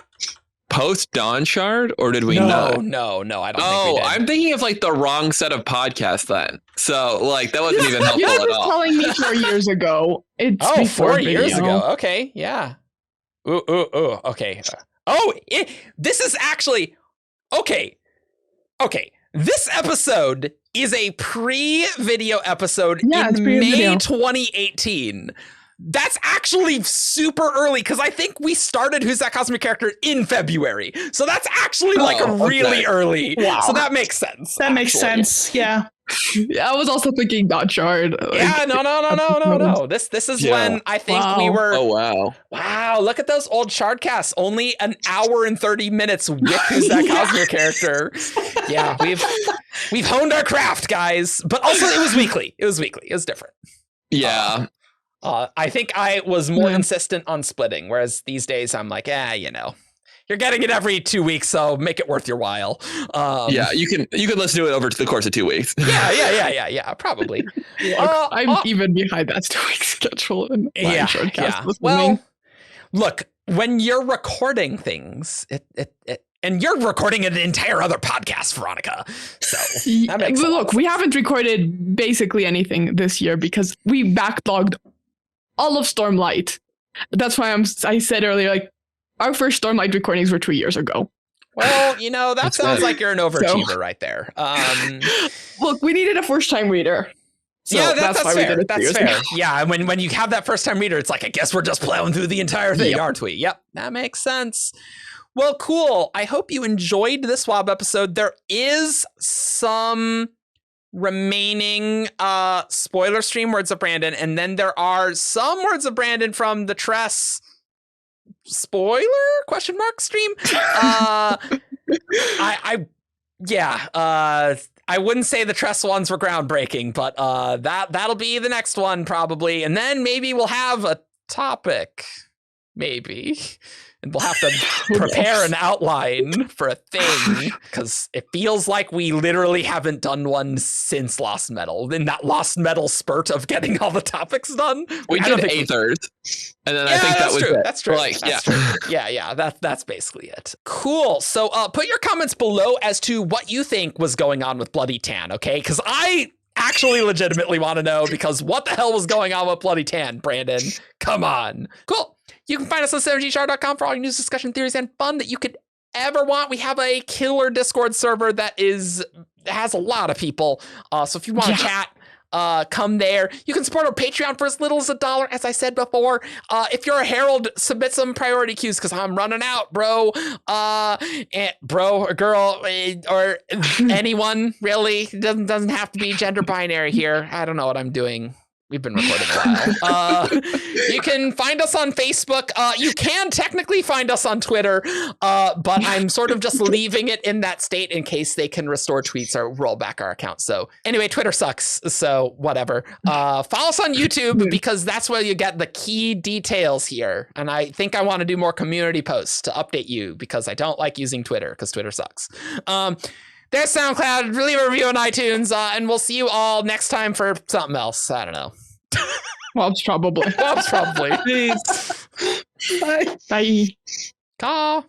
post Dawn Shard, or did we not? No, I don't think we did. I'm thinking of the wrong set of podcasts then. So that wasn't even helpful You at were all. telling me 4 years ago. It's 4 years ago. Okay, yeah. Ooh, okay. This is actually okay. This episode is a pre-video episode in May 2018. That's actually super early because I think we started Who's That Cosmere Character in February. So that's actually really early. Wow. So that makes sense. That makes sense. Yeah. I was also thinking about Shard. Yeah, no. This is when I think we were. Oh wow! Wow, look at those old Shardcasts. Only an hour and 30 minutes with Who's That Cosmere Character. Yeah, we've honed our craft, guys. But also, it was weekly. It was different. Yeah. I think I was more insistent on splitting, whereas these days I'm like, you're getting it every 2 weeks, so make it worth your while. Yeah, you can listen to it over the course of 2 weeks. Yeah, probably. I'm even behind that 2 week schedule. In my Shardcast Well, look, when you're recording things, and you're recording an entire other podcast, Veronica. So that makes sense. Look, we haven't recorded basically anything this year because we backlogged all of Stormlight. That's why I said earlier, like, our first Stormlight recordings were 3 years ago. Well, that sounds like you're an overachiever right there. Look, we needed a first-time reader. So that's why fair. we did it That's fair. Yeah, and when you have that first-time reader, it's like, I guess we're just plowing through the entire thing, aren't we? Yep, that makes sense. Well, cool. I hope you enjoyed this WoB episode. There is some remaining spoiler stream Words of Brandon, and then there are some Words of Brandon from the Tress spoiler ? Stream. I wouldn't say the Tress ones were groundbreaking, but that'll be the next one probably, and then maybe we'll have a topic, maybe. And we'll have to prepare an outline for a thing because it feels like we literally haven't done one since Lost Metal. In that Lost Metal spurt of getting all the topics done, we did Aethers, and then I think that was true. it. That's true. That's true. Yeah. That's basically it. Cool. So put your comments below as to what you think was going on with Bloody Tan. Okay, because I actually legitimately want to know, because what the hell was going on with Bloody Tan, Brandon? Come on. Cool. You can find us on synergyshard.com for all your news, discussion, theories, and fun that you could ever want. We have a killer Discord server that has a lot of people. So if you want to chat, come there. You can support our Patreon for as little as $1, as I said before. If you're a herald, submit some priority queues because I'm running out, bro. Bro or girl or anyone, really. It doesn't have to be gender binary here. I don't know what I'm doing. We've been recording a while. You can find us on Facebook. You can technically find us on Twitter, but I'm sort of just leaving it in that state in case they can restore tweets or roll back our account. So anyway, Twitter sucks, so whatever. Follow us on YouTube because that's where you get the key details here. And I think I want to do more community posts to update you because I don't like using Twitter because Twitter sucks. There's SoundCloud, leave a review on iTunes, and we'll see you all next time for something else. I don't know. WoBs probably. WoBs probably. Bye. Bye. Caw.